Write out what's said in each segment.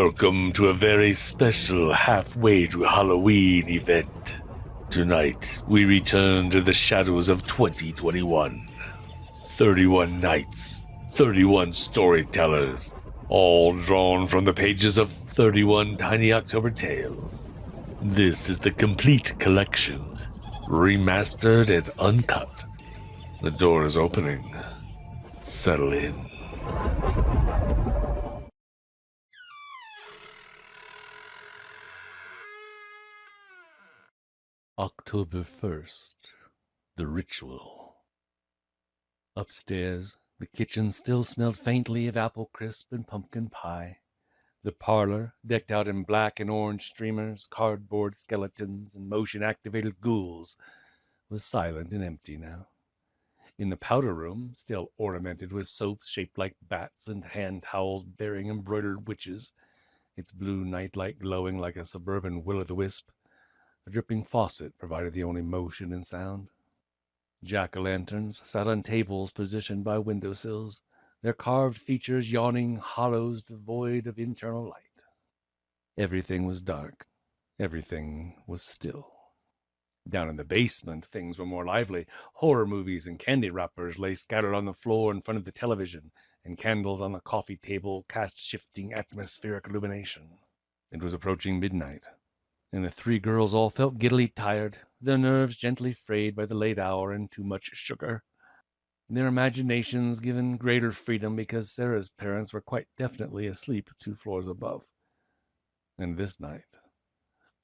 Welcome to a very special halfway to Halloween event. Tonight, we return to the shadows of 2021. 31 nights, 31 storytellers, all drawn from the pages of 31 Tiny October Tales. This is the complete collection, remastered and uncut. The door is opening. Settle in. October 1st, the ritual. Upstairs, the kitchen still smelled faintly of apple crisp and pumpkin pie. The parlor, decked out in black and orange streamers, cardboard skeletons, and motion-activated ghouls, was silent and empty now. In the powder room, still ornamented with soaps shaped like bats and hand towels bearing embroidered witches, its blue nightlight glowing like a suburban will-o'-the-wisp, a dripping faucet provided the only motion and sound. Jack-o'-lanterns sat on tables positioned by windowsills, their carved features yawning hollows devoid of internal light. Everything was dark. Everything was still. Down in the basement, things were more lively. Horror movies and candy wrappers lay scattered on the floor in front of the television, and candles on the coffee table cast shifting atmospheric illumination. It was approaching midnight, and the three girls all felt giddily tired, their nerves gently frayed by the late hour and too much sugar. Their imaginations given greater freedom because Sarah's parents were quite definitely asleep 2 floors above. And this night,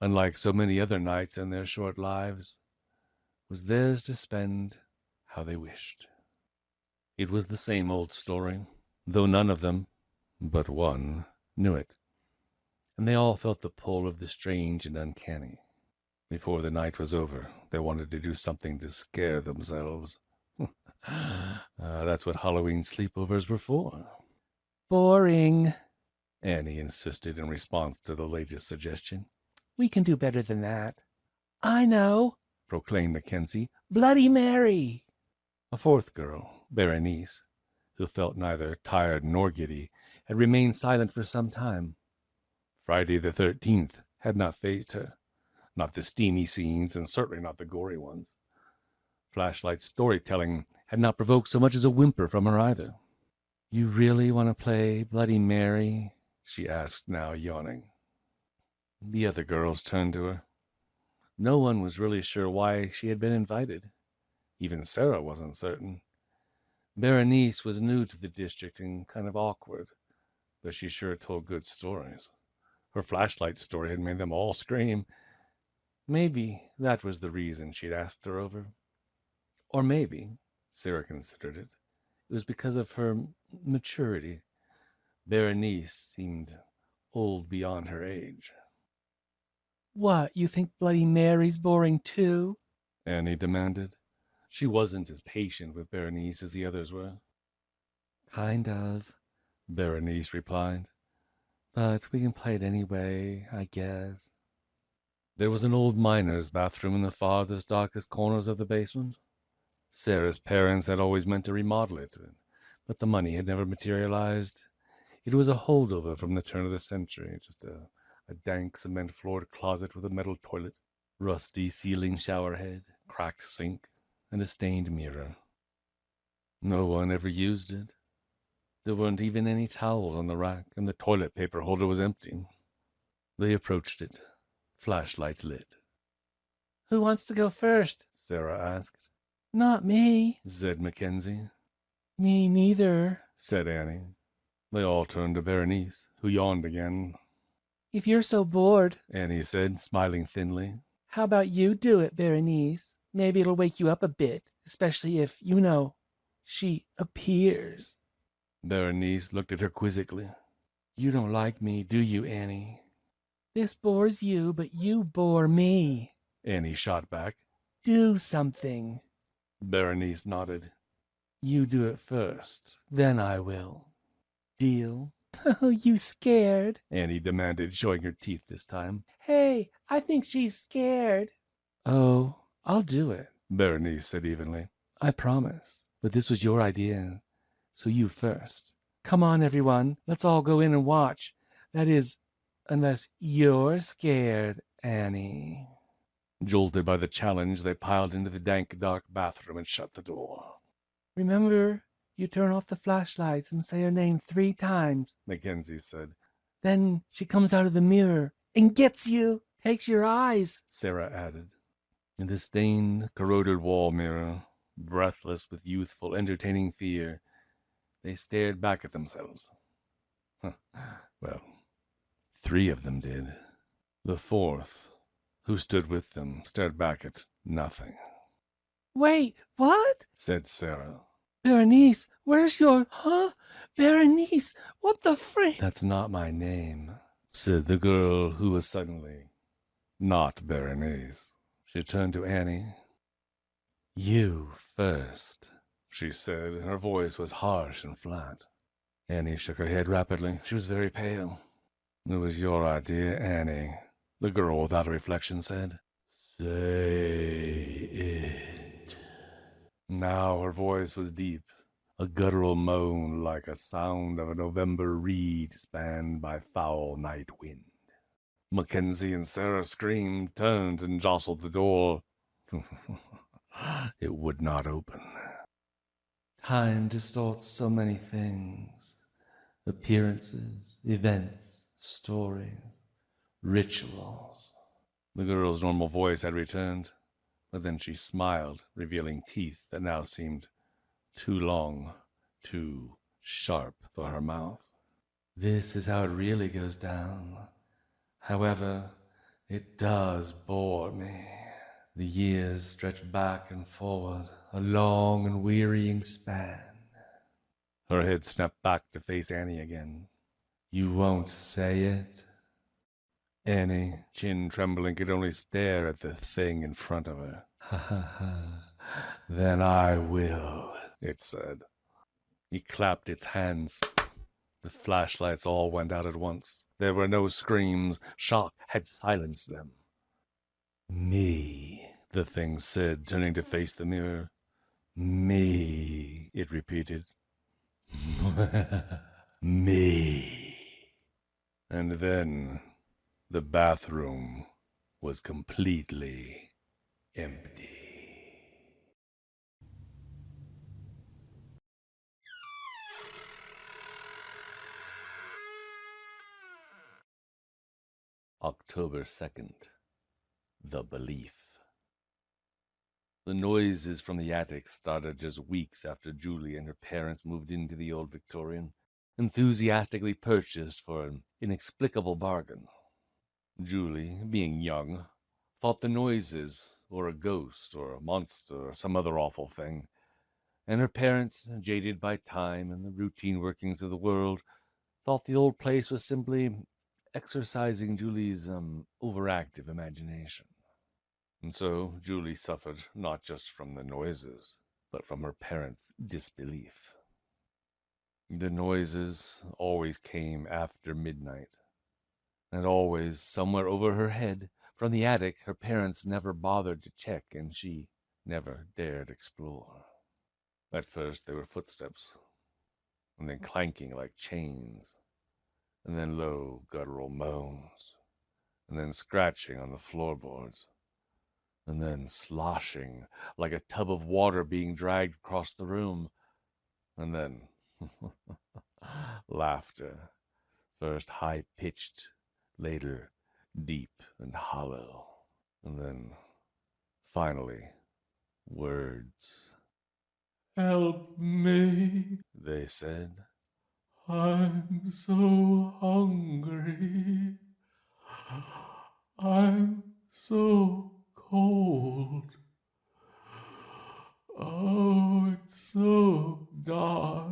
unlike so many other nights in their short lives, was theirs to spend how they wished. It was the same old story, though none of them, but one, knew it. And they all felt the pull of the strange and uncanny. Before the night was over, they wanted to do something to scare themselves. That's what Halloween sleepovers were for. Boring, Annie insisted in response to the latest suggestion. We can do better than that. I know, proclaimed Mackenzie. Bloody Mary! A fourth girl, Berenice, who felt neither tired nor giddy, had remained silent for some time. Friday the 13th had not fazed her. Not the steamy scenes, and certainly not the gory ones. Flashlight storytelling had not provoked so much as a whimper from her either. You really want to play Bloody Mary? She asked, now yawning. The other girls turned to her. No one was really sure why she had been invited. Even Sarah wasn't certain. Berenice was new to the district and kind of awkward, but she sure told good stories. Her flashlight story had made them all scream. Maybe that was the reason she'd asked her over. Or maybe, Sarah considered it, it was because of her maturity. Berenice seemed old beyond her age. What, you think Bloody Mary's boring too? Annie demanded. She wasn't as patient with Berenice as the others were. Kind of, Berenice replied. But we can play it anyway, I guess. There was an old miner's bathroom in the farthest, darkest corners of the basement. Sarah's parents had always meant to remodel it, but the money had never materialized. It was a holdover from the turn of the century, just a dank cement-floored closet with a metal toilet, rusty ceiling shower head, cracked sink, and a stained mirror. No one ever used it. There weren't even any towels on the rack, and the toilet paper holder was empty. They approached it, flashlights lit. Who wants to go first? Sarah asked. Not me, said Mackenzie. Me neither, said Annie. They all turned to Berenice, who yawned again. If you're so bored, Annie said, smiling thinly. How about you do it, Berenice? Maybe it'll wake you up a bit, especially if, she appears. Berenice looked at her quizzically. You don't like me, do you, Annie? This bores you, but you bore me, Annie shot back. Do something. Berenice nodded. You do it first, then I will. Deal? Oh, you scared? Annie demanded, showing her teeth this time. Hey, I think she's scared. Oh, I'll do it, Berenice said evenly. I promise. But this was your idea, so you first. Come on, everyone. Let's all go in and watch. That is, Unless you're scared, Annie. Jolted by the challenge, they piled into the dank, dark bathroom and shut the door. Remember, you turn off the flashlights and say her name 3 times, Mackenzie said. Then she comes out of the mirror and gets you, takes your eyes, Sarah added. In the stained, corroded wall mirror, breathless with youthful, entertaining fear, they stared back at themselves. Well, 3 of them did. The 4th, who stood with them, stared back at nothing. Wait, what? Said Sarah. Berenice, where's your... Huh? Berenice, what the frick? That's not my name, said the girl who was suddenly not Berenice. She turned to Annie. You first, she said, and her voice was harsh and flat. Annie shook her head rapidly. She was very pale. It was your idea, Annie, the girl without a reflection said. Say it. Now her voice was deep, a guttural moan like a sound of a November reed spanned by foul night wind. Mackenzie and Sarah screamed, turned, and jostled the door. It would not open. Time distorts so many things. Appearances, events, stories, rituals. The girl's normal voice had returned, but then she smiled, revealing teeth that now seemed too long, too sharp for her mouth. This is how it really goes down. However, it does bore me. The years stretch back and forward, a long and wearying span. Her head snapped back to face Annie again. You won't say it? Annie, chin trembling, could only stare at the thing in front of her. Ha ha ha. Then I will, it said. He clapped its hands. The flashlights all went out at once. There were no screams. Shock had silenced them. Me, the thing said, turning to face the mirror. Me, it repeated. Me. And then the bathroom was completely empty. October 2nd. The Belief. The noises from the attic started just weeks after Julie and her parents moved into the old Victorian, enthusiastically purchased for an inexplicable bargain. Julie, being young, thought the noises were a ghost or a monster or some other awful thing, and her parents, jaded by time and the routine workings of the world, thought the old place was simply exercising Julie's overactive imagination. And so Julie suffered not just from the noises, but from her parents' disbelief. The noises always came after midnight, and always, somewhere over her head, from the attic, her parents never bothered to check, and she never dared explore. At first they were footsteps, and then clanking like chains, and then low guttural moans, and then scratching on the floorboards, and then sloshing like a tub of water being dragged across the room, and then laughter, first high-pitched, later deep and hollow, and then finally words. Help me, they said. I'm so hungry. I'm so cold. Oh, it's so dark.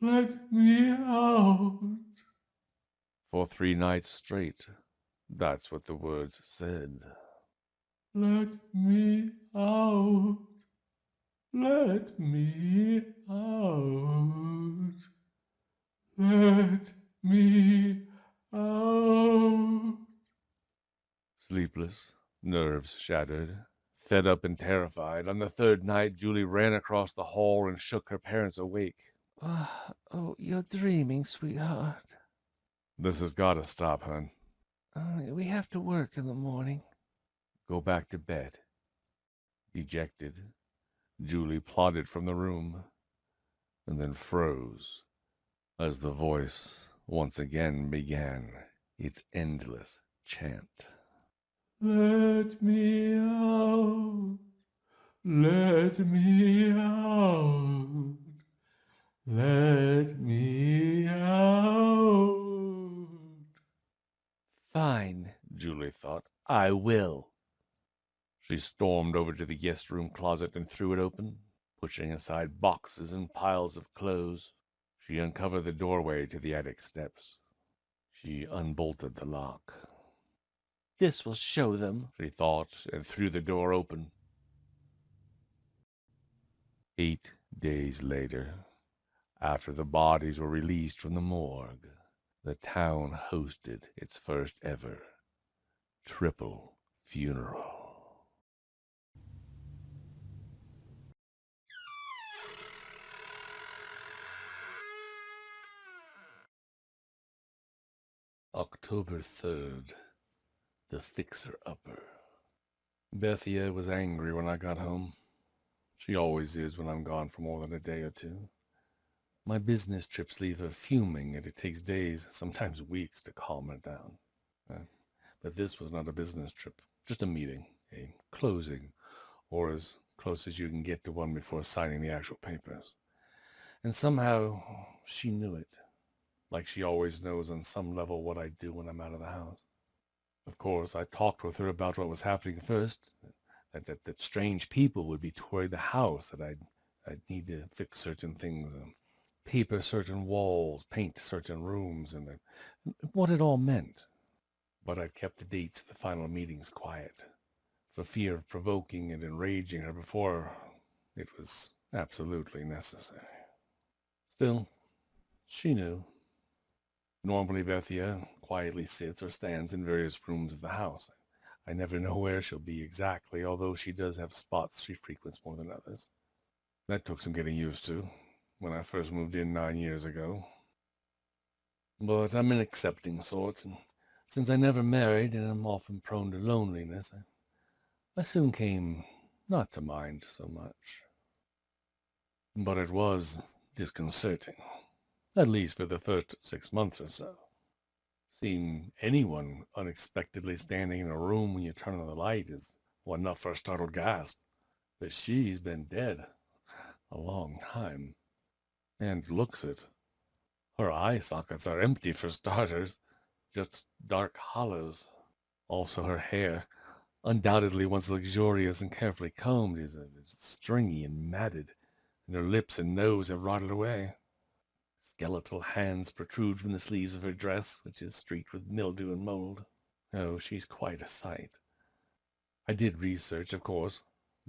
Let me out. For 3 nights straight, that's what the words said. Let me out. Let me out. Let me out. Sleepless, nerves shattered, fed up and terrified, on the 3rd night Julie ran across the hall and shook her parents awake. Oh, you're dreaming, sweetheart. This has got to stop, hon. We have to work in the morning. Go back to bed. Dejected, Julie plodded from the room, and then froze as the voice once again began its endless chant. Let me out. Let me out. Let me out. Fine, Julie thought. I will. She stormed over to the guest room closet and threw it open, pushing aside boxes and piles of clothes. She uncovered the doorway to the attic steps. She unbolted the lock. This will show them, she thought, and threw the door open. 8 days later, after the bodies were released from the morgue, the town hosted its first ever triple funeral. October 3rd, the fixer-upper. Bethia was angry when I got home. She always is when I'm gone for more than a day or two. My business trips leave her fuming, and it takes days, sometimes weeks, to calm her down. But this was not a business trip, just a meeting, a closing, or as close as you can get to one before signing the actual papers. And somehow she knew it, like she always knows on some level what I do when I'm out of the house. Of course, I talked with her about what was happening first, that strange people would be touring the house, that I'd need to fix certain things, paper certain walls, paint certain rooms, and what it all meant. But I'd kept the dates of the final meetings quiet, for fear of provoking and enraging her before it was absolutely necessary. Still, she knew. Normally, Bethia quietly sits or stands in various rooms of the house. I never know where she'll be exactly, although she does have spots she frequents more than others. That took some getting used to when I first moved in 9 years ago. But I'm an accepting sort, and since I never married and am often prone to loneliness, I soon came not to mind so much. But it was disconcerting, at least for the first 6 months or so. Seeing anyone unexpectedly standing in a room when you turn on the light is enough for a startled gasp. But she's been dead a long time, and looks it. Her eye sockets are empty for starters, just dark hollows. Also her hair, undoubtedly once luxurious and carefully combed, is stringy and matted, and her lips and nose have rotted away. Skeletal hands protrude from the sleeves of her dress, which is streaked with mildew and mold. Oh, she's quite a sight. I did research, of course.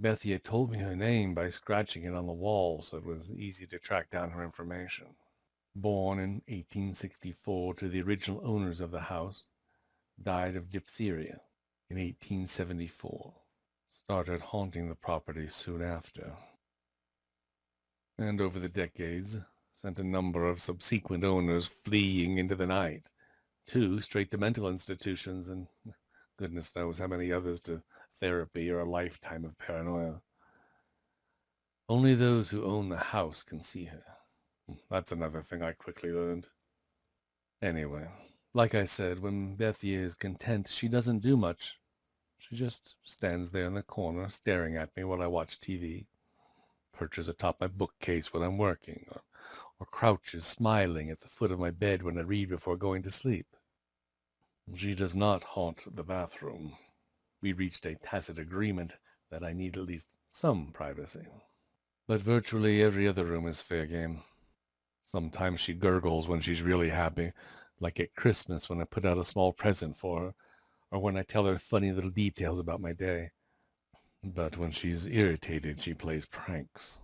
Bethia told me her name by scratching it on the wall, so it was easy to track down her information. Born in 1864 to the original owners of the house, died of diphtheria in 1874. Started haunting the property soon after. And over the decades, sent a number of subsequent owners fleeing into the night. 2 straight to mental institutions, and goodness knows how many others to therapy or a lifetime of paranoia. Only those who own the house can see her. That's another thing I quickly learned. Anyway, like I said, when Bethia is content, she doesn't do much. She just stands there in the corner staring at me while I watch TV, perches atop my bookcase when I'm working, or crouches smiling at the foot of my bed when I read before going to sleep. She does not haunt the bathroom. We reached a tacit agreement that I need at least some privacy. But virtually every other room is fair game. Sometimes she gurgles when she's really happy, like at Christmas when I put out a small present for her, or when I tell her funny little details about my day. But when she's irritated, she plays pranks.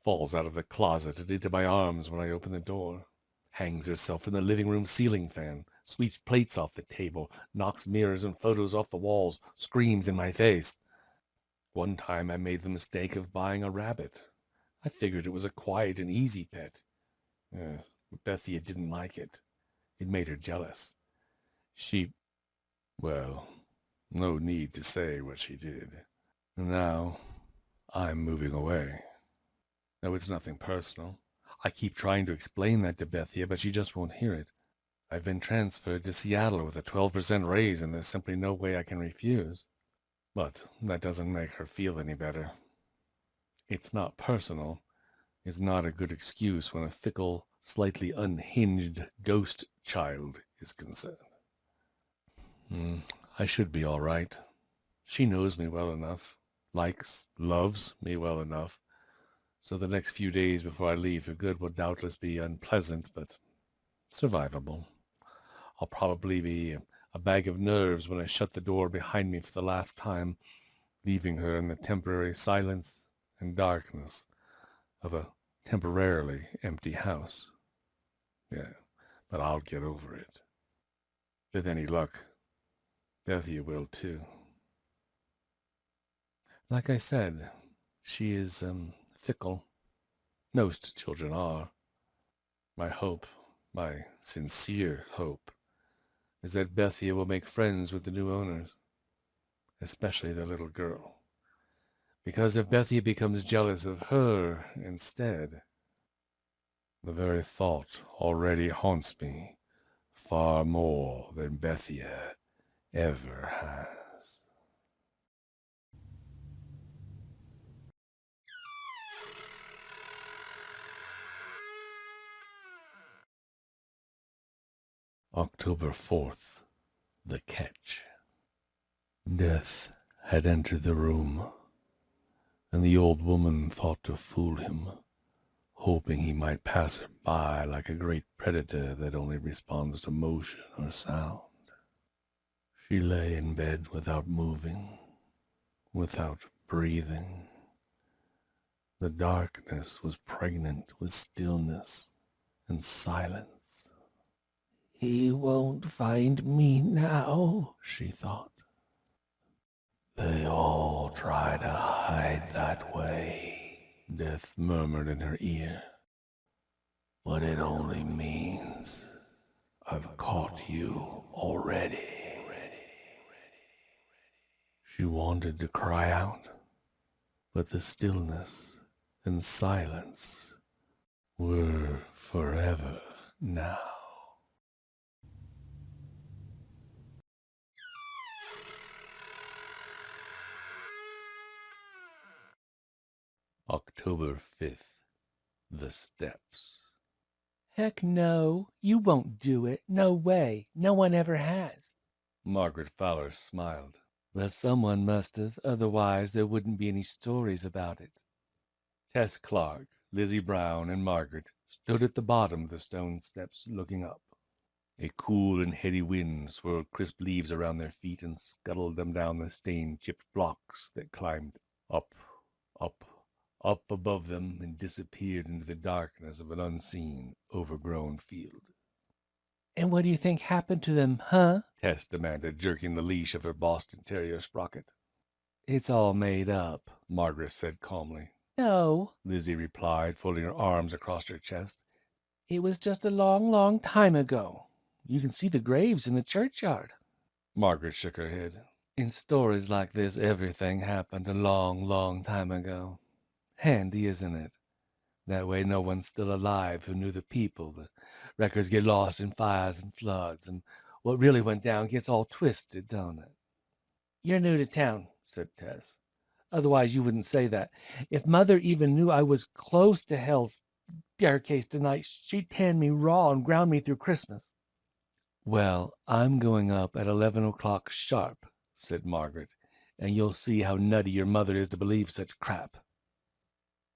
Falls out of the closet and into my arms when I open the door. Hangs herself in the living room ceiling fan, sweeps plates off the table, knocks mirrors and photos off the walls, screams in my face. One time I made the mistake of buying a rabbit. I figured it was a quiet and easy pet. Bethia didn't like it. It made her jealous. Well, no need to say what she did. And now, I'm moving away. No, it's nothing personal. I keep trying to explain that to Bethia, but she just won't hear it. I've been transferred to Seattle with a 12% raise, and there's simply no way I can refuse. But that doesn't make her feel any better. It's not personal. It's not a good excuse when a fickle, slightly unhinged ghost child is concerned. I should be all right. She knows me well enough, loves me well enough, so the next few days before I leave for good will doubtless be unpleasant, but survivable. I'll probably be a bag of nerves when I shut the door behind me for the last time, leaving her in the temporary silence and darkness of a temporarily empty house. Yeah, but I'll get over it. With any luck, Bethia will too. Like I said, she is, fickle. Most children are. My hope, my sincere hope, is that Bethia will make friends with the new owners, especially the little girl. Because if Bethia becomes jealous of her instead, the very thought already haunts me far more than Bethia ever has. October 4th, the catch. Death had entered the room, and the old woman thought to fool him, hoping he might pass her by like a great predator that only responds to motion or sound. She lay in bed without moving, without breathing. The darkness was pregnant with stillness and silence. "He won't find me now," she thought. "They all try to hide that way," Death murmured in her ear. "But it only means I've caught you already." She wanted to cry out, but the stillness and silence were forever now. October 5th, the steps. Heck no, you won't do it. No way. No one ever has. Margaret Fowler smiled. Well, someone must have, otherwise there wouldn't be any stories about it. Tess Clark, Lizzie Brown, and Margaret stood at the bottom of the stone steps looking up. A cool and heady wind swirled crisp leaves around their feet and scuttled them down the stain-chipped blocks that climbed up, up, up above them and disappeared into the darkness of an unseen, overgrown field. "And what do you think happened to them, huh?" Tess demanded, jerking the leash of her Boston Terrier Sprocket. "It's all made up," Margaret said calmly. "No," Lizzie replied, folding her arms across her chest. "it was just a long, long time ago. You can see the graves in the churchyard." Margaret shook her head. "In stories like this, everything happened a long, long time ago. Handy, isn't it? That way no one's still alive who knew the people. The records get lost in fires and floods, and what really went down gets all twisted, don't it?" "You're new to town," said Tess. "Otherwise you wouldn't say that. If Mother even knew I was close to hell's staircase tonight, she'd tan me raw and ground me through Christmas." "Well, I'm going up at 11 o'clock sharp," said Margaret, "and you'll see how nutty your mother is to believe such crap."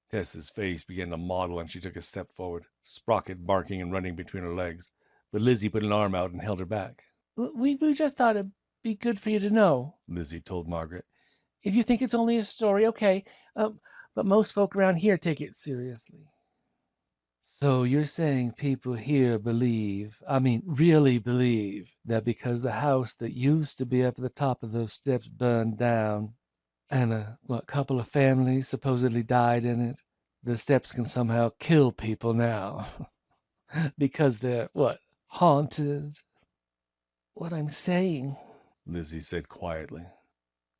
Tess's face began to model, and she took a step forward, Sprocket barking and running between her legs. But Lizzie put an arm out and held her back. We just thought it'd be good for you to know," Lizzie told Margaret. "If you think it's only a story, okay. But most folk around here take it seriously." "So you're saying people here really believe, that because the house that used to be up at the top of those steps burned down, and a couple of families supposedly died in it, the steps can somehow kill people now because they're Haunted. What I'm saying, Lizzie said quietly,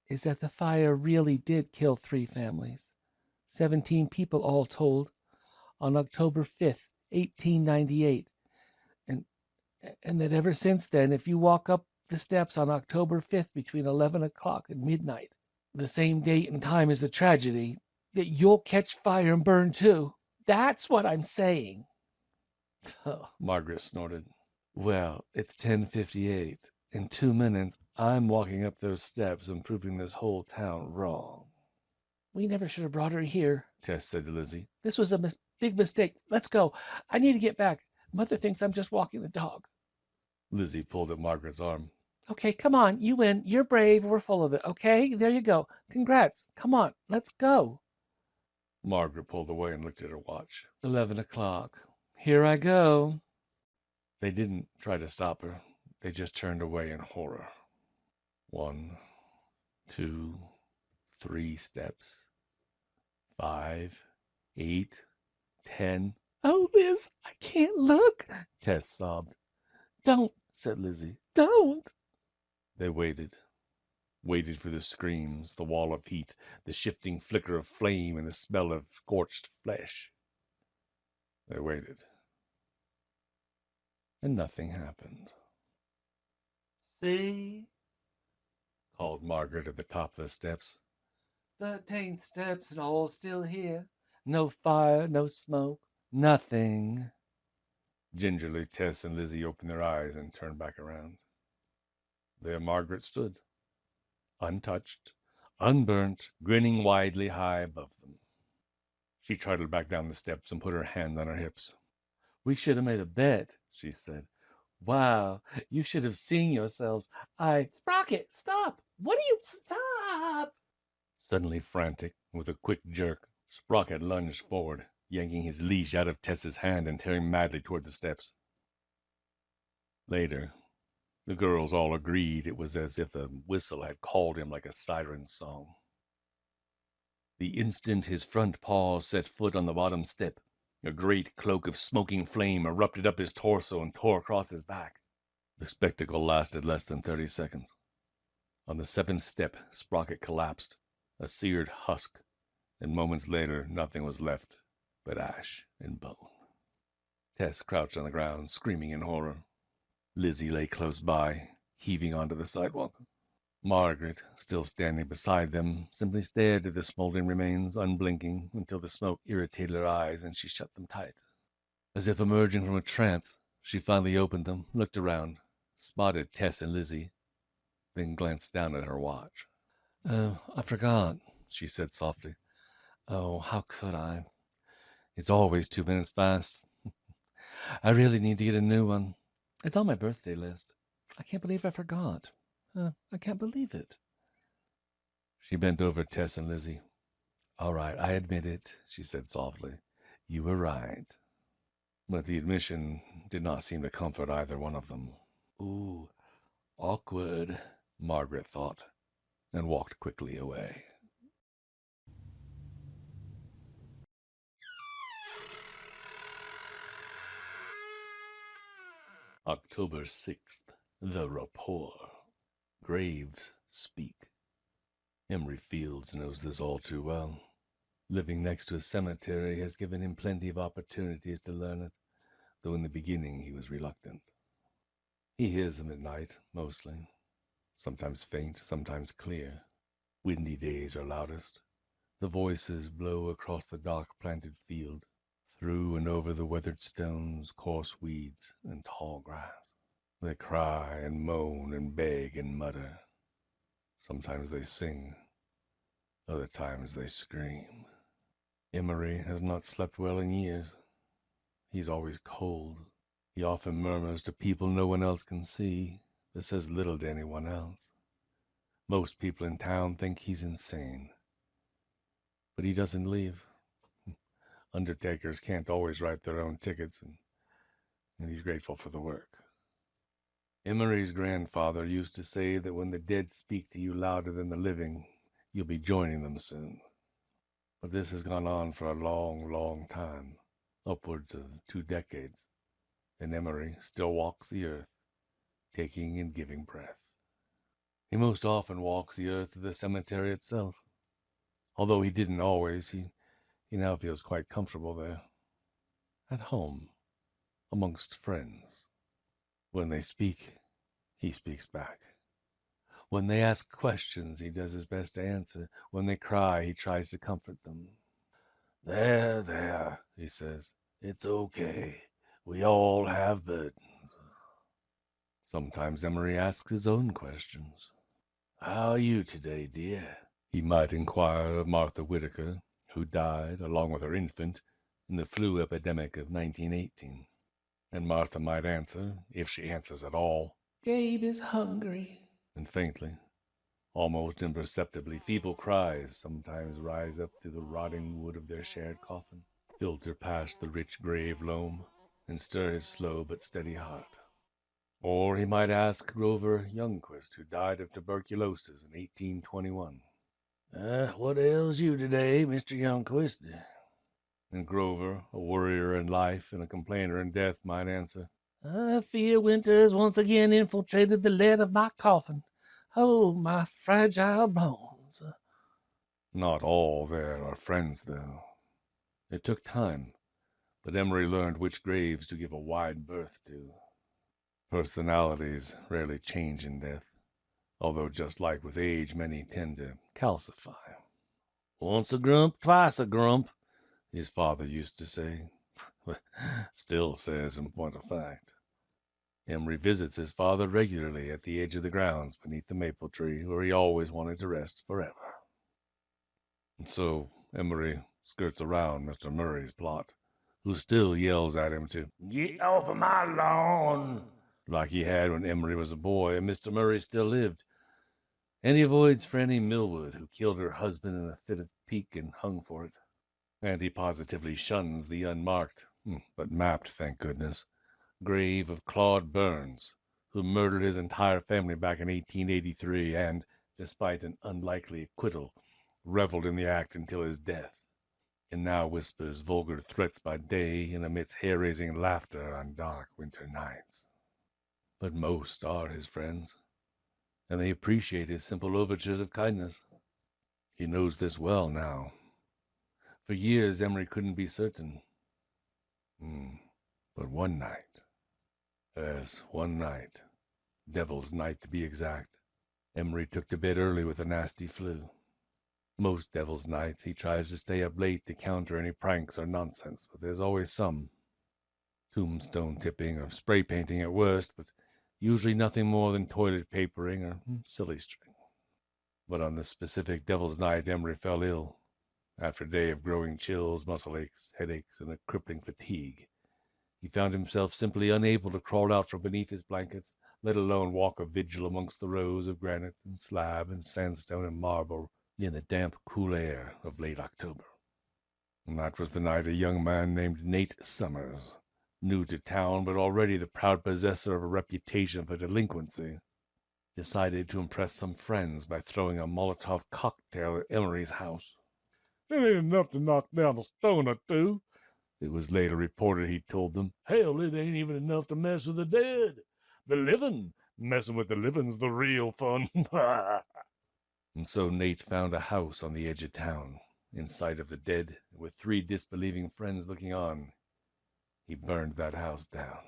is that the fire really did kill 3 families, 17 people all told, on October 5th, 1898. And that ever since then, if you walk up the steps on October 5th between 11 o'clock and midnight, the same date and time as the tragedy, that you'll catch fire and burn too. That's what I'm saying. Oh, Margaret snorted. Well, it's 10:58. In 2 minutes, I'm walking up those steps and proving this whole town wrong. We never should have brought her here, Tess said to Lizzie. This was a big mistake. Let's go. I need to get back. Mother thinks I'm just walking the dog. Lizzie pulled at Margaret's arm. Okay, come on. You win. You're brave. We're full of it. Okay, there you go. Congrats. Come on. Let's go. Margaret pulled away and looked at her watch. 11 o'clock. Here I go. They didn't try to stop her. They just turned away in horror. 1, 2, 3 steps. 5, 8, 10. Oh, Liz, I can't look, Tess sobbed. Don't, said Lizzie. Don't. They waited for the screams, the wall of heat, the shifting flicker of flame, and the smell of scorched flesh. They waited. And nothing happened. See? Called Margaret at the top of the steps. 13 steps and all still here. No fire, no smoke, nothing. Gingerly, Tess and Lizzie opened their eyes and turned back around. There Margaret stood, untouched, unburnt, grinning widely high above them. She trotted back down the steps and put her hand on her hips. We should have made a bet, she said. Wow, you should have seen yourselves. Sprocket, stop! What are you... Stop! Suddenly frantic, with a quick jerk, Sprocket lunged forward, yanking his leash out of Tess's hand and tearing madly toward the steps. Later, the girls all agreed it was as if a whistle had called him like a siren song. The instant his front paws set foot on the bottom step, a great cloak of smoking flame erupted up his torso and tore across his back. The spectacle lasted less than 30 seconds. On the 7th step, Sprocket collapsed, a seared husk, and moments later nothing was left but ash and bone. Tess crouched on the ground, screaming in horror. Lizzie lay close by, heaving onto the sidewalk. Margaret, still standing beside them, simply stared at the smoldering remains, unblinking, until the smoke irritated her eyes and she shut them tight. As if emerging from a trance, she finally opened them, looked around, spotted Tess and Lizzie, then glanced down at her watch. Oh, I forgot, she said softly. Oh, how could I? It's always 2 minutes fast. I really need to get a new one. It's on my birthday list. I can't believe I forgot. I can't believe it. She bent over Tess and Lizzie. All right, I admit it, she said softly. You were right. But the admission did not seem to comfort either one of them. Ooh, awkward, Margaret thought, and walked quickly away. October 6th, The Rapport. Graves speak. Emery Fields knows this all too well. Living next to a cemetery has given him plenty of opportunities to learn it, though in the beginning he was reluctant. He hears them at night, mostly. Sometimes faint, sometimes clear. Windy days are loudest. The voices blow across the dark planted field, through and over the weathered stones, coarse weeds, and tall grass. They cry and moan and beg and mutter. Sometimes they sing, other times they scream. Emery has not slept well in years. He's always cold. He often murmurs to people no one else can see, but says little to anyone else. Most people in town think he's insane. But he doesn't leave. Undertakers can't always write their own tickets, and he's grateful for the work. Emery's grandfather used to say that when the dead speak to you louder than the living, you'll be joining them soon. But this has gone on for a long, long time, upwards of 2 decades, and Emery still walks the earth, taking and giving breath. He most often walks the earth to the cemetery itself. Although he didn't always, he now feels quite comfortable there. At home, amongst friends. When they speak, he speaks back. When they ask questions, he does his best to answer. When they cry, he tries to comfort them. There, he says. It's okay. We all have burdens. Sometimes Emery asks his own questions. How are you today, dear? He might inquire of Martha Whitaker, who died, along with her infant, in the flu epidemic of 1918. And Martha might answer, if she answers at all, Gabe is hungry. And faintly, almost imperceptibly, feeble cries sometimes rise up through the rotting wood of their shared coffin, filter past the rich grave loam, and stir his slow but steady heart. Or he might ask Grover Youngquist, who died of tuberculosis in 1821. What ails you today, Mr. Youngquist? And Grover, a worrier in life and a complainer in death, might answer, I fear winter has once again infiltrated the lead of my coffin. Oh, my fragile bones. Not all there are friends, though. It took time, but Emery learned which graves to give a wide berth to. Personalities rarely change in death, although just like with age, many tend to calcify. Once a grump, twice a grump, his father used to say. Still says in point of fact. Emery visits his father regularly at the edge of the grounds beneath the maple tree, where he always wanted to rest forever. And so Emery skirts around Mr. Murray's plot, who still yells at him to get off of my lawn, like he had when Emery was a boy and Mr. Murray still lived. And he avoids Franny Millwood, who killed her husband in a fit of pique and hung for it. And he positively shuns the unmarked, but mapped, thank goodness, grave of Claude Burns, who murdered his entire family back in 1883 and, despite an unlikely acquittal, reveled in the act until his death, and now whispers vulgar threats by day and emits hair-raising laughter on dark winter nights. But most are his friends, and they appreciate his simple overtures of kindness. He knows this well now. For years, Emery couldn't be certain. But one night, Devil's Night to be exact, Emery took to bed early with a nasty flu. Most Devil's Nights he tries to stay up late to counter any pranks or nonsense, but there's always some. Tombstone tipping or spray painting at worst, but usually nothing more than toilet papering or silly string. But on this specific Devil's Night, Emery fell ill. After a day of growing chills, muscle aches, headaches, and a crippling fatigue, he found himself simply unable to crawl out from beneath his blankets, let alone walk a vigil amongst the rows of granite and slab and sandstone and marble in the damp, cool air of late October. And that was the night a young man named Nate Summers, new to town but already the proud possessor of a reputation for delinquency, decided to impress some friends by throwing a Molotov cocktail at Emery's house. It ain't enough to knock down a stone or two, it was later reported he told them. Hell, it ain't even enough to mess with the dead. The living. Messing with the living's the real fun. And so Nate found a house on the edge of town, in sight of the dead, with 3 disbelieving friends looking on. He burned that house down.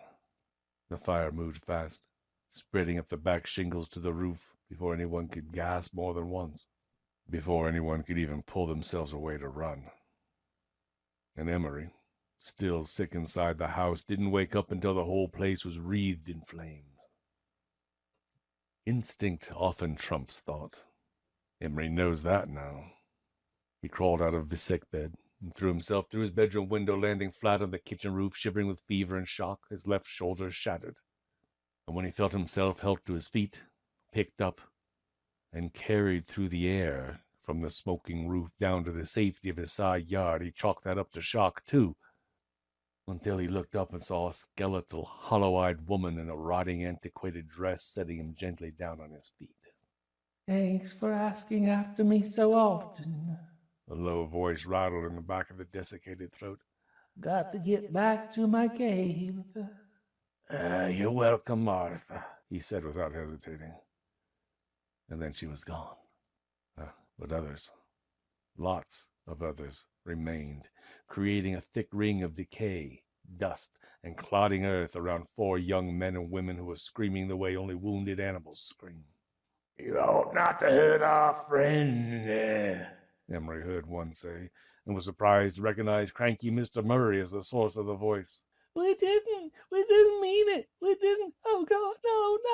The fire moved fast, spreading up the back shingles to the roof before anyone could gasp more than once, before anyone could even pull themselves away to run. And Emery, still sick inside the house, didn't wake up until the whole place was wreathed in flames. Instinct often trumps thought. Emery knows that now. He crawled out of the sick bed and threw himself through his bedroom window, landing flat on the kitchen roof, shivering with fever and shock, his left shoulder shattered. And when he felt himself helped to his feet, picked up, and carried through the air from the smoking roof down to the safety of his side yard, he chalked that up to shock, too, until he looked up and saw a skeletal, hollow-eyed woman in a rotting, antiquated dress setting him gently down on his feet. Thanks for asking after me so often, a low voice rattled in the back of the desiccated throat. Got to get back to my cave. You're welcome, Martha, he said without hesitating. And then she was gone. But others, lots of others, remained, creating a thick ring of decay, dust, and clotting earth around 4 young men and women who were screaming the way only wounded animals scream. You ought not to hurt our friend, Emery heard one say, and was surprised to recognize cranky Mr. Murray as the source of the voice. We didn't mean it. We didn't. Oh, God, no, no.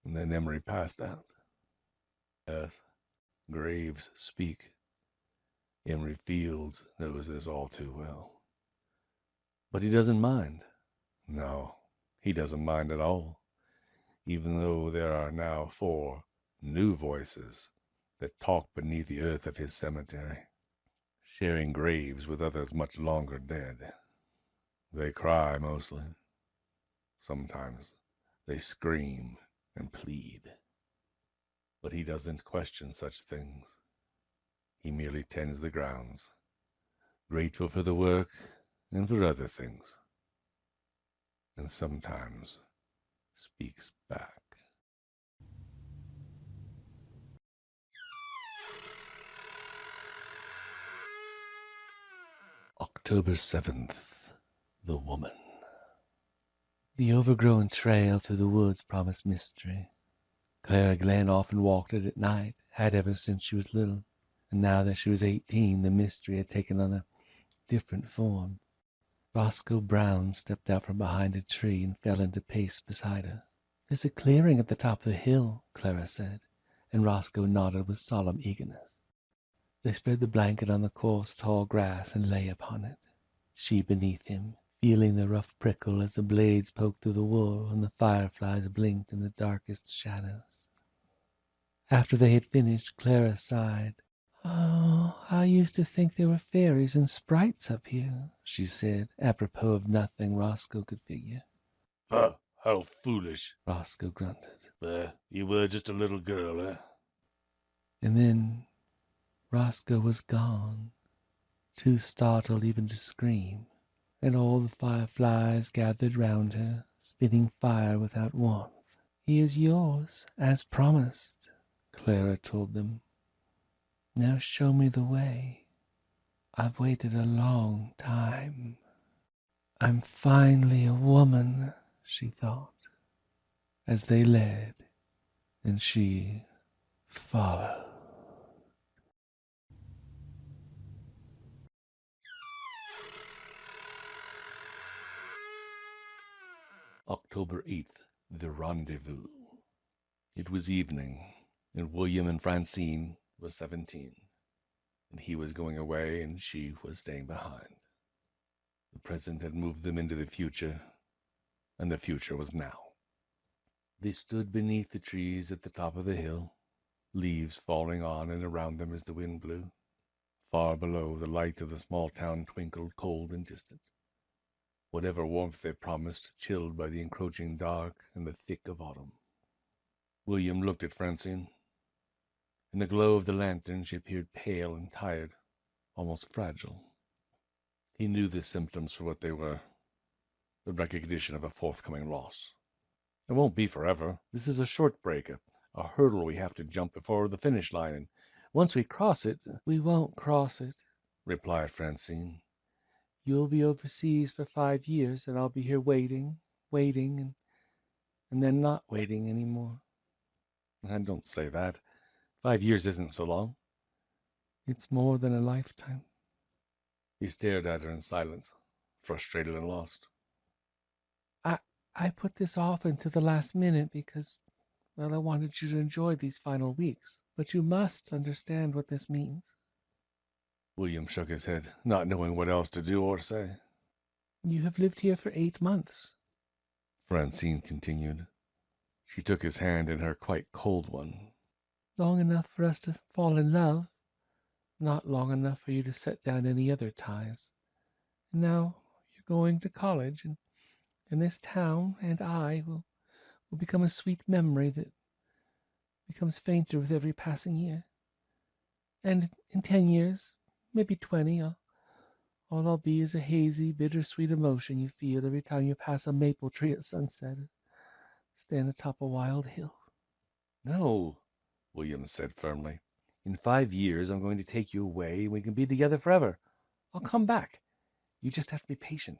And then Emery passed out. Yes, graves speak. Emery Fields knows this all too well. But he doesn't mind. No, he doesn't mind at all, even though there are now 4 new voices that talk beneath the earth of his cemetery, sharing graves with others much longer dead. They cry mostly. Sometimes they scream and plead. But he doesn't question such things. He merely tends the grounds, grateful for the work and for other things, and sometimes speaks back. October 7th, The Woman. The overgrown trail through the woods promised mystery. Clara Glenn often walked it at night, had ever since she was little, and now that she was 18, the mystery had taken on a different form. Roscoe Brown stepped out from behind a tree and fell into pace beside her. There's a clearing at the top of the hill, Clara said, and Roscoe nodded with solemn eagerness. They spread the blanket on the coarse, tall grass and lay upon it, she beneath him, feeling the rough prickle as the blades poked through the wool and the fireflies blinked in the darkest shadows. After they had finished, Clara sighed. Oh, I used to think there were fairies and sprites up here, she said, apropos of nothing Roscoe could figure. How foolish, Roscoe grunted. You were just a little girl, eh? And then Roscoe was gone, too startled even to scream, and all the fireflies gathered round her, spitting fire without warmth. He is yours, as promised, Clara told them. Now show me the way. I've waited a long time. I'm finally a woman, she thought, as they led, and she followed. October 8th, The Rendezvous. It was evening, and William and Francine were 17, and he was going away and she was staying behind. The present had moved them into the future, and the future was now. They stood beneath the trees at the top of the hill, leaves falling on and around them as the wind blew. Far below, the lights of the small town twinkled cold and distant. Whatever warmth they promised, chilled by the encroaching dark and the thick of autumn. William looked at Francine. In the glow of the lantern, she appeared pale and tired, almost fragile. He knew the symptoms for what they were, the recognition of a forthcoming loss. It won't be forever. This is a short break, a hurdle we have to jump before the finish line, and once we cross it... We won't cross it, replied Francine. You'll be overseas for 5 years, and I'll be here waiting, and then not waiting anymore. I don't say that. 5 years isn't so long. It's more than a lifetime. He stared at her in silence, frustrated and lost. I put this off until the last minute because, well, I wanted you to enjoy these final weeks, but you must understand what this means. William shook his head, not knowing what else to do or say. You have lived here for 8 months, Francine continued. She took his hand in her quite cold one. Long enough for us to fall in love, not long enough for you to set down any other ties. And now you're going to college, and this town and I will become a sweet memory that becomes fainter with every passing year. And in 10 years, maybe 20, all I'll be is a hazy, bittersweet emotion you feel every time you pass a maple tree at sunset, stand atop a wild hill. No, William said firmly. In 5 years, I'm going to take you away and we can be together forever. I'll come back. You just have to be patient.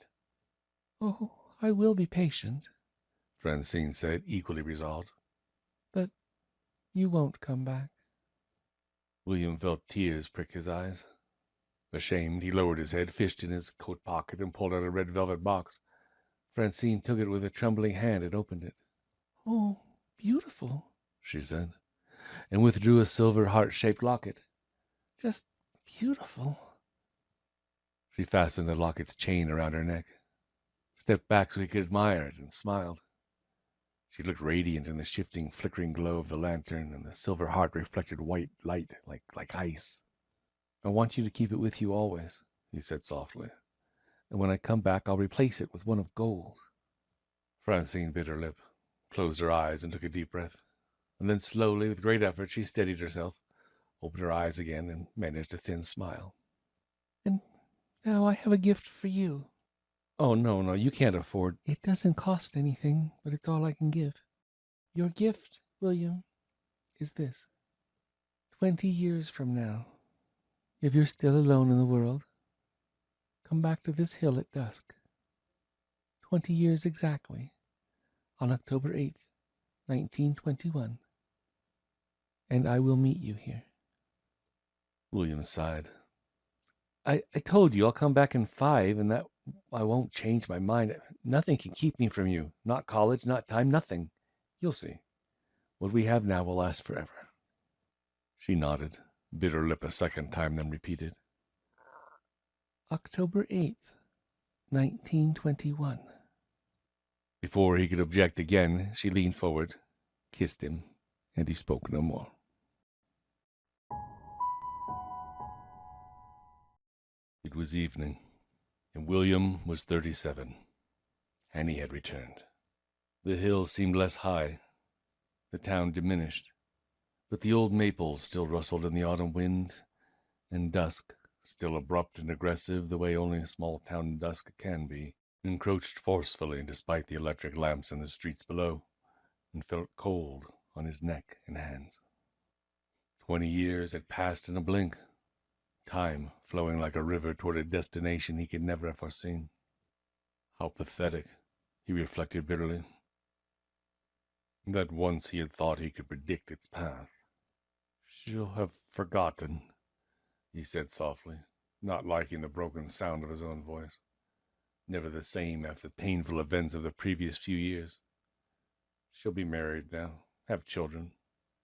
Oh, I will be patient. Francine said, equally resolved. But you won't come back. William felt tears prick his eyes. Ashamed, he lowered his head, fished in his coat pocket, and pulled out a red velvet box. Francine took it with a trembling hand and opened it. Oh, beautiful, she said, and withdrew a silver heart-shaped locket. Just beautiful. She fastened the locket's chain around her neck, stepped back so he could admire it, and smiled. She looked radiant in the shifting, flickering glow of the lantern, and the silver heart reflected white light like ice. I want you to keep it with you always, he said softly, and when I come back I'll replace it with one of gold. Francine bit her lip, closed her eyes, and took a deep breath. And then slowly, with great effort, she steadied herself, opened her eyes again, and managed a thin smile. And now I have a gift for you. Oh, no, you can't afford. It doesn't cost anything, but it's all I can give. Your gift, William, is this. 20 years from now, if you're still alone in the world, come back to this hill at dusk. 20 years exactly, on October 8th, 1921. And I will meet you here. William sighed. I told you I'll come back in 5, and that I won't change my mind. Nothing can keep me from you. Not college, not time, nothing. You'll see. What we have now will last forever. She nodded, bit her lip a second time, then repeated. October 8th, 1921. Before he could object again, she leaned forward, kissed him, and he spoke no more. It was evening, and William was 37. Annie had returned. The hill seemed less high, the town diminished, but the old maples still rustled in the autumn wind, and dusk, still abrupt and aggressive the way only a small town dusk can be, encroached forcefully despite the electric lamps in the streets below, and felt cold on his neck and hands. 20 years had passed in a blink, time flowing like a river toward a destination he could never have foreseen. How pathetic, he reflected bitterly, that once he had thought he could predict its path. She'll have forgotten, he said softly, not liking the broken sound of his own voice. Never the same after the painful events of the previous few years. She'll be married now, have children,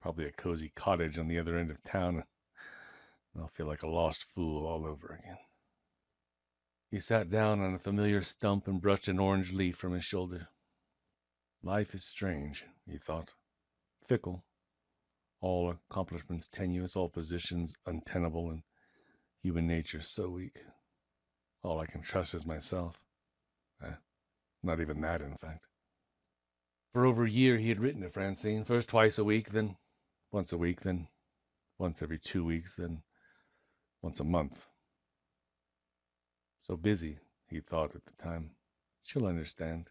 probably a cozy cottage on the other end of town, and I'll feel like a lost fool all over again. He sat down on a familiar stump and brushed an orange leaf from his shoulder. Life is strange, he thought. Fickle. All accomplishments tenuous, all positions untenable, and human nature so weak. All I can trust is myself. Not even that, in fact. For over a year he had written to Francine, first twice a week, then once a week, then once every 2 weeks, then once a month. So busy, he thought at the time. She'll understand.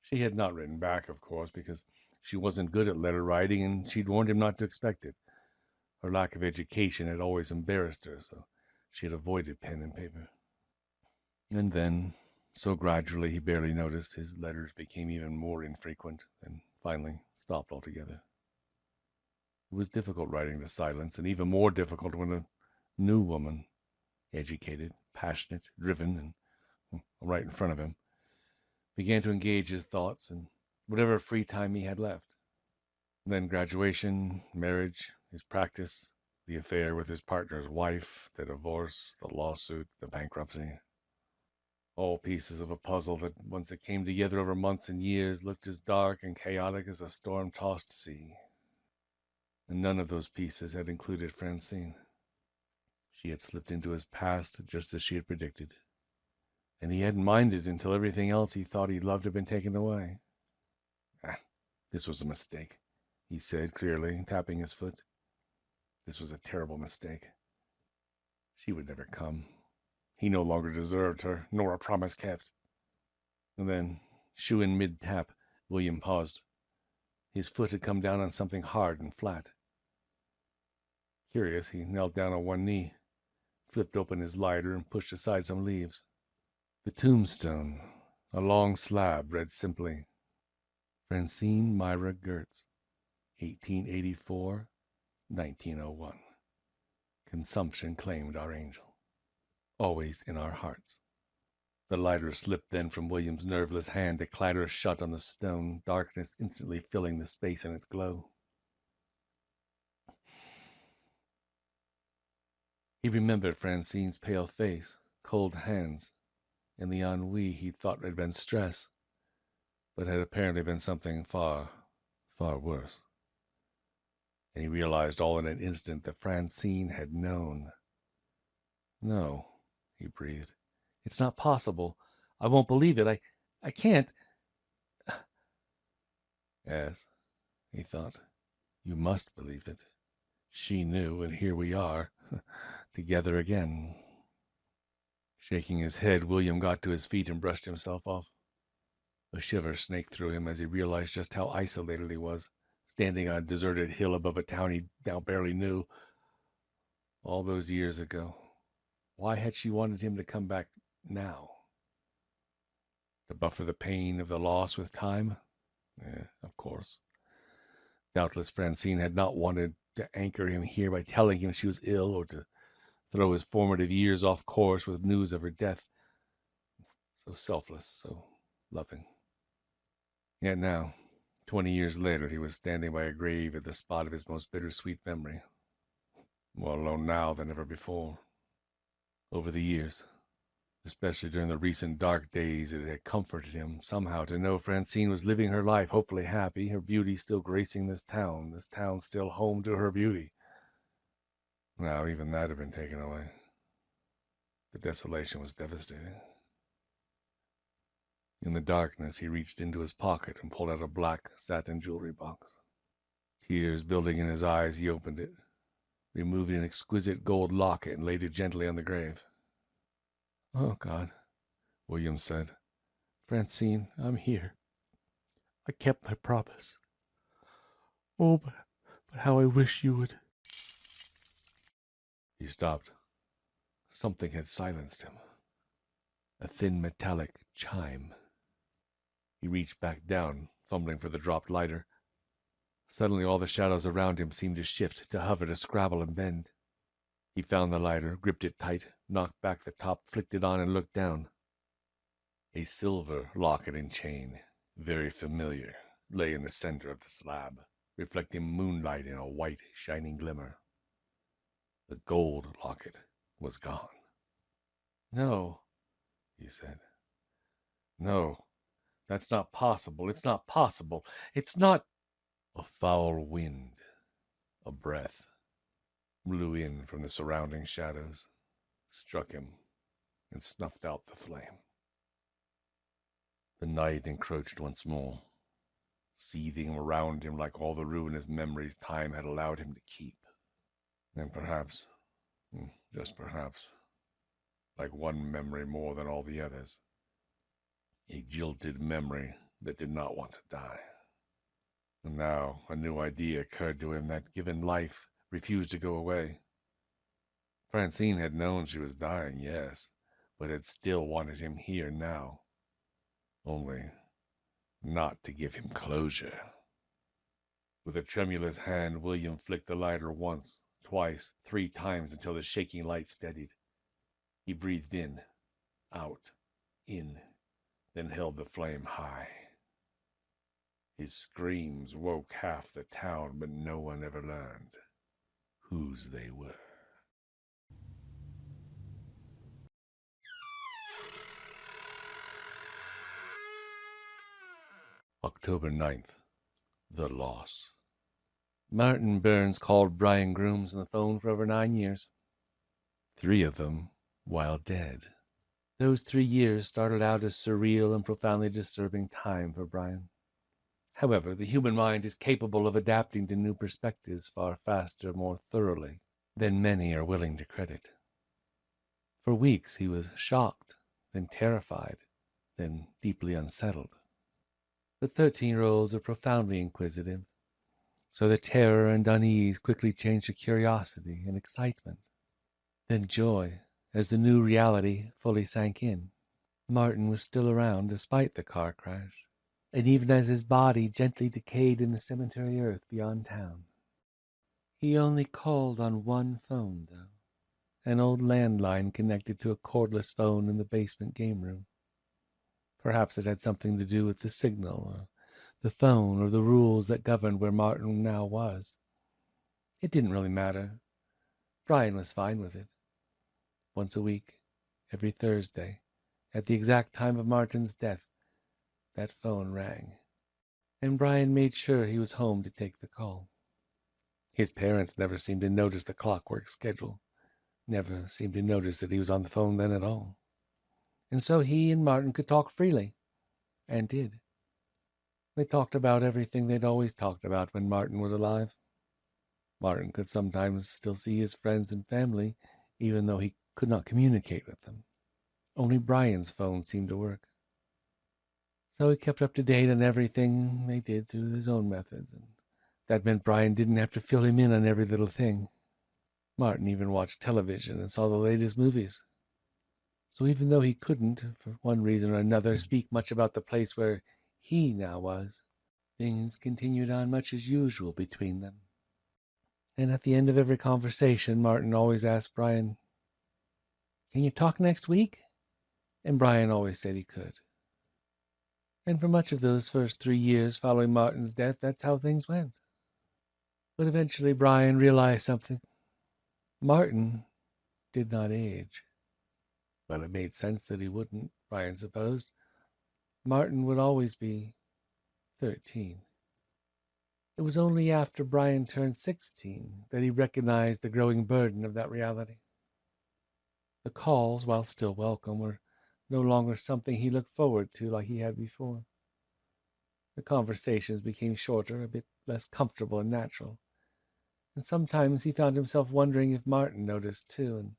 She had not written back, of course, because she wasn't good at letter writing, and she'd warned him not to expect it. Her lack of education had always embarrassed her, so she had avoided pen and paper. And then, so gradually he barely noticed, his letters became even more infrequent, and finally stopped altogether. It was difficult writing the silence, and even more difficult when a new woman, educated, passionate, driven, and right in front of him, began to engage his thoughts and whatever free time he had left. Then graduation, marriage, his practice, the affair with his partner's wife, the divorce, the lawsuit, the bankruptcy. All pieces of a puzzle that, once it came together over months and years, looked as dark and chaotic as a storm-tossed sea. And none of those pieces had included Francine. She had slipped into his past just as she had predicted. And he hadn't minded until everything else he thought he loved had been taken away. This was a mistake, he said clearly, tapping his foot. This was a terrible mistake. She would never come. He no longer deserved her, nor a promise kept. And then, shoe in mid-tap, William paused. His foot had come down on something hard and flat. Curious, he knelt down on one knee, flipped open his lighter, and pushed aside some leaves. The tombstone, a long slab, read simply, Francine Myra Gertz, 1884-1901. Consumption claimed our angel. Always in our hearts. The lighter slipped then from William's nerveless hand to clatter shut on the stone, darkness instantly filling the space in its glow. He remembered Francine's pale face, cold hands, and the ennui he thought had been stress, but had apparently been something far, far worse. And he realized all in an instant that Francine had known. No, he breathed. It's not possible. I won't believe it. I can't. Yes, he thought. You must believe it. She knew, and here we are, together again. Shaking his head, William got to his feet and brushed himself off. A shiver snaked through him as he realized just how isolated he was, standing on a deserted hill above a town he now barely knew. All those years ago, why had she wanted him to come back now? To buffer the pain of the loss with time? Of course. Doubtless Francine had not wanted to anchor him here by telling him she was ill, or to throw his formative years off course with news of her death. So selfless, so loving. Yet now, 20 years later, he was standing by a grave at the spot of his most bittersweet memory, more alone now than ever before. Over the years, especially during the recent dark days, it had comforted him somehow to know Francine was living her life hopefully happy, her beauty still gracing this town still home to her beauty. Now even that had been taken away. The desolation was devastating. In the darkness, he reached into his pocket and pulled out a black satin jewelry box. Tears building in his eyes, he opened it, removed an exquisite gold locket, and laid it gently on the grave. "Oh, God," William said. "Francine, I'm here. I kept my promise. Oh, but how I wish you would." He stopped. Something had silenced him. A thin metallic chime. He reached back down, fumbling for the dropped lighter. Suddenly all the shadows around him seemed to shift, to hover, to scrabble and bend. He found the lighter, gripped it tight, knocked back the top, flicked it on, and looked down. A silver locket and chain, very familiar, lay in the center of the slab, reflecting moonlight in a white, shining glimmer. The gold locket was gone. "No," he said. "No, that's not possible. It's not possible. It's not—" A foul wind, a breath, blew in from the surrounding shadows, struck him, and snuffed out the flame. The night encroached once more, seething around him like all the ruinous memories time had allowed him to keep. And perhaps, just perhaps, like one memory more than all the others, a jilted memory that did not want to die. And now a new idea occurred to him that, given life, refused to go away. Francine had known she was dying, yes, but had still wanted him here now. Only not to give him closure. With a tremulous hand, William flicked the lighter once, twice, 3 times until the shaking light steadied. He breathed in, out, in, then held the flame high. His screams woke half the town, but no one ever learned whose they were. October 9th. The Loss. Martin Burns called Brian Grooms on the phone for over 9 years. 3 of them while dead. Those 3 years started out as surreal and profoundly disturbing time for Brian. However, the human mind is capable of adapting to new perspectives far faster, more thoroughly than many are willing to credit. For weeks he was shocked, then terrified, then deeply unsettled. But 13-year-olds are profoundly inquisitive, so the terror and unease quickly changed to curiosity and excitement, then joy as the new reality fully sank in. Martin was still around despite the car crash, and even as his body gently decayed in the cemetery earth beyond town. He only called on one phone, though, an old landline connected to a cordless phone in the basement game room. Perhaps it had something to do with the signal, or the phone, or the rules that governed where Martin now was. It didn't really matter. Brian was fine with it. Once a week, every Thursday, at the exact time of Martin's death, that phone rang, and Brian made sure he was home to take the call. His parents never seemed to notice the clockwork schedule, never seemed to notice that he was on the phone then at all. And so he and Martin could talk freely, and did. They talked about everything they'd always talked about when Martin was alive. Martin could sometimes still see his friends and family, even though he could not communicate with them. Only Brian's phone seemed to work. So he kept up to date on everything they did through his own methods, and that meant Brian didn't have to fill him in on every little thing. Martin even watched television and saw the latest movies. So even though he couldn't, for one reason or another, speak much about the place where he now was, things continued on much as usual between them. And at the end of every conversation, Martin always asked Brian, "Can you talk next week?" And Brian always said he could. And for much of those first 3 years following Martin's death, that's how things went. But eventually Brian realized something. Martin did not age. Well, it made sense that he wouldn't, Brian supposed. Martin would always be 13. It was only after Brian turned 16 that he recognized the growing burden of that reality. The calls, while still welcome, were no longer something he looked forward to like he had before. The conversations became shorter, a bit less comfortable and natural, and sometimes he found himself wondering if Martin noticed too,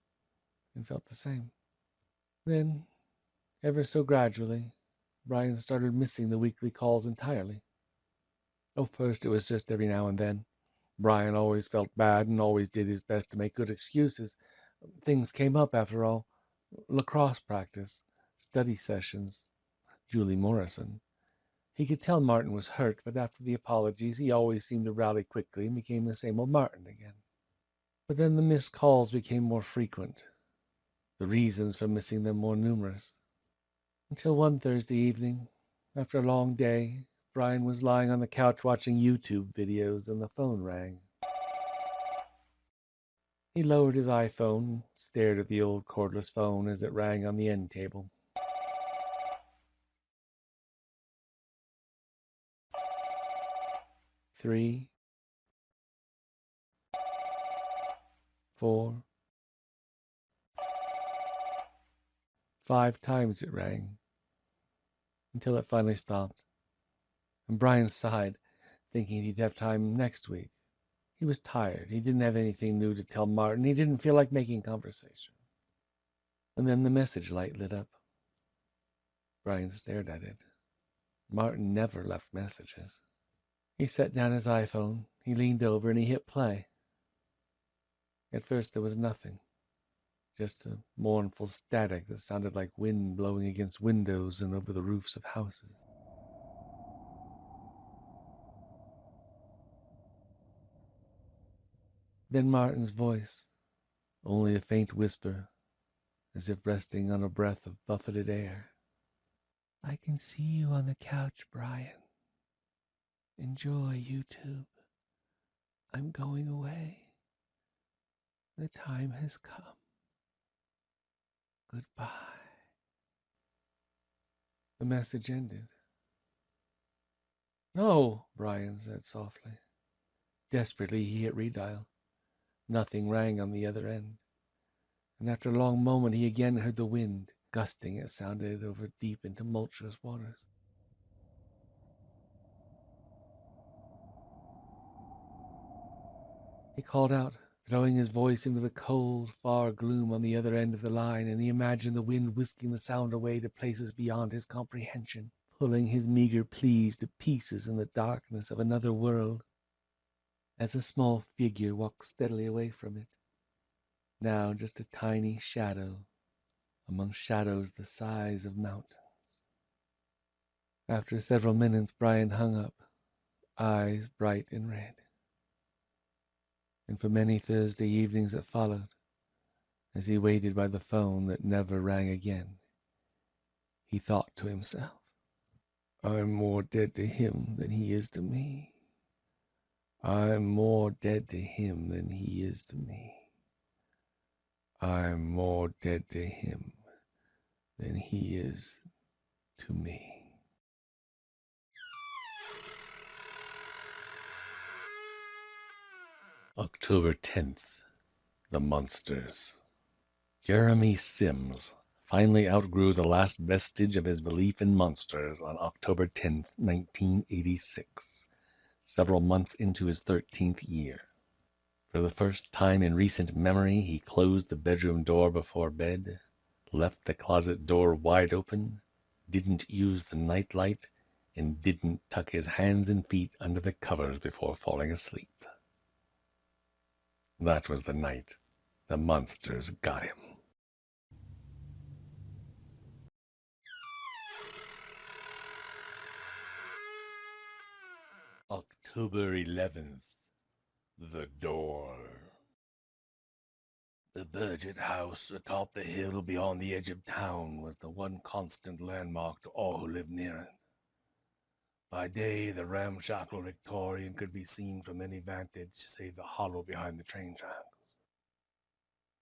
and felt the same. Then, ever so gradually, Brian started missing the weekly calls entirely. First it was just every now and then. Brian always felt bad and always did his best to make good excuses. Things came up, after all. Lacrosse practice, study sessions, Julie Morrison. He could tell Martin was hurt, but after the apologies, he always seemed to rally quickly and became the same old Martin again. But then the missed calls became more frequent, the reasons for missing them more numerous. Until one Thursday evening, after a long day, Brian was lying on the couch watching YouTube videos and the phone rang. He lowered his iPhone and stared at the old cordless phone as it rang on the end table. 3, 4, 5 times it rang, until it finally stopped, and Brian sighed, thinking he'd have time next week. He was tired. He didn't have anything new to tell Martin. He didn't feel like making conversation. And then the message light lit up. Brian stared at it. Martin never left messages. He set down his iPhone. He leaned over and he hit play. At first there was nothing. Just a mournful static that sounded like wind blowing against windows and over the roofs of houses. Then Martin's voice, only a faint whisper, as if resting on a breath of buffeted air. "I can see you on the couch, Brian. Enjoy YouTube. I'm going away. The time has come. Goodbye." The message ended. "No," Brian said softly. Desperately, he hit redial. Nothing rang on the other end. And after a long moment, he again heard the wind gusting. It sounded over deep and tumultuous waters. He called out, throwing his voice into the cold, far gloom on the other end of the line, and he imagined the wind whisking the sound away to places beyond his comprehension, pulling his meager pleas to pieces in the darkness of another world. As a small figure walked steadily away from it, now just a tiny shadow among shadows the size of mountains. After several minutes, Brian hung up, eyes bright and red. And for many Thursday evenings that followed, as he waited by the phone that never rang again, he thought to himself, I'm more dead to him than he is to me. I'm more dead to him than he is to me. I'm more dead to him than he is to me. October 10th. The Monsters. Jeremy Sims finally outgrew the last vestige of his belief in monsters on October 10th, 1986, several months into his 13th year. For the first time in recent memory, he closed the bedroom door before bed, left the closet door wide open, didn't use the nightlight, and didn't tuck his hands and feet under the covers before falling asleep. That was the night the monsters got him. October 11th. The Door. The Burgett house atop the hill beyond the edge of town was the one constant landmark to all who lived near it. By day, the ramshackle Victorian could be seen from any vantage save the hollow behind the train tracks.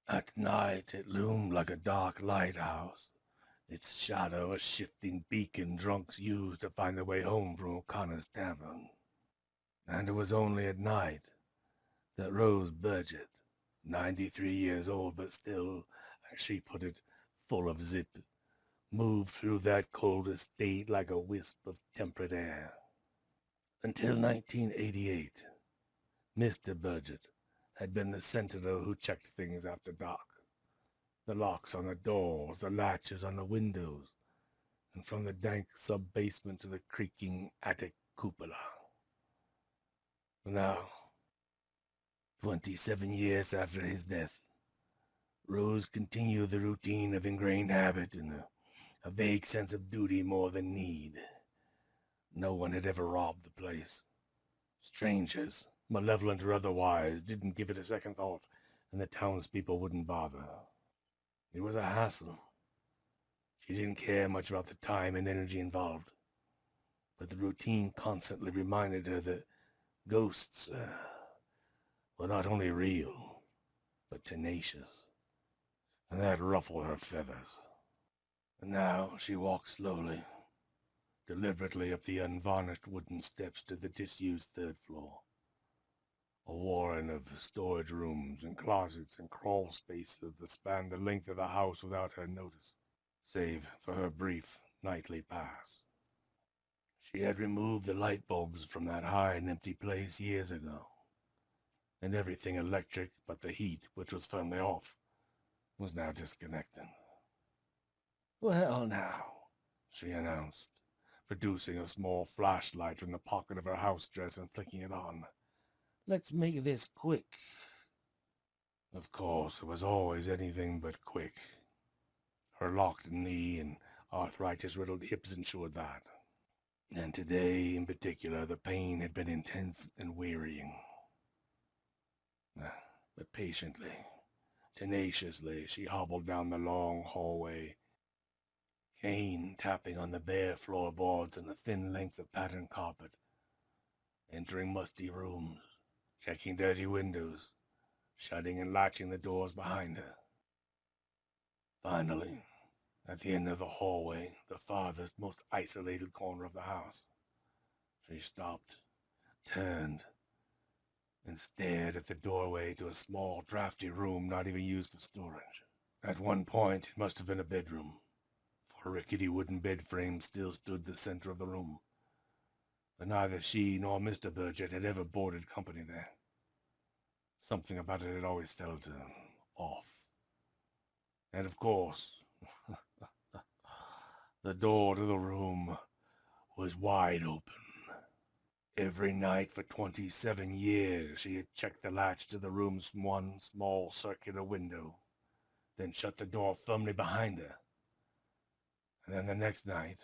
At night, it loomed like a dark lighthouse, its shadow a shifting beacon drunks used to find their way home from O'Connor's tavern. And it was only at night that Rose Burgett, 93 years old but still, as she put it, full of zip, moved through that cold estate like a wisp of temperate air. Until 1988, Mr. Burgett had been the sentinel who checked things after dark. The locks on the doors, the latches on the windows, and from the dank sub-basement to the creaking attic cupola. Now, 27 years after his death, Rose continued the routine of ingrained habit and a vague sense of duty more than need. No one had ever robbed the place. Strangers, malevolent or otherwise, didn't give it a second thought, and the townspeople wouldn't bother. It was a hassle. She didn't care much about the time and energy involved, but the routine constantly reminded her that ghosts were not only real, but tenacious, and that ruffled her feathers. And now she walked slowly, deliberately up the unvarnished wooden steps to the disused third floor. A warren of storage rooms and closets and crawl spaces that spanned the length of the house without her notice, save for her brief nightly pass. She had removed the light bulbs from that high and empty place years ago, and everything electric but the heat, which was firmly off, was now disconnected. "Well, now," she announced, producing a small flashlight from the pocket of her house dress and flicking it on. "Let's make this quick." Of course, it was always anything but quick. Her locked knee and arthritis-riddled hips ensured that. And today, in particular, the pain had been intense and wearying. But patiently, tenaciously, she hobbled down the long hallway, cane tapping on the bare floorboards and the thin length of patterned carpet, entering musty rooms, checking dirty windows, shutting and latching the doors behind her. Finally, at the end of the hallway, the farthest, most isolated corner of the house, she stopped, turned, and stared at the doorway to a small, drafty room not even used for storage. At one point, it must have been a bedroom, for a rickety wooden bed frame still stood the center of the room. But neither she nor Mr. Burgett had ever boarded company there. Something about it had always felt off. And of course, the door to the room was wide open. Every night for 27 years, she had checked the latch to the room's one small circular window, then shut the door firmly behind her. And then the next night,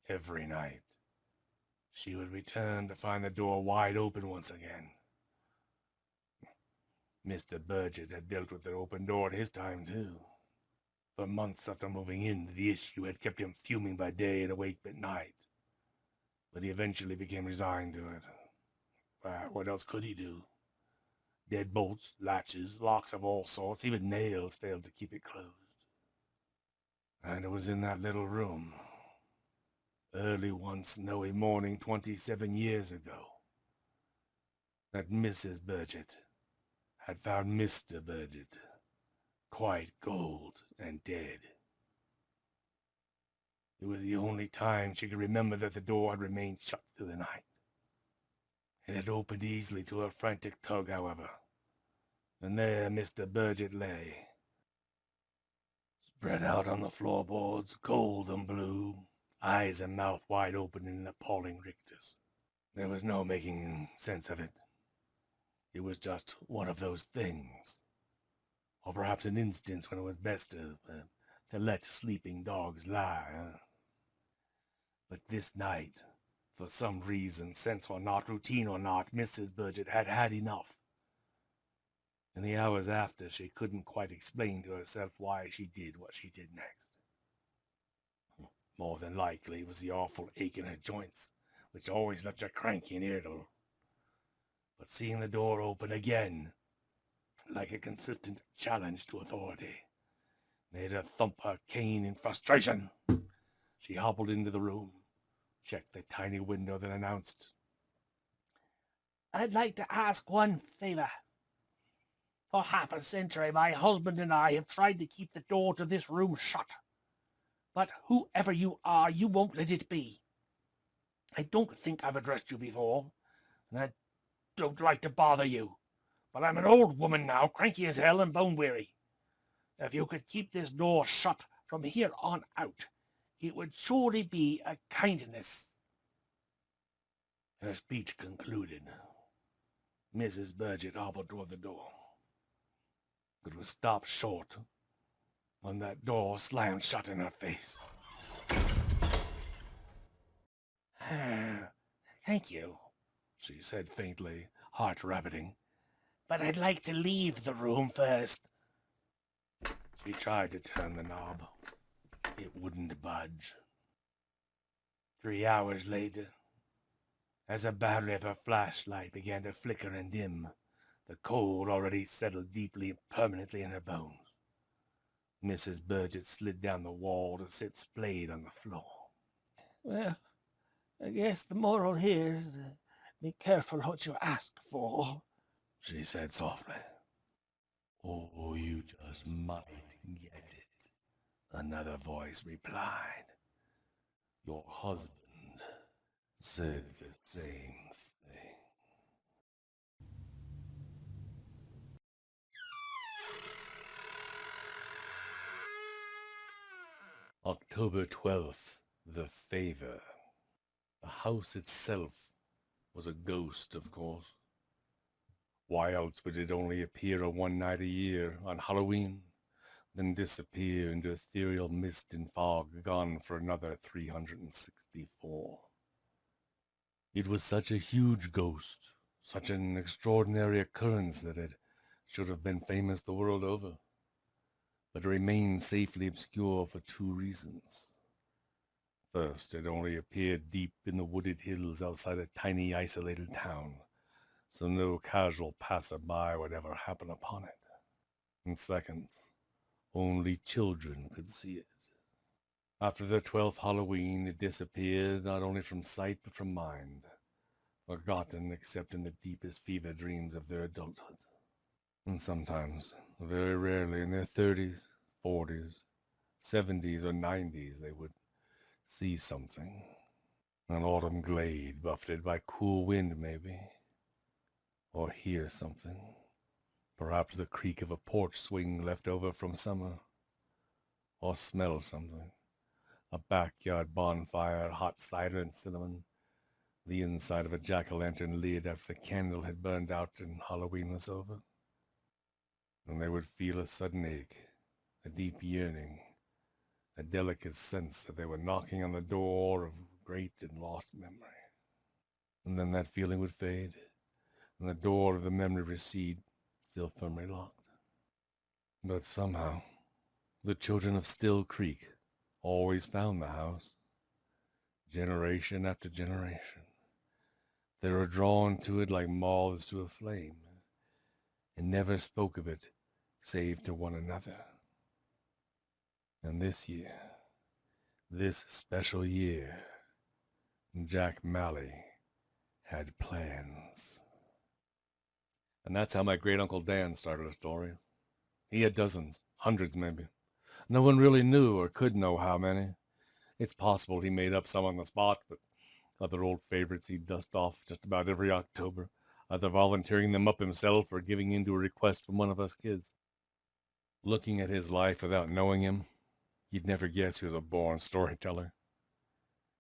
every night, she would return to find the door wide open once again. Mr. Burgett had dealt with the open door at his time, too. For months after moving in, the issue had kept him fuming by day and awake at night. But he eventually became resigned to it. What else could he do? Deadbolts, latches, locks of all sorts, even nails failed to keep it closed. And it was in that little room, early one snowy morning 27 years ago, that Mrs. Burgett had found Mr. Burgett, quite cold and dead. It was the only time she could remember that the door had remained shut through the night. It had opened easily to a frantic tug, however, and there Mr. Burgett lay, spread out on the floorboards, cold and blue, eyes and mouth wide open in an appalling rictus. There was no making sense of it. It was just one of those things. Or perhaps an instance when it was best to let sleeping dogs lie. But this night, for some reason, sense or not, routine or not, Mrs. Burgett had had enough. In the hours after, she couldn't quite explain to herself why she did what she did next. More than likely, it was the awful ache in her joints, which always left her cranky and irritable. But seeing the door open again, like a consistent challenge to authority, made her thump her cane in frustration. She hobbled into the room, checked the tiny window, then announced, "I'd like to ask one favor. For half a century, my husband and I have tried to keep the door to this room shut. But whoever you are, you won't let it be. I don't think I've addressed you before, and I don't like to bother you, but I'm an old woman now, cranky as hell and bone-weary. If you could keep this door shut from here on out, it would surely be a kindness." Her speech concluded. Mrs. Burgett hobbled toward the door. It was stopped short when that door slammed shut in her face. "Thank you," she said faintly, heart rabbiting. "But I'd like to leave the room first." She tried to turn the knob. It wouldn't budge. 3 hours later, as the battery of her flashlight began to flicker and dim, the cold already settled deeply and permanently in her bones. Mrs. Burgett slid down the wall to sit splayed on the floor. "Well, I guess the moral here is be careful what you ask for," she said softly. "Oh, you just might get it," another voice replied. "Your husband said the same thing." October 12th, The Favor. The house itself was a ghost, of course. Why else would it only appear one night a year, on Halloween, then disappear into ethereal mist and fog, gone for another 364? It was such a huge ghost, such an extraordinary occurrence that it should have been famous the world over. But it remained safely obscure for two reasons. First, it only appeared deep in the wooded hills outside a tiny isolated town, so no casual passerby would ever happen upon it. And second, only children could see it. After their 12th Halloween, it disappeared not only from sight but from mind, forgotten except in the deepest fever dreams of their adulthood. And sometimes, very rarely, in their 30s, 40s, 70s, or 90s, they would see something. An autumn glade buffeted by cool wind, maybe. or hear something. Perhaps the creak of a porch swing left over from summer, or smell something. A backyard bonfire, hot cider and cinnamon, the inside of a jack-o'-lantern lid after the candle had burned out and Halloween was over. And they would feel a sudden ache, a deep yearning, a delicate sense that they were knocking on the door of great and lost memory. And then that feeling would fade, and the door of the memory recede, still firmly locked. But somehow, the children of Still Creek always found the house, generation after generation. They were drawn to it like moths to a flame, and never spoke of it save to one another. And this year, this special year, Jack Malley had plans. And that's how my great-uncle Dan started a story. He had dozens, hundreds maybe. No one really knew or could know how many. It's possible he made up some on the spot, but other old favorites he'd dust off just about every October, either volunteering them up himself or giving in to a request from one of us kids. Looking at his life without knowing him, you'd never guess he was a born storyteller.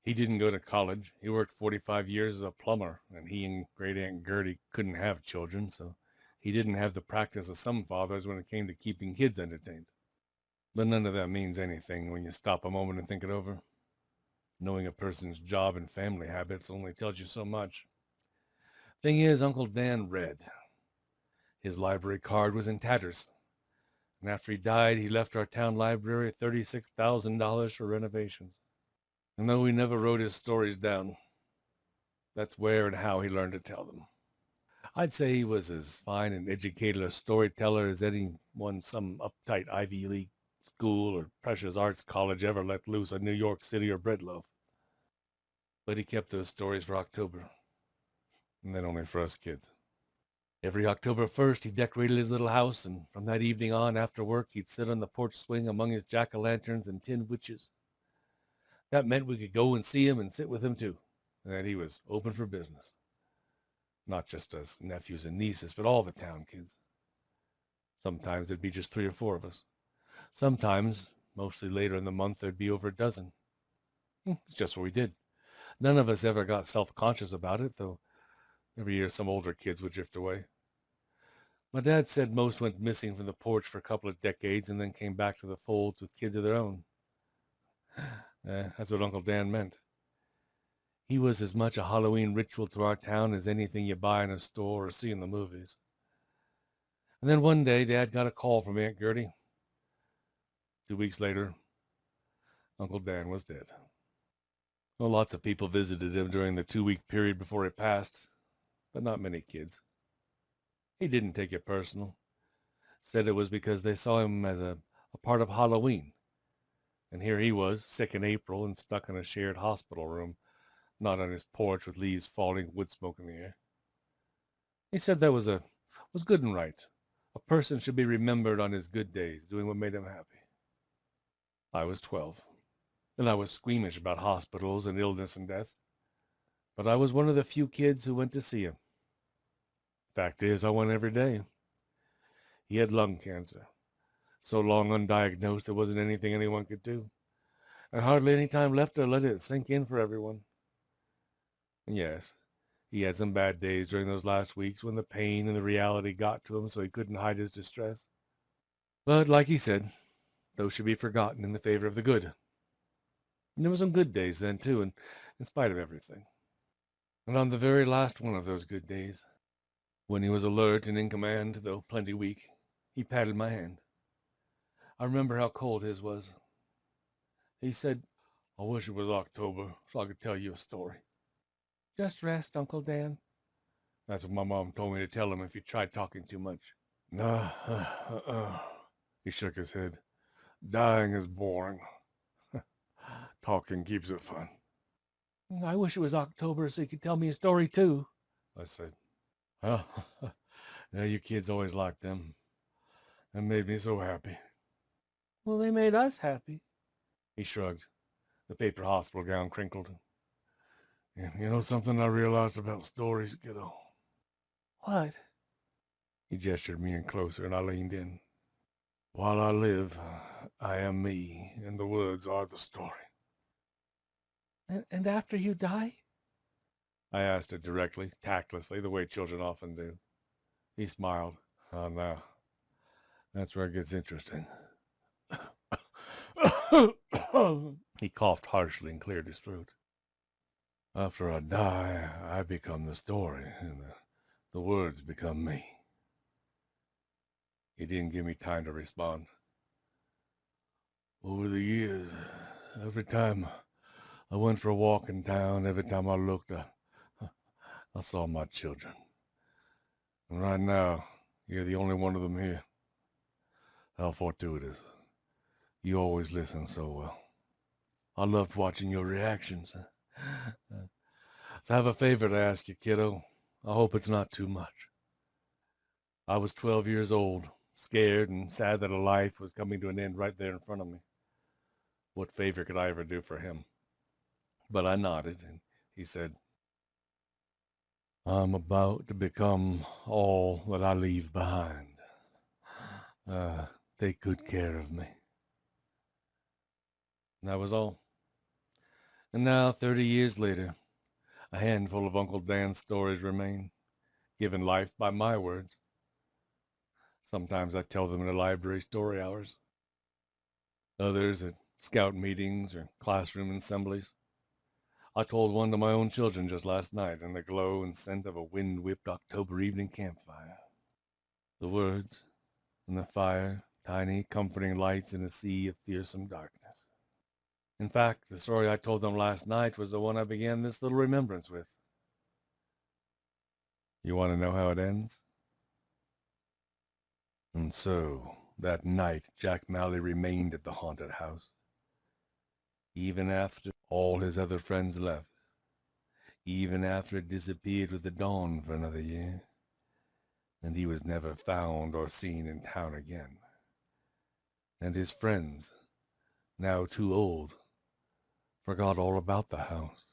He didn't go to college. He worked 45 years as a plumber, and he and Great Aunt Gertie couldn't have children, so he didn't have the practice of some fathers when it came to keeping kids entertained. But none of that means anything when you stop a moment and think it over. Knowing a person's job and family habits only tells you so much. Thing is, Uncle Dan read. His library card was in tatters, and after he died, he left our town library $36,000 for renovations. And though he never wrote his stories down, that's where and how he learned to tell them. I'd say he was as fine and educated a storyteller as anyone some uptight Ivy League school or precious arts college ever let loose a New York City or breadloaf. But he kept those stories for October, and then only for us kids. Every October 1st, he decorated his little house, and from that evening on, after work, he'd sit on the porch swing among his jack-o'-lanterns and tin witches. That meant we could go and see him and sit with him too, and that he was open for business. Not just us nephews and nieces, but all the town kids. Sometimes there'd be just 3 or 4 of us. Sometimes, mostly later in the month, there'd be over a dozen. It's just what we did. None of us ever got self-conscious about it, though every year some older kids would drift away. My dad said most went missing from the porch for a couple of decades and then came back to the folds with kids of their own. That's what Uncle Dan meant. He was as much a Halloween ritual to our town as anything you buy in a store or see in the movies. And then one day, Dad got a call from Aunt Gertie. 2 weeks later, Uncle Dan was dead. Well, lots of people visited him during the 2-week period before he passed, but not many kids. He didn't take it personal. Said it was because they saw him as a part of Halloween. And here he was, sick in April and stuck in a shared hospital room, not on his porch with leaves falling, wood smoke in the air. He said that was good and right. A person should be remembered on his good days, doing what made him happy. I was 12, and I was squeamish about hospitals and illness and death. But I was one of the few kids who went to see him. Fact is, I went every day. He had lung cancer. So long undiagnosed, there wasn't anything anyone could do. And hardly any time left to let it sink in for everyone. And yes, he had some bad days during those last weeks when the pain and the reality got to him so he couldn't hide his distress. But like he said, those should be forgotten in the favor of the good. And there were some good days then, too, in spite of everything. And on the very last one of those good days, when he was alert and in command, though plenty weak, he patted my hand. I remember how cold his was. He said, "I wish it was October so I could tell you a story." "Just rest, Uncle Dan." "That's what my mom told me to tell him if he tried talking too much." "Nah, He shook his head. "Dying is boring. Talking keeps it fun." "I wish it was October so you could tell me a story too," I said. "Huh? Yeah, you kids always liked them. That made me so happy." "Well, they made us happy." He shrugged. The paper hospital gown crinkled. "You know something I realized about stories, kiddo?" What? He gestured me in closer, and I leaned in. While I live, I am me, and the words are the story. And after you die? I asked it directly, tactlessly, the way children often do. He smiled. Oh, now, that's where it gets interesting. He coughed harshly and cleared his throat. After I die, I become the story, and the words become me. He didn't give me time to respond. Over the years, every time I went for a walk in town, every time I looked, I saw my children. And right now, you're the only one of them here. How fortuitous. You always listen so well. I loved watching your reactions. So I have a favor to ask you, kiddo. I hope it's not too much. I was 12 years old, scared and sad that a life was coming to an end right there in front of me. What favor could I ever do for him? But I nodded, and he said, I'm about to become all that I leave behind. Take good care of me. And that was all. And now, 30 years later, a handful of Uncle Dan's stories remain, given life by my words. Sometimes I tell them in the library story hours. Others at scout meetings or classroom assemblies. I told one to my own children just last night in the glow and scent of a wind-whipped October evening campfire. The words and the fire, tiny, comforting lights in a sea of fearsome darkness. In fact, the story I told them last night was the one I began this little remembrance with. You want to know how it ends? And so, that night, Jack Malley remained at the haunted house. Even after all his other friends left. Even after it disappeared with the dawn for another year. And he was never found or seen in town again. And his friends, now too old, forgot all about the house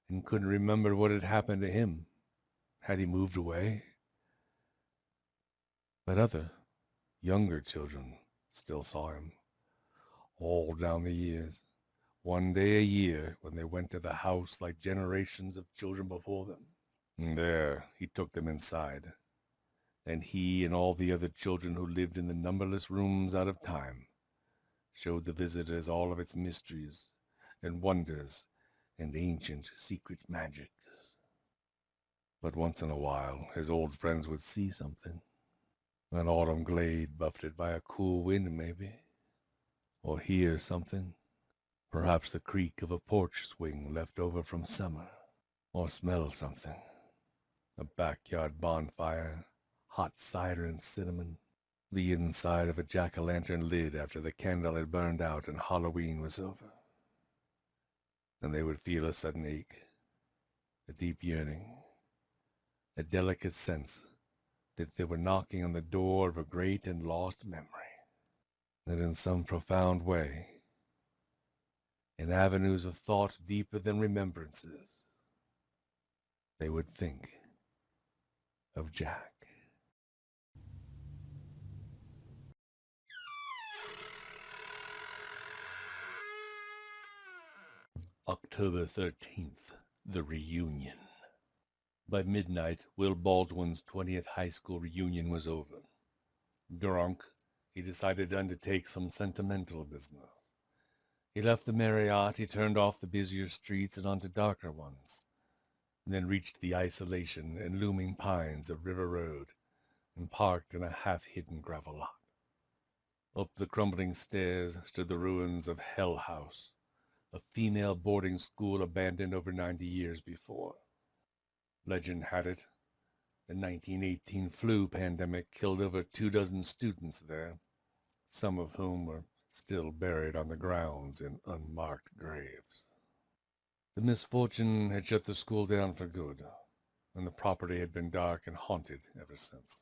and couldn't remember what had happened to him. Had he moved away? But other, younger children still saw him, all down the years, one day a year when they went to the house like generations of children before them. And there he took them inside, and he and all the other children who lived in the numberless rooms out of time showed the visitors all of its mysteries and wonders and ancient secret magics. But once in a while, his old friends would see something. An autumn glade buffeted by a cool wind, maybe. Or hear something. Perhaps the creak of a porch swing left over from summer. Or smell something. A backyard bonfire, hot cider and cinnamon. The inside of a jack-o'-lantern lid after the candle had burned out and Halloween was over. And they would feel a sudden ache, a deep yearning, a delicate sense that they were knocking on the door of a great and lost memory. That in some profound way, in avenues of thought deeper than remembrances, they would think of Jack. October 13th, the reunion. By midnight, Will Baldwin's 20th high school reunion was over. Drunk, he decided to undertake some sentimental business. He left the Marriott, he turned off the busier streets and onto darker ones, and then reached the isolation and looming pines of River Road and parked in a half-hidden gravel lot. Up the crumbling stairs stood the ruins of Hell House, a female boarding school abandoned over 90 years before. Legend had it, the 1918 flu pandemic killed over 24 students there, some of whom were still buried on the grounds in unmarked graves. The misfortune had shut the school down for good, and the property had been dark and haunted ever since.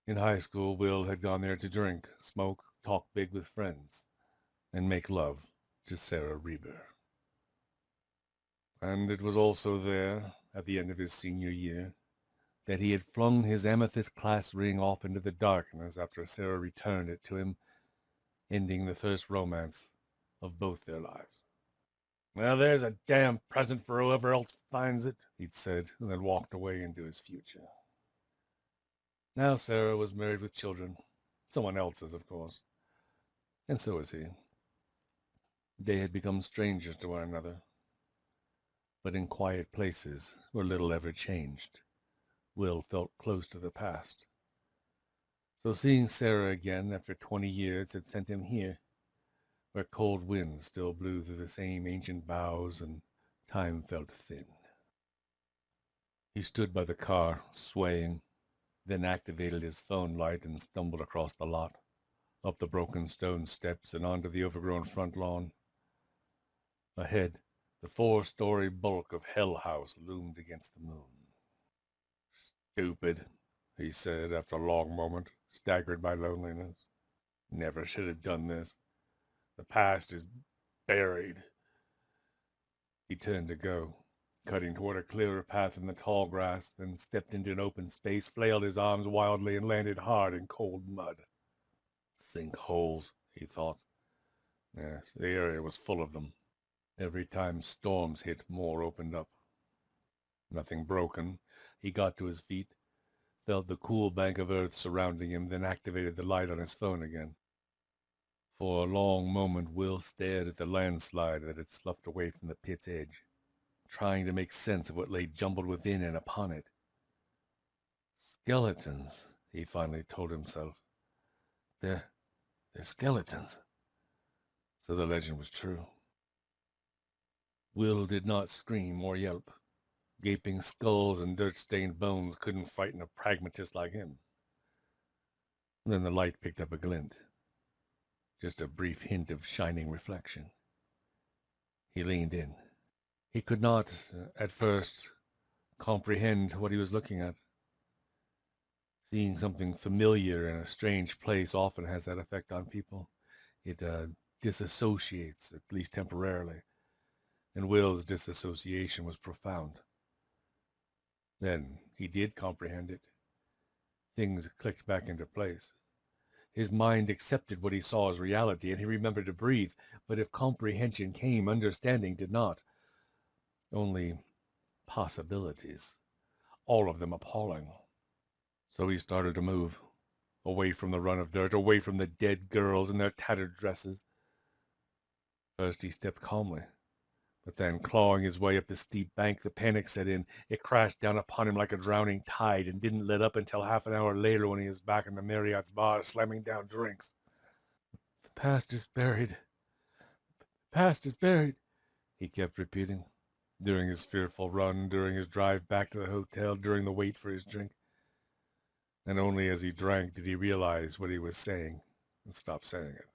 In high school, Will had gone there to drink, smoke, talk big with friends, and make love to Sarah Reber. And it was also there, at the end of his senior year, that he had flung his amethyst class ring off into the darkness after Sarah returned it to him, ending the first romance of both their lives. "Well, there's a damn present for whoever else finds it," he'd said, and then walked away into his future. Now Sarah was married with children. Someone else's, of course. And so was he. They had become strangers to one another. But in quiet places where little ever changed, Will felt close to the past. So seeing Sarah again after 20 years had sent him here, where cold winds still blew through the same ancient boughs and time felt thin. He stood by the car, swaying, then activated his phone light and stumbled across the lot, up the broken stone steps and onto the overgrown front lawn. Ahead, the 4-story bulk of Hell House loomed against the moon. "Stupid," he said after a long moment, staggered by loneliness. "Never should have done this. The past is buried." He turned to go, cutting toward a clearer path in the tall grass, then stepped into an open space, flailed his arms wildly, and landed hard in cold mud. Sinkholes, he thought. Yes, the area was full of them. Every time storms hit, more opened up. Nothing broken. He got to his feet, felt the cool bank of earth surrounding him, then activated the light on his phone again. For a long moment, Will stared at the landslide that had sloughed away from the pit's edge, trying to make sense of what lay jumbled within and upon it. Skeletons, he finally told himself. They're skeletons. So the legend was true. Will did not scream or yelp. Gaping skulls and dirt-stained bones couldn't frighten a pragmatist like him. And then the light picked up a glint. Just a brief hint of shining reflection. He leaned in. He could not, at first, comprehend what he was looking at. Seeing something familiar in a strange place often has that effect on people. It disassociates, at least temporarily. And Will's disassociation was profound. Then he did comprehend it. Things clicked back into place. His mind accepted what he saw as reality, and he remembered to breathe. But if comprehension came, understanding did not. Only possibilities. All of them appalling. So he started to move. Away from the run of dirt, away from the dead girls in their tattered dresses. First he stepped calmly. But then, clawing his way up the steep bank, the panic set in. It crashed down upon him like a drowning tide and didn't let up until half an hour later when he was back in the Marriott's bar slamming down drinks. "The past is buried. The past is buried," he kept repeating. During his fearful run, during his drive back to the hotel, during the wait for his drink. And only as he drank did he realize what he was saying and stop saying it.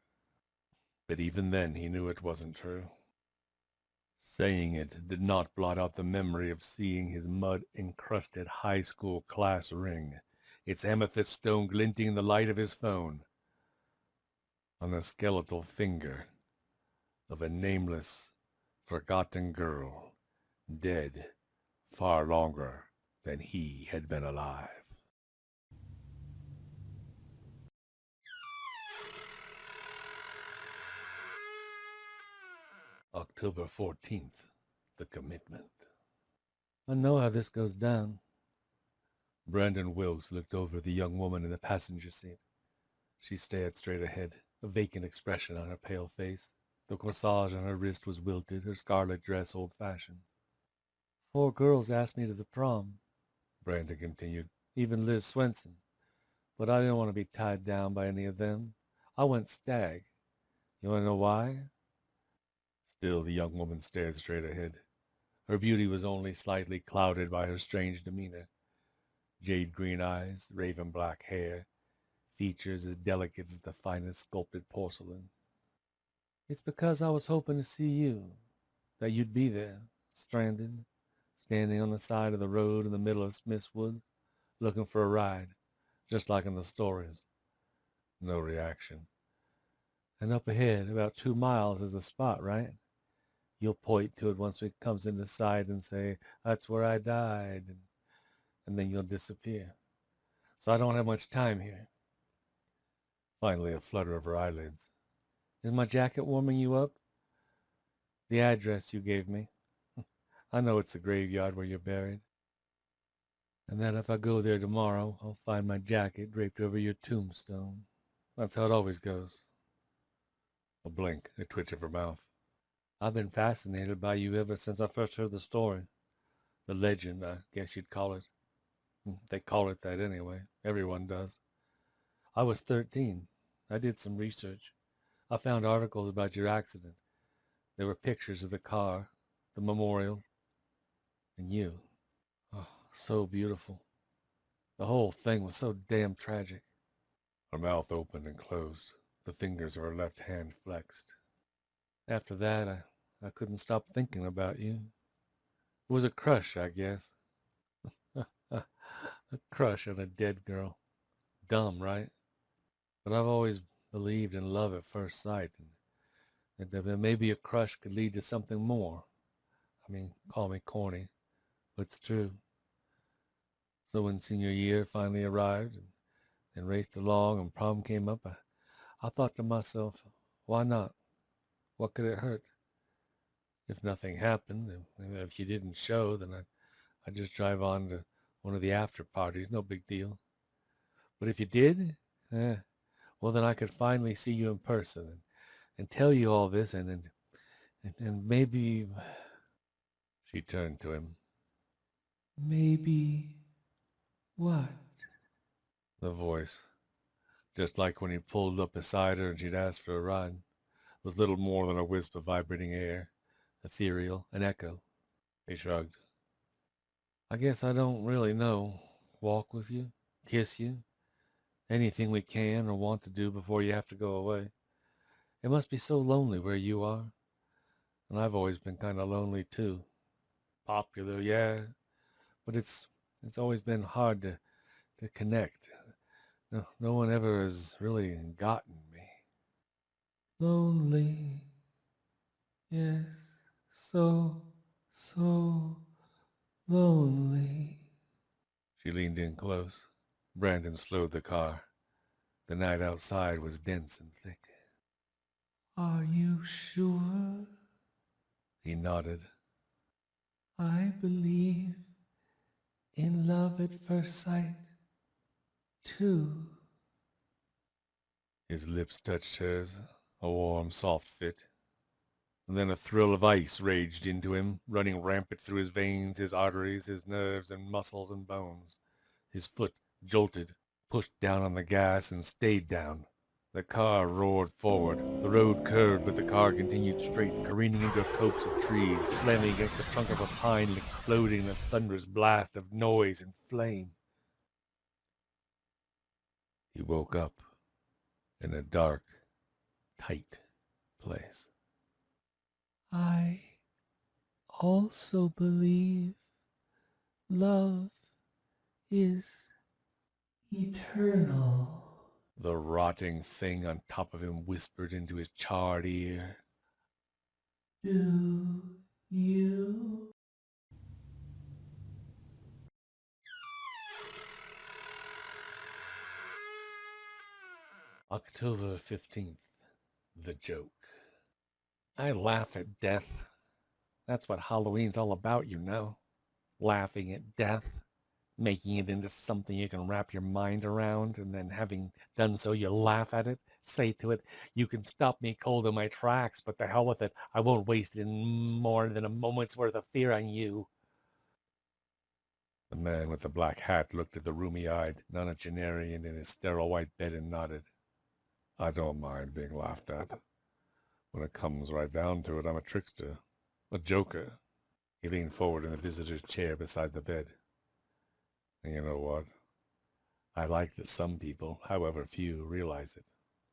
But even then he knew it wasn't true. Saying it did not blot out the memory of seeing his mud-encrusted high school class ring, its amethyst stone glinting in the light of his phone, on the skeletal finger of a nameless, forgotten girl, dead far longer than he had been alive. October 14th, the commitment. "I know how this goes down." Brandon Wilkes looked over at the young woman in the passenger seat. She stared straight ahead, a vacant expression on her pale face. The corsage on her wrist was wilted, her scarlet dress old-fashioned. "4 girls asked me to the prom," Brandon continued, "even Liz Swenson. But I didn't want to be tied down by any of them. I went stag. You want to know why?" Still the young woman stared straight ahead. Her beauty was only slightly clouded by her strange demeanor. Jade green eyes, raven black hair, features as delicate as the finest sculpted porcelain. "It's because I was hoping to see you, that you'd be there, stranded, standing on the side of the road in the middle of Smithswood, looking for a ride, just like in the stories." No reaction. "And up ahead, about 2 miles, is the spot, right? You'll point to it once it comes into sight and say, 'That's where I died.' and then you'll disappear. So I don't have much time here. Finally, a flutter of her eyelids. Is my jacket warming you up? The address you gave me. I know it's the graveyard where you're buried. And that if I go there tomorrow, I'll find my jacket draped over your tombstone. That's how it always goes. A blink, a twitch of her mouth. I've been fascinated by you ever since I first heard the story. The legend, I guess you'd call it. They call it that anyway. Everyone does. I was 13. I did some research. I found articles about your accident. There were pictures of the car, the memorial, and you. Oh, so beautiful. The whole thing was so damn tragic. Her mouth opened and closed. The fingers of her left hand flexed. After that, I couldn't stop thinking about you. It was a crush, I guess. A crush on a dead girl. Dumb, right? But I've always believed in love at first sight, and that maybe a crush could lead to something more. I mean, call me corny, but it's true. So when senior year finally arrived and raced along and prom came up, I thought to myself, why not? What could it hurt? If nothing happened, and if you didn't show, then I'd just drive on to one of the after parties, no big deal. But if you did, well, then I could finally see you in person and tell you all this, and maybe... She turned to him. Maybe what? The voice, just like when he pulled up beside her and she'd asked for a ride, was little more than a wisp of vibrating air, ethereal, an echo. He shrugged. I guess I don't really know. Walk with you, kiss you, anything we can or want to do before you have to go away. It must be so lonely where you are. And I've always been kind of lonely too. Popular, yeah, but it's always been hard to connect. No one ever has really gotten me. Lonely, yes, so lonely. She leaned in close. Brandon slowed the car. The night outside was dense and thick. Are you sure? He nodded. I believe in love at first sight, too. His lips touched hers, a warm, soft fit. And then a thrill of ice raged into him, running rampant through his veins, his arteries, his nerves and muscles and bones. His foot jolted, pushed down on the gas, and stayed down. The car roared forward. The road curved, but the car continued straight, careening into a copse of trees, slamming against the trunk of a pine and exploding in a thunderous blast of noise and flame. He woke up in a dark, tight place. I also believe love is eternal. The rotting thing on top of him whispered into his charred ear. Do you? October 15th. The joke. I laugh at death. That's what Halloween's all about, you know. Laughing at death. Making it into something you can wrap your mind around, and then having done so, you laugh at it, say to it, you can stop me cold in my tracks, but the hell with it. I won't waste more than a moment's worth of fear on you. The man with the black hat looked at the rheumy-eyed nonagenarian in his sterile white bed and nodded. I don't mind being laughed at. When it comes right down to it, I'm a trickster, a joker. He leaned forward in the visitor's chair beside the bed. And you know what? I like that some people, however few, realize it.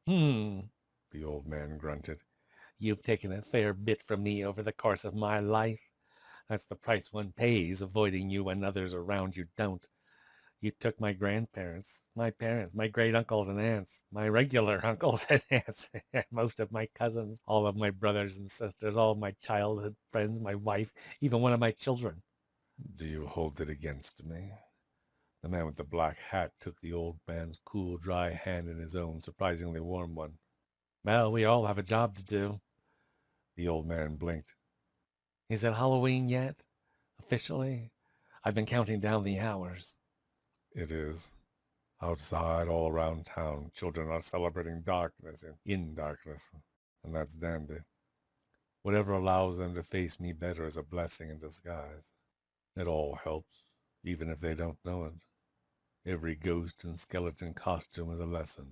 The old man grunted. You've taken a fair bit from me over the course of my life. That's the price one pays, avoiding you when others around you don't. You took my grandparents, my parents, my great-uncles and aunts, my regular uncles and aunts, most of my cousins, all of my brothers and sisters, all of my childhood friends, my wife, even one of my children. Do you hold it against me? The man with the black hat took the old man's cool, dry hand in his own, surprisingly warm one. Well, we all have a job to do. The old man blinked. Is it Halloween yet? Officially? I've been counting down the hours. It is. Outside, all around town, children are celebrating darkness and in darkness, and that's dandy. Whatever allows them to face me better is a blessing in disguise. It all helps, even if they don't know it. Every ghost and skeleton costume is a lesson.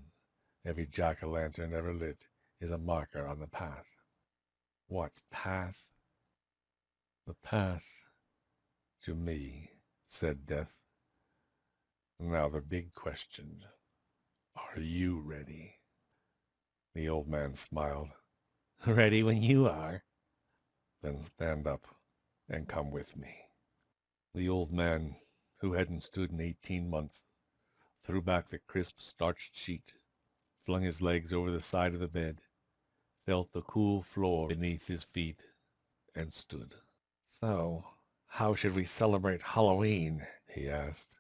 Every jack-o'-lantern ever lit is a marker on the path. What path? The path to me, said Death. Now the big question. Are you ready? The old man smiled. Ready when you are. Then stand up and come with me. The old man, who hadn't stood in 18 months, threw back the crisp starched sheet, flung his legs over the side of the bed, felt the cool floor beneath his feet, and stood. So, how should we celebrate Halloween? He asked.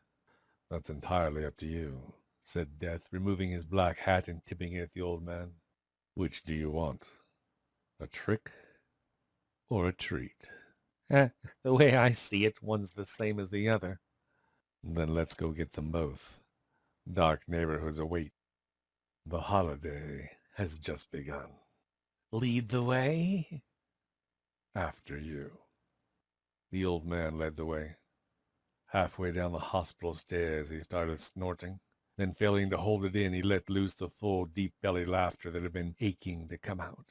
That's entirely up to you, said Death, removing his black hat and tipping it at the old man. Which do you want? A trick or a treat? The way I see it, one's the same as the other. Then let's go get them both. Dark neighborhoods await. The holiday has just begun. Lead the way? After you. The old man led the way. Halfway down the hospital stairs, he started snorting. Then, failing to hold it in, he let loose the full, deep-belly laughter that had been aching to come out.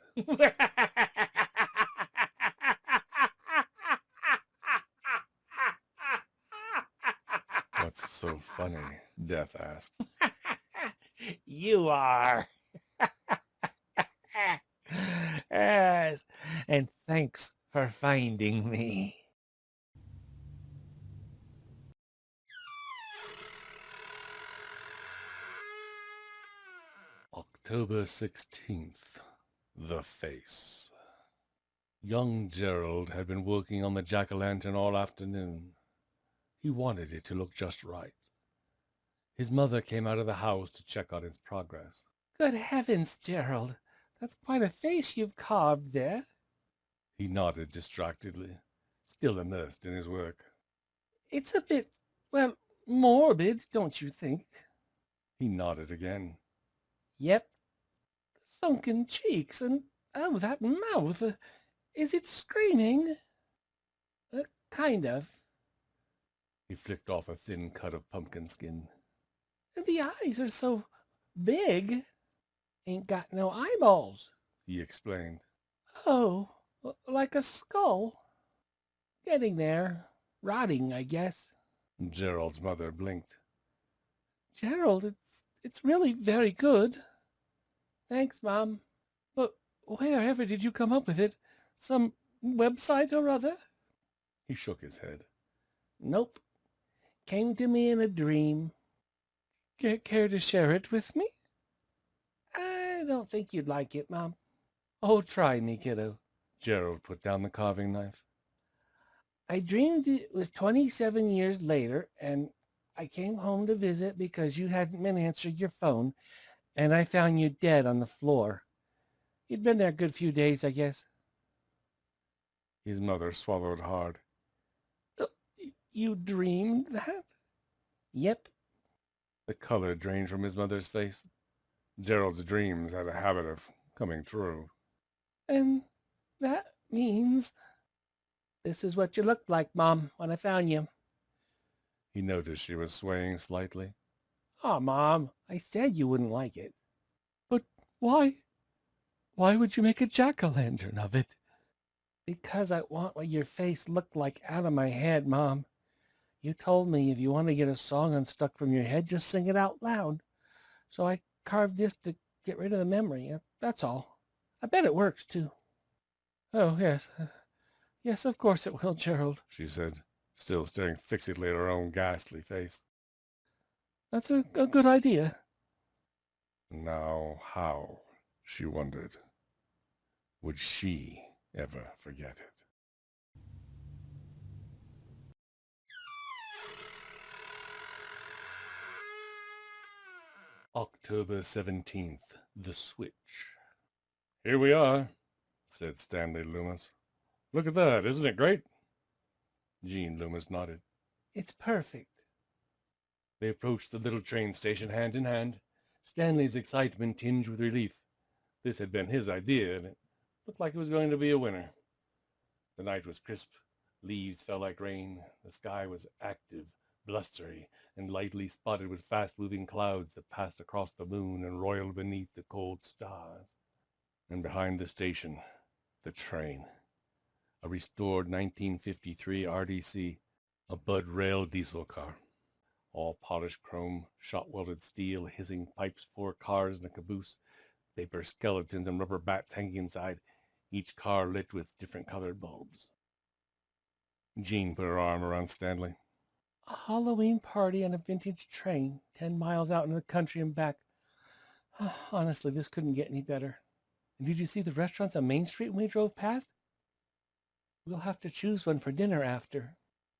What's so funny? Death asked. You are. Yes, and thanks for finding me. October 16th. The Face. Young Gerald had been working on the jack-o'-lantern all afternoon. He wanted it to look just right. His mother came out of the house to check on its progress. Good heavens, Gerald. That's quite a face you've carved there. He nodded distractedly, still immersed in his work. It's a bit, well, morbid, don't you think? He nodded again. Yep. Sunken cheeks and, oh, that mouth. Is it screaming? Kind of. He flicked off a thin cut of pumpkin skin. The eyes are so big. Ain't got no eyeballs, he explained. Oh, like a skull. Getting there. Rotting, I guess. Gerald's mother blinked. Gerald, it's really very good. Thanks, Mom. But wherever did you come up with it? Some website or other? He shook his head. Nope. Came to me in a dream. Care to share it with me? I don't think you'd like it, Mom. Oh, try me, kiddo. Gerald put down the carving knife. I dreamed it was 27 years later, and I came home to visit because you hadn't been answering your phone, and I found you dead on the floor. You'd been there a good few days, I guess. His mother swallowed hard. You dreamed that? Yep. The color drained from his mother's face. Gerald's dreams had a habit of coming true. And that means this is what you looked like, Mom, when I found you. He noticed she was swaying slightly. Oh, Mom, I said you wouldn't like it. But why? Why would you make a jack-o'-lantern of it? Because I want what your face looked like out of my head, Mom. You told me if you want to get a song unstuck from your head, just sing it out loud. So I carved this to get rid of the memory. That's all. I bet it works, too. Oh, yes. Yes, of course it will, Gerald, she said, still staring fixedly at her own ghastly face. That's a good idea. Now how, she wondered, would she ever forget it? October 17th, The Switch. Here we are, said Stanley Loomis. Look at that, isn't it great? Gene Loomis nodded. It's perfect. They approached the little train station hand in hand, Stanley's excitement tinged with relief. This had been his idea, and it looked like it was going to be a winner. The night was crisp, leaves fell like rain, the sky was active, blustery, and lightly spotted with fast-moving clouds that passed across the moon and roiled beneath the cold stars. And behind the station, the train. A restored 1953 RDC, a Bud Rail diesel car. All polished chrome, shot-welded steel, hissing pipes, 4 cars and a caboose, paper skeletons and rubber bats hanging inside, each car lit with different colored bulbs. Jean put her arm around Stanley. A Halloween party on a vintage train, 10 miles out in the country and back. Honestly, this couldn't get any better. And did you see the restaurants on Main Street when we drove past? We'll have to choose one for dinner after.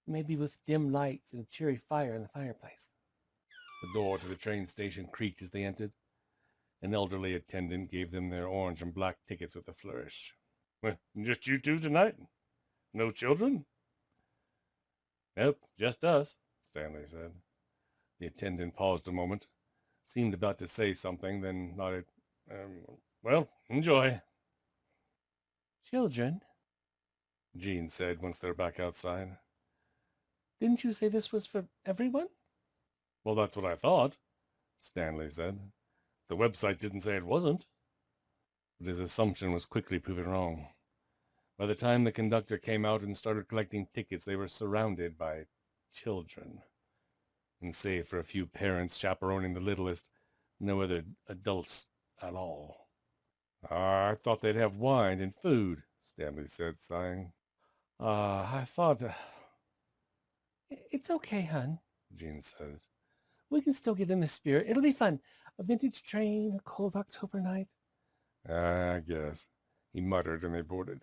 Maybe with dim lights and a cheery fire in the fireplace. The door to the train station creaked as they entered. An elderly attendant gave them their orange and black tickets with a flourish. Well, just you two tonight? No children? Nope, just us, Stanley said. The attendant paused a moment, seemed about to say something, then nodded. Well, enjoy. Children? Jean said once they were back outside. Didn't you say this was for everyone? Well, that's what I thought, Stanley said. The website didn't say it wasn't. But his assumption was quickly proven wrong. By the time the conductor came out and started collecting tickets, they were surrounded by children. And save for a few parents chaperoning the littlest, no other adults at all. I thought they'd have wine and food, Stanley said, sighing. I thought... It's okay, hon, Jean said. We can still get in the spirit. It'll be fun. A vintage train, a cold October night. I guess, he muttered, and they boarded.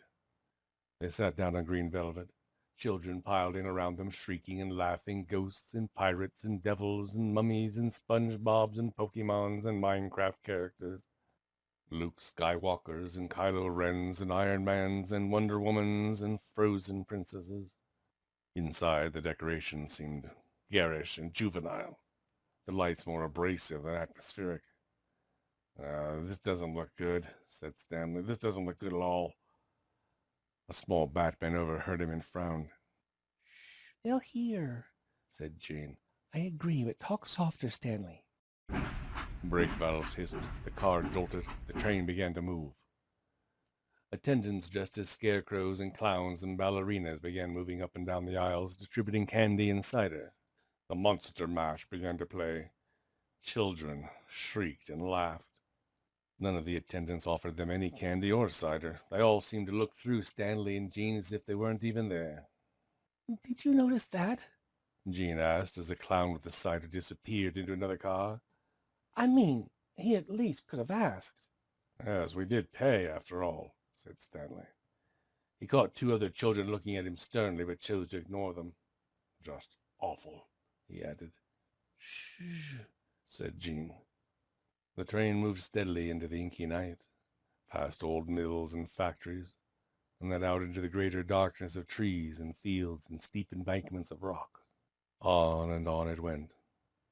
They sat down on green velvet. Children piled in around them, shrieking and laughing, ghosts and pirates and devils and mummies and SpongeBobs and Pokemons and Minecraft characters. Luke Skywalkers and Kylo Rens and Iron Mans and Wonder Womans and Frozen princesses. Inside, the decorations seemed garish and juvenile, the lights more abrasive than atmospheric. This doesn't look good, said Stanley. This doesn't look good at all. A small Batman overheard him and frowned. Shh, they'll hear, said Jean. I agree, but talk softer, Stanley. Brake valves hissed, the car jolted, the train began to move. Attendants dressed as scarecrows and clowns and ballerinas began moving up and down the aisles, distributing candy and cider. The Monster Mash began to play. Children shrieked and laughed. None of the attendants offered them any candy or cider. They all seemed to look through Stanley and Jean as if they weren't even there. Did you notice that? Jean asked as the clown with the cider disappeared into another car. I mean, he at least could have asked. Yes, we did pay, after all, said Stanley. He caught 2 other children looking at him sternly, but chose to ignore them. Just awful, he added. Shh, said Jean. The train moved steadily into the inky night, past old mills and factories, and then out into the greater darkness of trees and fields and steep embankments of rock. On and on it went,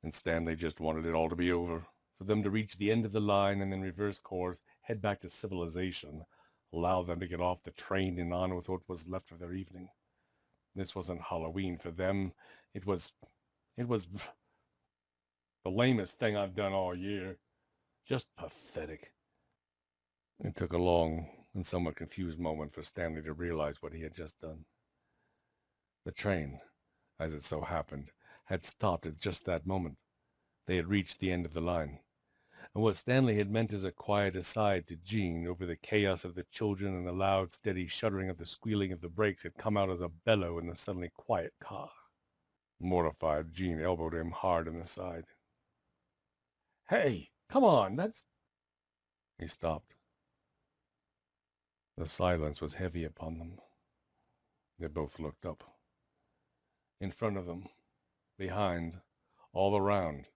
and Stanley just wanted it all to be over, for them to reach the end of the line and then reverse course, head back to civilization, allow them to get off the train and on with what was left of their evening. This wasn't Halloween for them. It was the lamest thing I've done all year. Just pathetic. It took a long and somewhat confused moment for Stanley to realize what he had just done. The train, as it so happened, had stopped at just that moment. They had reached the end of the line. And what Stanley had meant as a quiet aside to Jean over the chaos of the children and the loud, steady shuddering of the squealing of the brakes had come out as a bellow in the suddenly quiet car. Mortified, Jean elbowed him hard in the side. Hey, come on, that's... He stopped. The silence was heavy upon them. They both looked up. In front of them, behind, all around,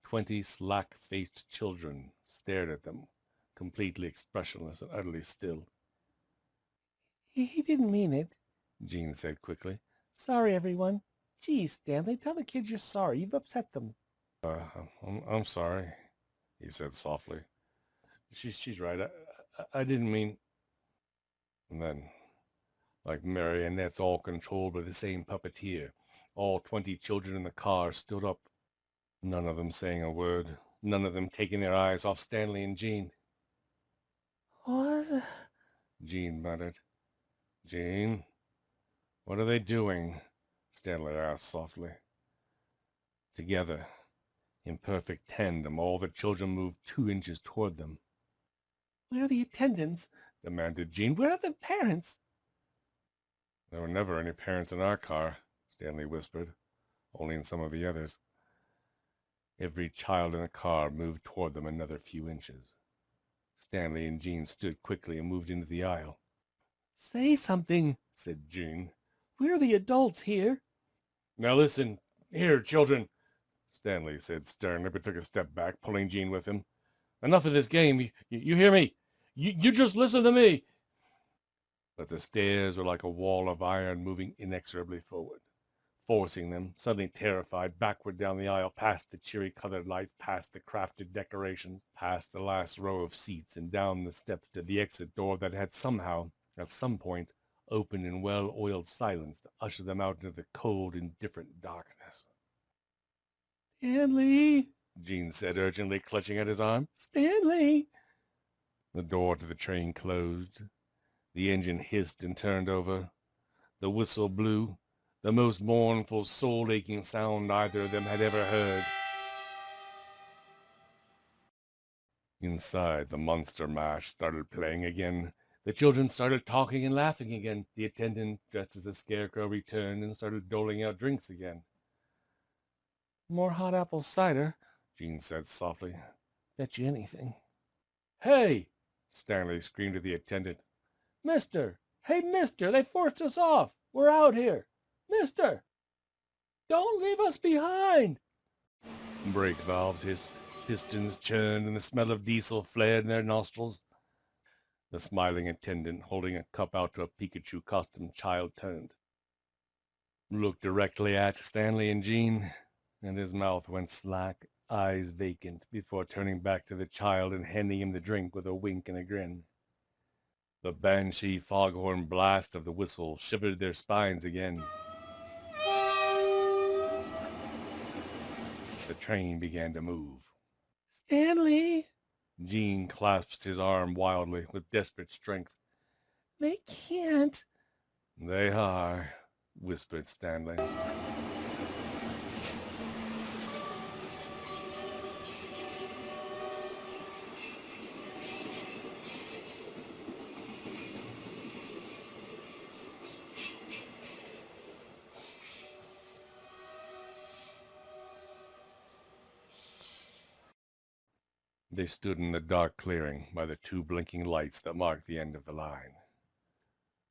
20 slack-faced children stared at them, completely expressionless and utterly still. He didn't mean it, Jean said quickly. Sorry, everyone. Geez, Stanley, tell the kids you're sorry. You've upset them. I'm sorry, he said softly. She's right. I didn't mean... And then, like marionettes all controlled by the same puppeteer, all 20 children in the car stood up, none of them saying a word, none of them taking their eyes off Stanley and Jean. What? Jean muttered. Jean? What are they doing? Stanley asked softly. Together, in perfect tandem, all the children moved 2 inches toward them. Where are the attendants? Demanded Jean. Where are the parents? There were never any parents in our car, Stanley whispered, only in some of the others. Every child in the car moved toward them another few inches. Stanley and Jean stood quickly and moved into the aisle. Say something, said Jean. We're the adults here. Now listen, here, children, Stanley said sternly, but took a step back, pulling Jean with him. Enough of this game. You hear me? You just listen to me. But the stairs were like a wall of iron moving inexorably forward, forcing them, suddenly terrified, backward down the aisle, past the cheery-colored lights, past the crafted decorations, past the last row of seats, and down the steps to the exit door that had somehow, at some point, opened in well-oiled silence to usher them out into the cold, indifferent darkness. Stanley, Jean said urgently, clutching at his arm. Stanley! The door to the train closed. The engine hissed and turned over. The whistle blew, the most mournful, soul-aching sound either of them had ever heard. Inside, the monster mash started playing again. The children started talking and laughing again. The attendant, dressed as a scarecrow, returned and started doling out drinks again. More hot apple cider, Jean said softly. Bet you anything. Hey! Stanley screamed at the attendant. Mister! Hey, mister! They forced us off! We're out here! Mister! Don't leave us behind! Brake valves hissed, pistons churned, and the smell of diesel flared in their nostrils. The smiling attendant, holding a cup out to a Pikachu-costumed child, turned, looked directly at Stanley and Jean, and his mouth went slack, eyes vacant, before turning back to the child and handing him the drink with a wink and a grin. The banshee foghorn blast of the whistle shivered their spines again. The train began to move. Stanley! Jean clasped his arm wildly, with desperate strength. They can't. They are, whispered Stanley. They stood in the dark clearing by the 2 blinking lights that marked the end of the line.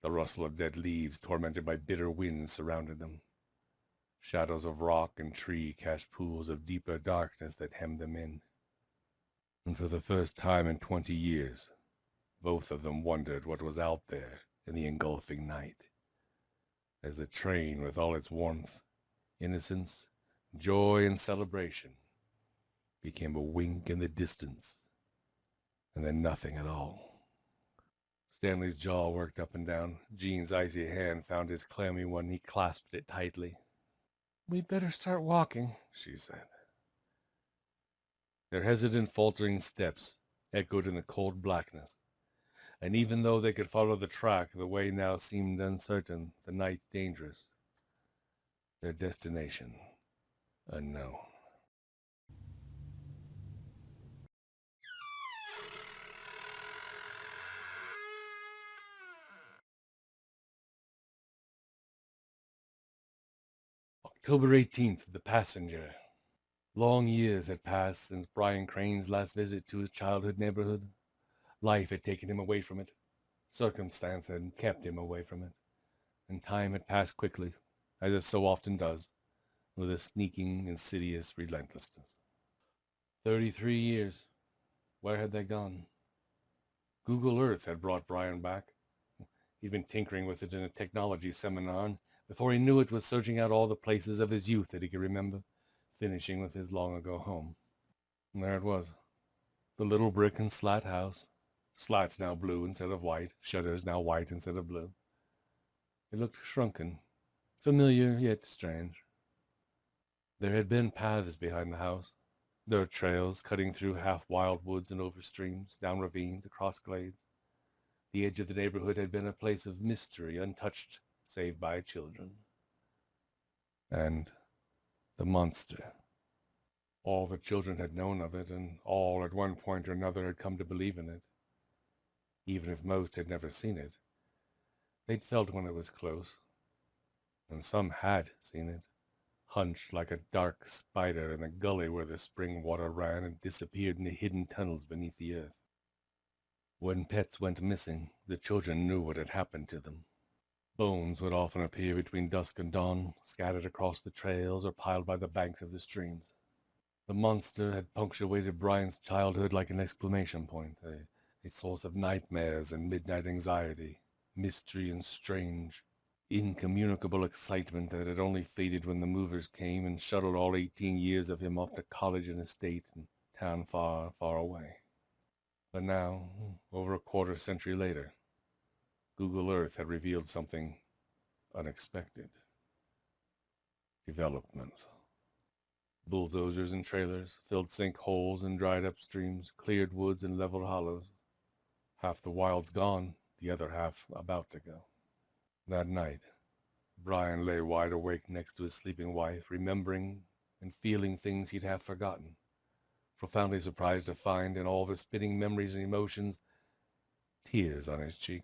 The rustle of dead leaves, tormented by bitter winds, surrounded them. Shadows of rock and tree cast pools of deeper darkness that hemmed them in. And for the first time in 20 years, both of them wondered what was out there in the engulfing night. As the train, with all its warmth, innocence, joy, and celebration, became a wink in the distance, and then nothing at all. Stanley's jaw worked up and down. Jean's icy hand found his clammy one. He clasped it tightly. We'd better start walking, she said. Their hesitant, faltering steps echoed in the cold blackness, and even though they could follow the track, the way now seemed uncertain, the night dangerous, their destination unknown. October 18th, The Passenger. Long years had passed since Brian Crane's last visit to his childhood neighborhood. Life had taken him away from it. Circumstance had kept him away from it. And time had passed quickly, as it so often does, with a sneaking, insidious relentlessness. 33 years. Where had they gone? Google Earth had brought Brian back. He'd been tinkering with it in a technology seminar, and before he knew it was searching out all the places of his youth that he could remember, finishing with his long-ago home. And there it was, the little brick and slat house. Slats now blue instead of white, shutters now white instead of blue. It looked shrunken, familiar yet strange. There had been paths behind the house, dirt trails cutting through half-wild woods and over streams, down ravines, across glades. The edge of the neighborhood had been a place of mystery, untouched save by children. And the monster. All the children had known of it, and all at one point or another had come to believe in it. Even if most had never seen it, they'd felt when it was close. And some had seen it, hunched like a dark spider in a gully where the spring water ran and disappeared in the hidden tunnels beneath the earth. When pets went missing, the children knew what had happened to them. Bones would often appear between dusk and dawn, scattered across the trails or piled by the banks of the streams. The monster had punctuated Brian's childhood like an exclamation point, a source of nightmares and midnight anxiety, mystery and strange, incommunicable excitement that had only faded when the movers came and shuttled all 18 years of him off to college and estate and town far, far away. But now, over a quarter century later, Google Earth had revealed something unexpected. Development. Bulldozers and trailers filled sinkholes and dried up streams, cleared woods and leveled hollows. Half the wild's gone, the other half about to go. That night, Brian lay wide awake next to his sleeping wife, remembering and feeling things he'd half forgotten, profoundly surprised to find in all the spinning memories and emotions, tears on his cheek.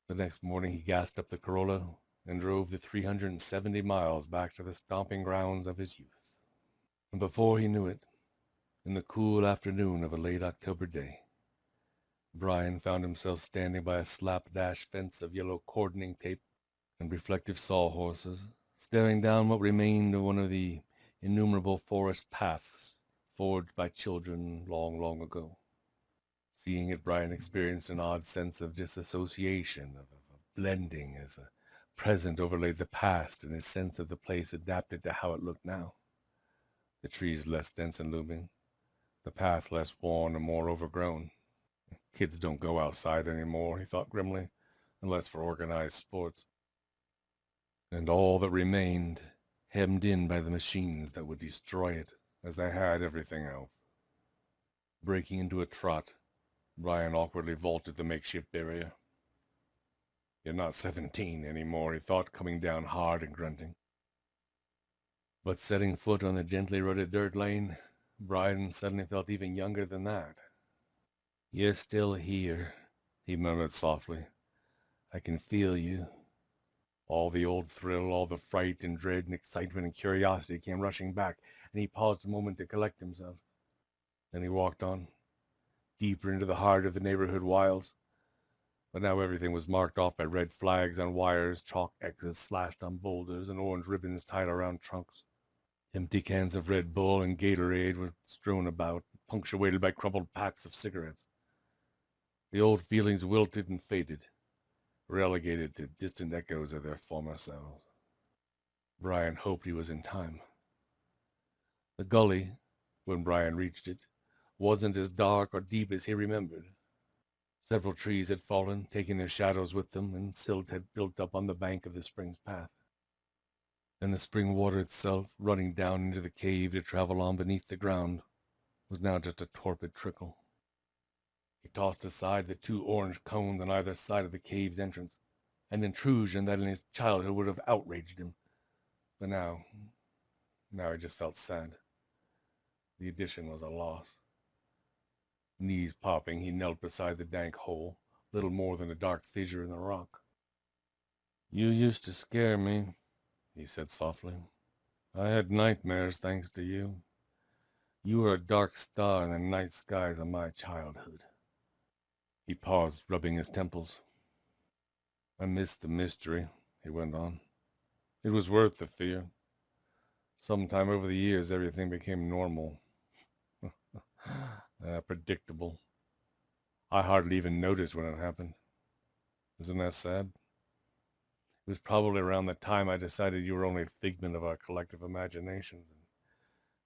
The next morning he gassed up the Corolla and drove the 370 miles back to the stomping grounds of his youth. And before he knew it, in the cool afternoon of a late October day, Brian found himself standing by a slapdash fence of yellow cordoning tape and reflective sawhorses, staring down what remained of one of the innumerable forest paths forged by children long, long ago. Seeing it, Brian experienced an odd sense of disassociation, of blending, as the present overlaid the past, and his sense of the place adapted to how it looked now. The trees less dense and looming, the path less worn and more overgrown. Kids don't go outside anymore, he thought grimly, unless for organized sports. And all that remained, hemmed in by the machines that would destroy it, as they had everything else. Breaking into a trot, Brian awkwardly vaulted the makeshift barrier. You're not 17 anymore, he thought, coming down hard and grunting. But setting foot on the gently rutted dirt lane, Brian suddenly felt even younger than that. You're still here, he murmured softly. I can feel you. All the old thrill, all the fright and dread and excitement and curiosity came rushing back, and he paused a moment to collect himself. Then he walked on, deeper into the heart of the neighborhood wilds. But now everything was marked off by red flags on wires, chalk X's slashed on boulders, and orange ribbons tied around trunks. Empty cans of Red Bull and Gatorade were strewn about, punctuated by crumpled packs of cigarettes. The old feelings wilted and faded, relegated to distant echoes of their former selves. Brian hoped he was in time. The gully, when Brian reached it, wasn't as dark or deep as he remembered. Several trees had fallen, taking their shadows with them, and silt had built up on the bank of the spring's path. And the spring water itself, running down into the cave to travel on beneath the ground, was now just a torpid trickle. He tossed aside the 2 orange cones on either side of the cave's entrance, an intrusion that in his childhood would have outraged him. But now he just felt sad. The addition was a loss. Knees popping, he knelt beside the dank hole, little more than a dark fissure in the rock. You used to scare me, he said softly. I had nightmares thanks to you. You were a dark star in the night skies of my childhood. He paused, rubbing his temples. I missed the mystery, he went on. It was worth the fear. Sometime over the years, everything became normal. Predictable. I hardly even noticed when it happened. Isn't that sad? It was probably around the time I decided you were only a figment of our collective imaginations,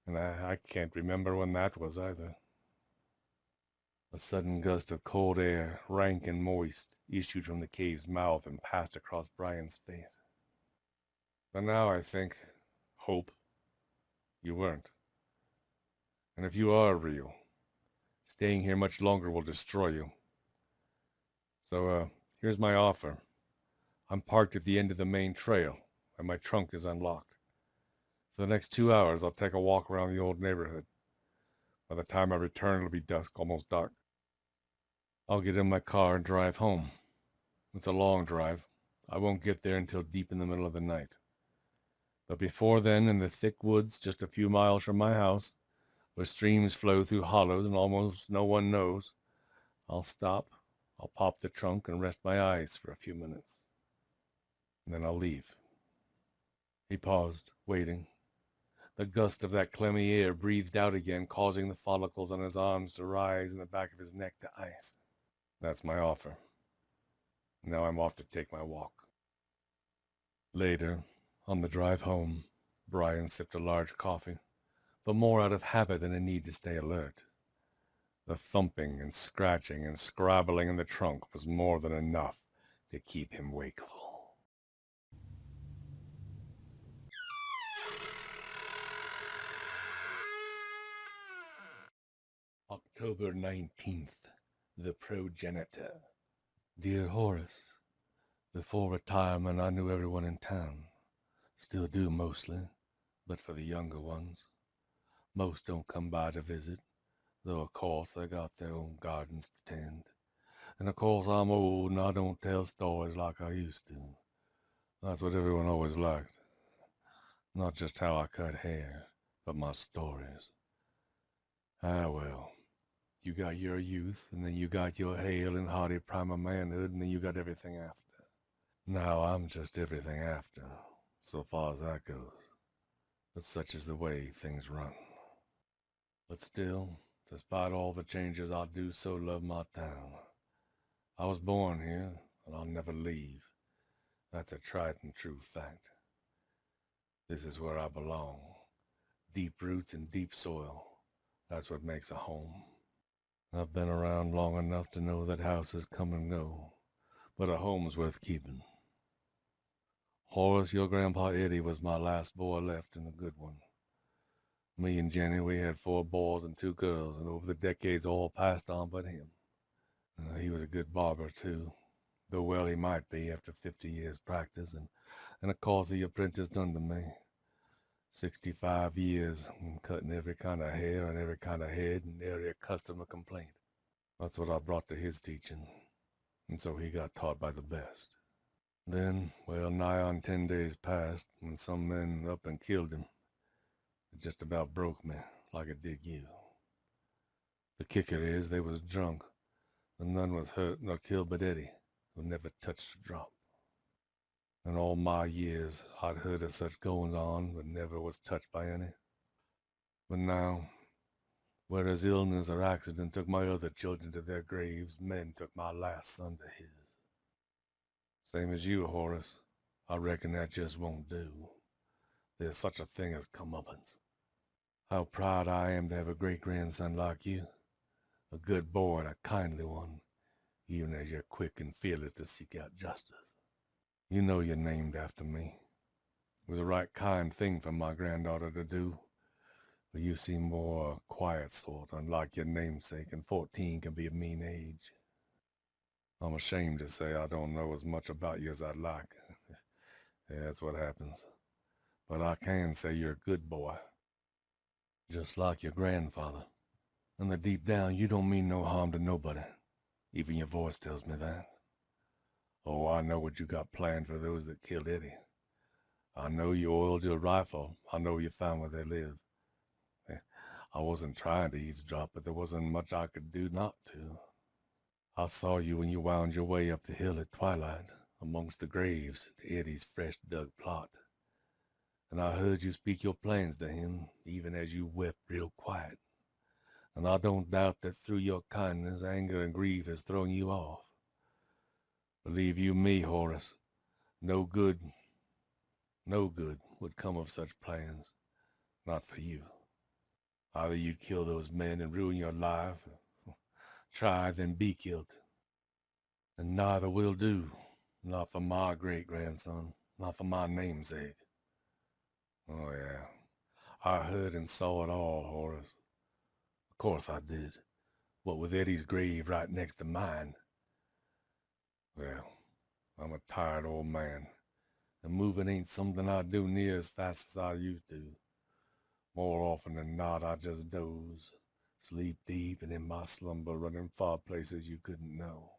and I can't remember when that was either. A sudden gust of cold air, rank and moist, issued from the cave's mouth and passed across Brian's face. But now I think, hope, you weren't. And if you are real, staying here much longer will destroy you. So, here's my offer. I'm parked at the end of the main trail, and my trunk is unlocked. For the next 2 hours, I'll take a walk around the old neighborhood. By the time I return, it'll be dusk, almost dark. I'll get in my car and drive home. It's a long drive. I won't get there until deep in the middle of the night. But before then, in the thick woods just a few miles from my house, where streams flow through hollows and almost no one knows, I'll stop, I'll pop the trunk and rest my eyes for a few minutes. And then I'll leave. He paused, waiting. The gust of that clammy air breathed out again, causing the follicles on his arms to rise and the back of his neck to ice. That's my offer. Now I'm off to take my walk. Later, on the drive home, Brian sipped a large coffee, but more out of habit than a need to stay alert. The thumping and scratching and scrabbling in the trunk was more than enough to keep him wakeful. October 19th, the Progenitor. Dear Horace, before retirement I knew everyone in town. Still do mostly, but for the younger ones. Most don't come by to visit, though of course they got their own gardens to tend. And of course I'm old and I don't tell stories like I used to. That's what everyone always liked. Not just how I cut hair, but my stories. Ah well, you got your youth, and then you got your hale and hearty prime of manhood, and then you got everything after. Now I'm just everything after, so far as that goes. But such is the way things run. But still, despite all the changes, I do so love my town. I was born here, and I'll never leave. That's a tried and true fact. This is where I belong. Deep roots and deep soil. That's what makes a home. I've been around long enough to know that houses come and go, but a home's worth keeping. Horace, your grandpa Eddie was my last boy left and a good one. Me and Jenny, we had 4 boys and 2 girls, and over the decades all passed on but him. He was a good barber, too, though well he might be after 50 years' practice, and of course he apprenticed under me. 65 years, cutting every kind of hair and every kind of head and every customer complaint. That's what I brought to his teaching, and so he got taught by the best. Then, well, nigh on 10 days passed, when some men up and killed him. It just about broke me, like it did you. The kicker is they was drunk, and none was hurt nor killed but Eddie, who never touched a drop. In all my years, I'd heard of such goings-on, but never was touched by any. But now, whereas illness or accident took my other children to their graves, men took my last son to his. Same as you, Horace. I reckon that just won't do. There's such a thing as comeuppance. How proud I am to have a great-grandson like you. A good boy and a kindly one, even as you're quick and fearless to seek out justice. You know you're named after me. It was the right kind thing for my granddaughter to do, but you seem more quiet sort, unlike your namesake, and 14 can be a mean age. I'm ashamed to say I don't know as much about you as I'd like. Yeah, that's what happens. But I can say you're a good boy, just like your grandfather. And that deep down you don't mean no harm to nobody. Even your voice tells me that. Oh, I know what you got planned for those that killed Eddie. I know you oiled your rifle. I know you found where they live. I wasn't trying to eavesdrop, but there wasn't much I could do not to. I saw you when you wound your way up the hill at twilight, amongst the graves, to Eddie's fresh-dug plot. And I heard you speak your plans to him, even as you wept real quiet. and I don't doubt that through your kindness, anger and grief has thrown you off. Believe you me, Horace, no good would come of such plans, not for you. Either you'd kill those men and ruin your life, or try then be killed. And neither will do, not for my great-grandson, not for my namesake. Oh yeah, I heard and saw it all, Horace. Of course I did. What with Eddie's grave right next to mine. Well, I'm a tired old man, and moving ain't something I do near as fast as I used to. More often than not, I just doze, sleep deep, and in my slumber running far places you couldn't know.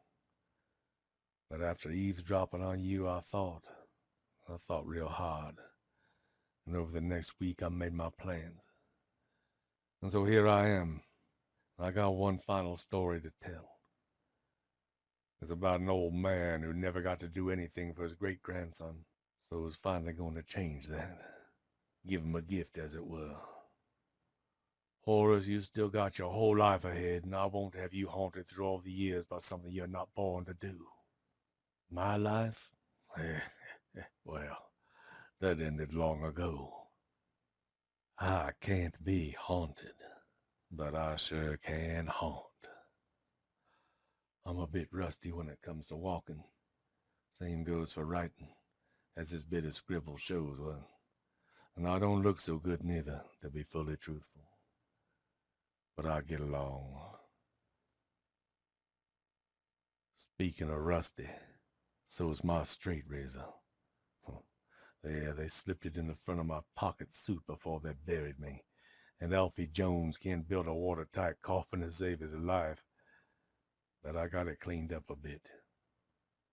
But after eavesdropping on you, I thought real hard, and over the next week I made my plans. And so here I am. I got one final story to tell. It's about an old man who never got to do anything for his great-grandson, so is finally going to change that. Give him a gift, as it were. Horace, you still got your whole life ahead, and I won't have you haunted through all the years by something you're not born to do. My life? Well, that ended long ago. I can't be haunted, but I sure can haunt. I'm a bit rusty when it comes to walking. Same goes for writing, as this bit of scribble shows, and I don't look so good neither, to be fully truthful. But I get along. Speaking of rusty, so's my straight razor. They slipped it in the front of my pocket suit before they buried me, and Alfie Jones can't build a watertight coffin to save his life. But I got it cleaned up a bit,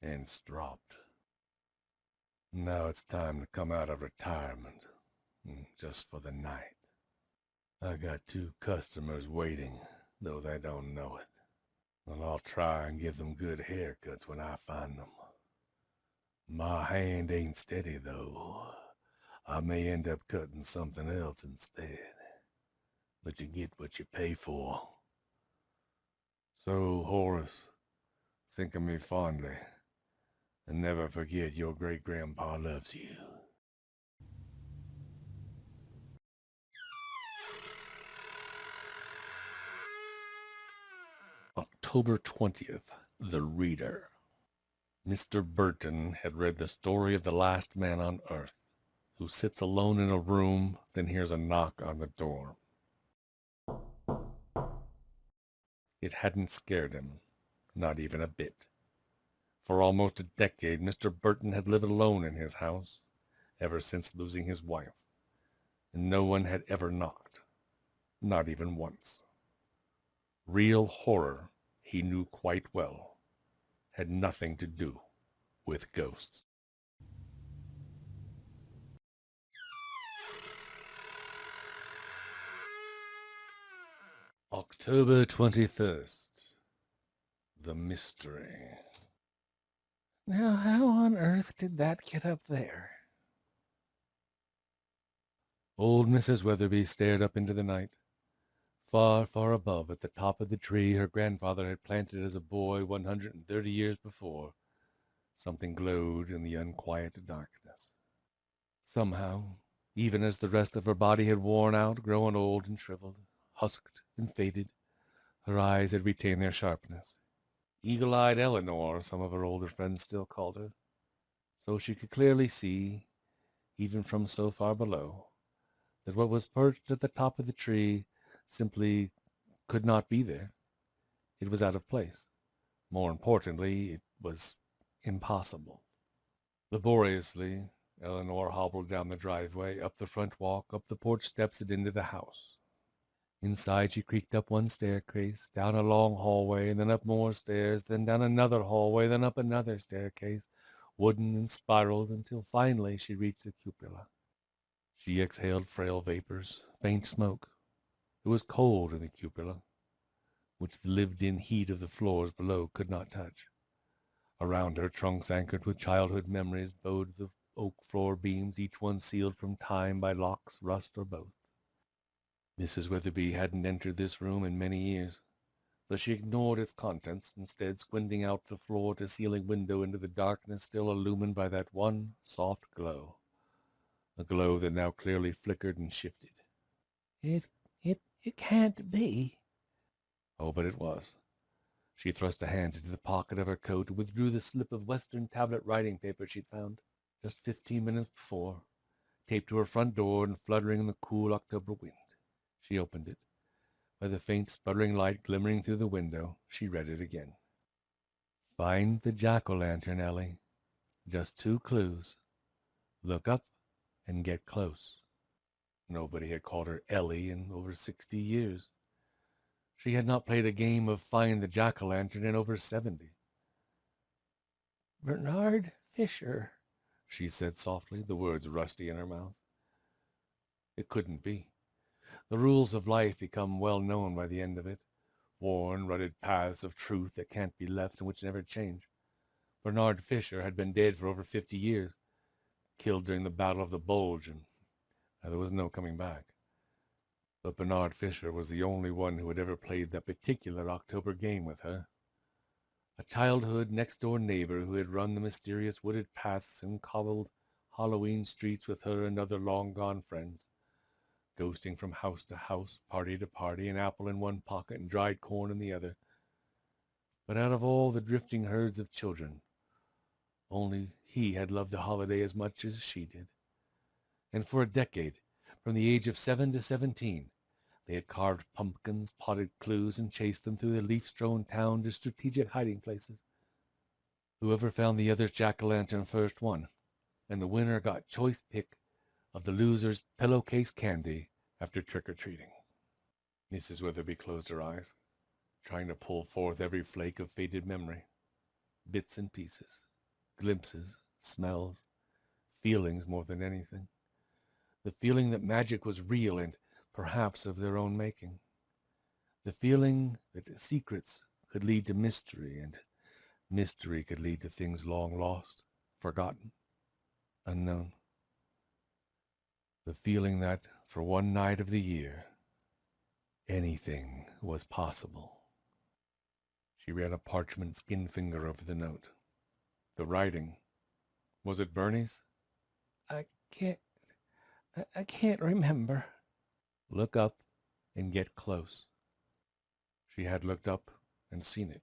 and stropped. Now it's time to come out of retirement, just for the night. I got 2 customers waiting, though they don't know it. And I'll try and give them good haircuts when I find them. My hand ain't steady, though. I may end up cutting something else instead. But you get what you pay for. So, Horace, think of me fondly, and never forget your great-grandpa loves you. October 20th, The Reader. Mr. Burton had read the story of the last man on earth, who sits alone in a room, then hears a knock on the door. It hadn't scared him, not even a bit. For almost a decade, Mr. Burton had lived alone in his house, ever since losing his wife, and no one had ever knocked, not even once. Real horror, he knew quite well, had nothing to do with ghosts. October 21st. The Mystery. Now, how on earth did that get up there? Old Mrs. Weatherby stared up into the night. Far, far above, at the top of the tree her grandfather had planted as a boy 130 years before, something glowed in the unquiet darkness. Somehow, even as the rest of her body had worn out, grown old and shriveled, husked and faded, her eyes had retained their sharpness. Eagle-eyed Eleanor, some of her older friends still called her, so she could clearly see, even from so far below, that what was perched at the top of the tree simply could not be there. It was out of place. More importantly, it was impossible. Laboriously, Eleanor hobbled down the driveway, up the front walk, up the porch steps, and into the house. Inside, she creaked up one staircase, down a long hallway, and then up more stairs, then down another hallway, then up another staircase, wooden and spiraled, until finally she reached the cupola. She exhaled frail vapors, faint smoke. It was cold in the cupola, which the lived-in heat of the floors below could not touch. Around her, trunks anchored with childhood memories bowed the oak floor beams, each one sealed from time by locks, rust, or both. Mrs. Weatherby hadn't entered this room in many years, but she ignored its contents, instead squinting out the floor-to-ceiling window into the darkness still illumined by that one soft glow, a glow that now clearly flickered and shifted. It, it can't be. Oh, but it was. She thrust a hand into the pocket of her coat and withdrew the slip of Western tablet writing paper she'd found just 15 minutes before, taped to her front door and fluttering in the cool October wind. She opened it. By the faint sputtering light glimmering through the window, she read it again. Find the jack-o'-lantern, Ellie. Just 2 clues. Look up and get close. Nobody had called her Ellie in over 60 years. She had not played a game of Find the Jack-o'-lantern in over 70. Bernard Fisher, she said softly, the words rusty in her mouth. It couldn't be. The rules of life become well known by the end of it, worn, rutted paths of truth that can't be left and which never change. Bernard Fisher had been dead for over 50 years, killed during the Battle of the Bulge, and there was no coming back. But Bernard Fisher was the only one who had ever played that particular October game with her. A childhood next-door neighbor who had run the mysterious wooded paths and cobbled Halloween streets with her and other long-gone friends, ghosting from house to house, party to party, an apple in one pocket and dried corn in the other. But out of all the drifting herds of children, only he had loved the holiday as much as she did. And for a decade, from the age of 7 to 17, they had carved pumpkins, potted clues, and chased them through the leaf-strewn town to strategic hiding places. Whoever found the other's jack-o'-lantern first won, and the winner got choice pick of the loser's pillowcase candy after trick-or-treating. Mrs. Weatherby closed her eyes, trying to pull forth every flake of faded memory, bits and pieces, glimpses, smells, feelings more than anything. The feeling that magic was real and perhaps of their own making. The feeling that secrets could lead to mystery, and mystery could lead to things long lost, forgotten, unknown. The feeling that, for one night of the year, anything was possible. She ran a parchment skin finger over the note. The writing. Was it Bernie's? I can't remember. Look up and get close. She had looked up and seen it.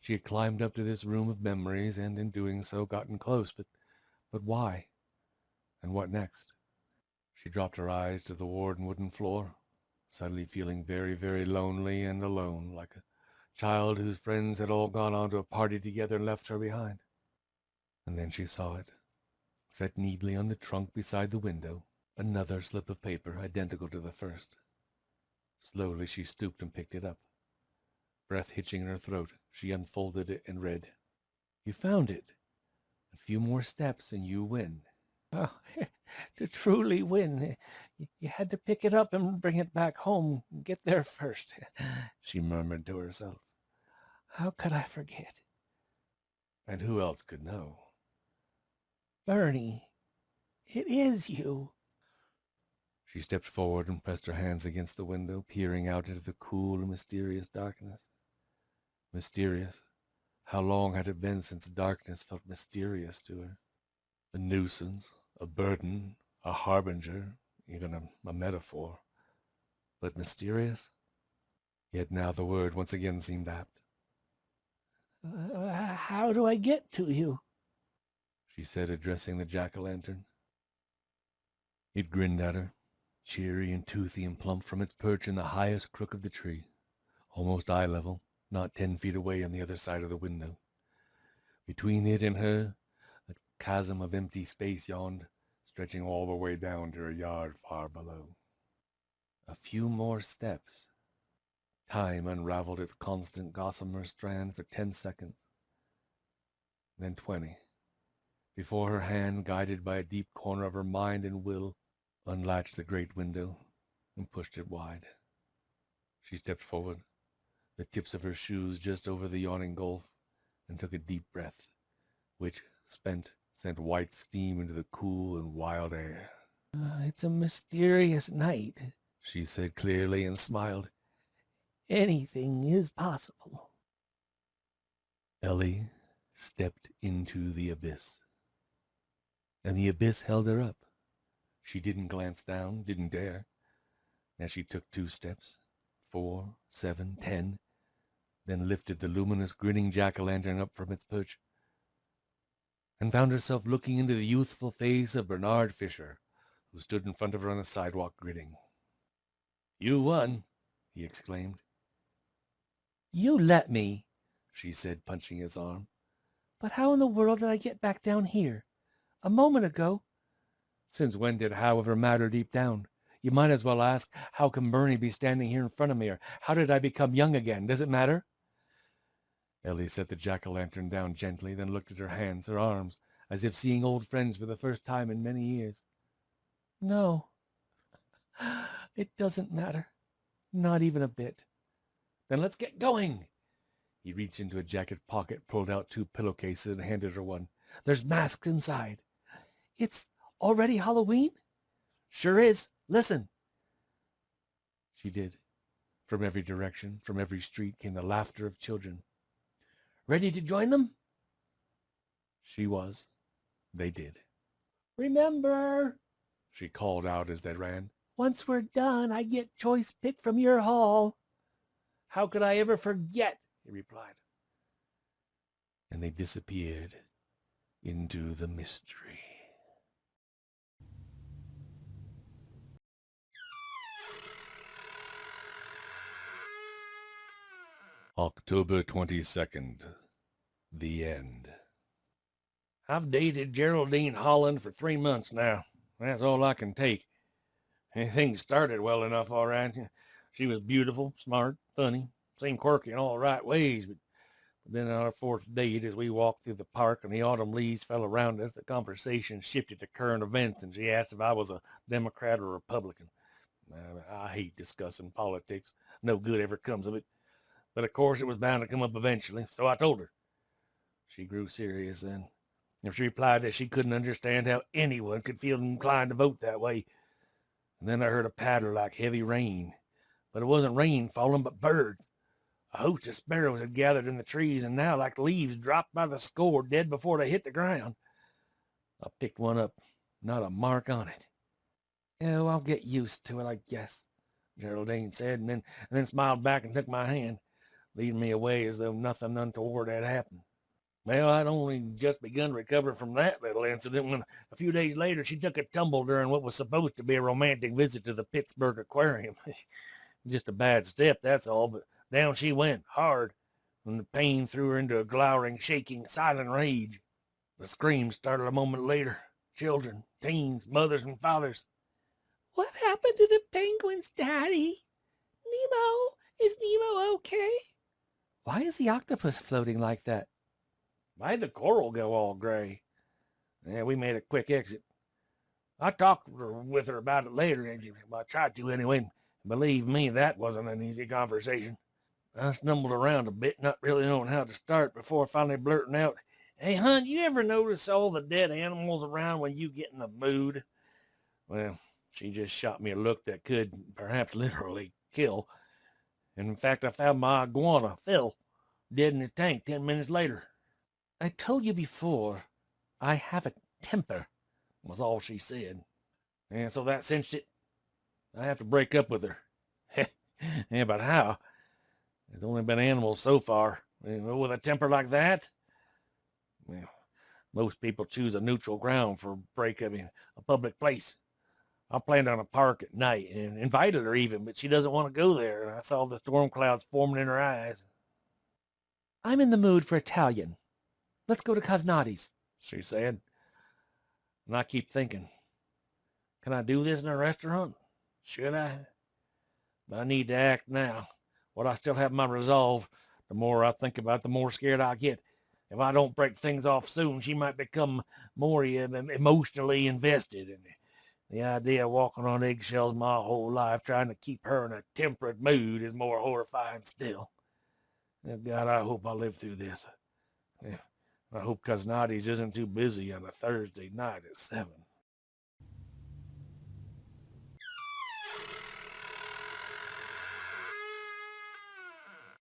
She had climbed up to this room of memories and, in doing so, gotten close. But why? And what next? She dropped her eyes to the worn wooden floor, suddenly feeling very, very lonely and alone, like a child whose friends had all gone on to a party together and left her behind. And then she saw it, set neatly on the trunk beside the window, another slip of paper identical to the first. Slowly she stooped and picked it up. Breath hitching in her throat, she unfolded it and read, "You found it. A few more steps and you win." Oh, to truly win, you had to pick it up and bring it back home. Get there first, she murmured to herself. How could I forget? And who else could know? Bernie, it is you. She stepped forward and pressed her hands against the window, peering out into the cool and mysterious darkness. Mysterious. How long had it been since darkness felt mysterious to her? A nuisance, a burden, a harbinger, even a metaphor. But mysterious? Yet now the word once again seemed apt. How do I get to you? She said, addressing the jack-o'-lantern. It grinned at her, cheery and toothy and plump from its perch in the highest crook of the tree, almost eye level, not 10 feet away on the other side of the window. Between it and her, a chasm of empty space yawned, stretching all the way down to a yard far below. A few more steps. Time unraveled its constant gossamer strand for 10 seconds, then 20, before her hand, guided by a deep corner of her mind and will, unlatched the great window and pushed it wide. She stepped forward, the tips of her shoes just over the yawning gulf, and took a deep breath, which, spent, sent white steam into the cool and wild air. It's a mysterious night, she said clearly and smiled. Anything is possible. Ellie stepped into the abyss, and the abyss held her up. She didn't glance down, didn't dare. As she took 2 steps, 4, 7, 10, then lifted the luminous, grinning jack-o'-lantern up from its perch, and found herself looking into the youthful face of Bernard Fisher, who stood in front of her on the sidewalk grinning. "You won," he exclaimed. You let me, She said, punching his arm. but how in the world did I get back down here? A moment ago. Since when did however matter deep down? You might as well ask, how can Bernie be standing here in front of me, or how did I become young again? Does it matter? Ellie set the jack-o'-lantern down gently, then looked at her hands, her arms, as if seeing old friends for the first time in many years. No, it doesn't matter. Not even a bit. Then let's get going. He reached into a jacket pocket, pulled out 2 pillowcases, and handed her one. There's masks inside. It's already Halloween? Sure is. Listen. She did. From every direction, from every street, came the laughter of children. Ready to join them? She was. They did. Remember, She called out as they ran. once we're done, I get choice pick from your haul. How could I ever forget? He replied. And they disappeared into the mystery. October 22nd. The end. I've dated Geraldine Holland for 3 months now. That's all I can take. Things started well enough, all right. She was beautiful, smart, funny, seemed quirky in all the right ways, but then on our 4th date, as we walked through the park and the autumn leaves fell around us, the conversation shifted to current events, and she asked if I was a Democrat or Republican. I hate discussing politics. No good ever comes of it. But of course it was bound to come up eventually, so I told her. She grew serious then. She replied that she couldn't understand how anyone could feel inclined to vote that way. And then I heard a patter like heavy rain. But it wasn't rain falling, but birds. A host of sparrows had gathered in the trees, and now, like leaves dropped by the score, dead before they hit the ground. I picked one up, not a mark on it. Oh, I'll get used to it, I guess, Geraldine said, and then smiled back and took my hand, leading me away as though nothing untoward had happened. Well, I'd only just begun to recover from that little incident when a few days later she took a tumble during what was supposed to be a romantic visit to the Pittsburgh Aquarium. Just a bad step, that's all, but down she went, hard, and the pain threw her into a glowering, shaking, silent rage. The screams started a moment later. Children, teens, mothers, and fathers. What happened to the penguins, Daddy? Nemo, is Nemo okay? Why is the octopus floating like that? Why did the coral go all gray? Yeah, we made a quick exit. I talked with her about it later, and I tried to anyway, and believe me, that wasn't an easy conversation. I stumbled around a bit, not really knowing how to start, before finally blurting out, "Hey, hon, you ever notice all the dead animals around when you get in the mood?" Well, she just shot me a look that could, perhaps literally, kill. And in fact, I found my iguana, Phil, dead in his tank 10 minutes later. I told you before, I have a temper, was all she said. And so that cinched it. I have to break up with her. Yeah, but how? There's only been animals so far. With a temper like that? Well, most people choose a neutral ground for a breakup in a public place. I planned on a park at night and invited her even, but she doesn't want to go there. And I saw the storm clouds forming in her eyes. I'm in the mood for Italian. Let's go to Cosnati's, she said. And I keep thinking, can I do this in a restaurant? Should I? But I need to act now. While I still have my resolve, the more I think about it, the more scared I get. If I don't break things off soon, she might become more emotionally invested. And the idea of walking on eggshells my whole life, trying to keep her in a temperate mood, is more horrifying still. God, I hope I live through this. I hope Cosnati's isn't too busy on a Thursday night at 7.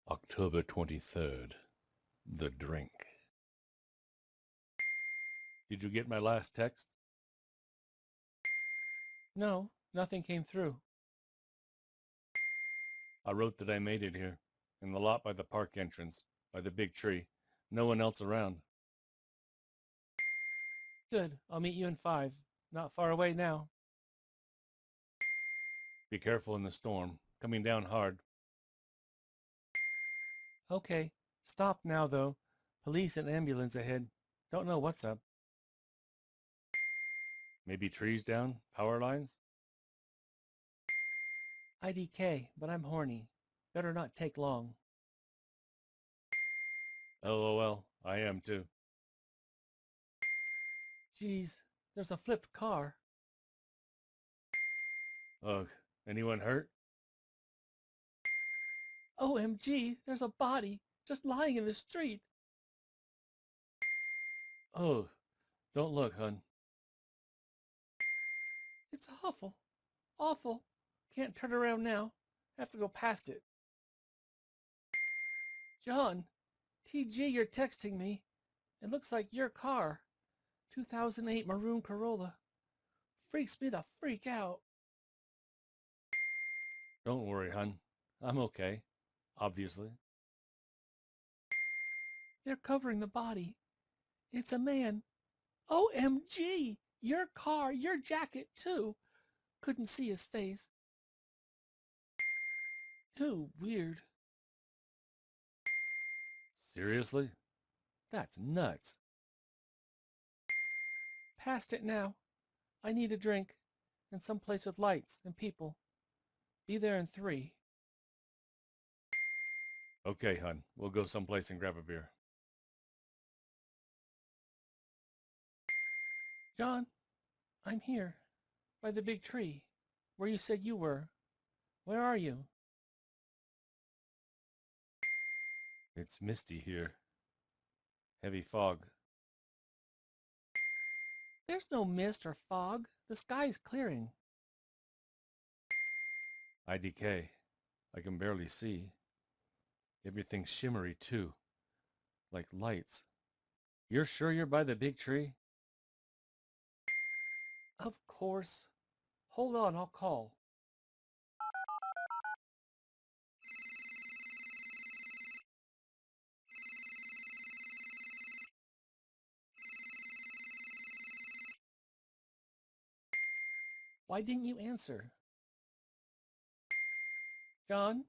October 23rd. The drink. Did you get my last text? No, nothing came through. I wrote that I made it here, in the lot by the park entrance, by the big tree. No one else around. Good, I'll meet you in 5. Not far away now. Be careful in the storm. Coming down hard. Okay, stop now though. Police and ambulance ahead. Don't know what's up. Maybe trees down? Power lines? IDK, but I'm horny. Better not take long. LOL. I am too. Geez, there's a flipped car. Ugh. Anyone hurt? OMG, there's a body just lying in the street. Oh, don't look, hun. It's awful. Awful. Can't turn around now. Have to go past it. John, TG, you're texting me. It looks like your car. 2008 maroon Corolla. Freaks me the freak out. Don't worry, hun. I'm okay. Obviously. They're covering the body. It's a man. OMG! Your car, your jacket too. Couldn't see his face. Too weird. Seriously? That's nuts. Past it now. I need a drink. And someplace with lights and people. Be there in 3. Okay, hun. We'll go someplace and grab a beer. John, I'm here. By the big tree. Where you said you were. Where are you? It's misty here. Heavy fog. There's no mist or fog. The sky's clearing. IDK. I can barely see. Everything's shimmery too. Like lights. You're sure you're by the big tree? Of course. Hold on, I'll call. Why didn't you answer? John?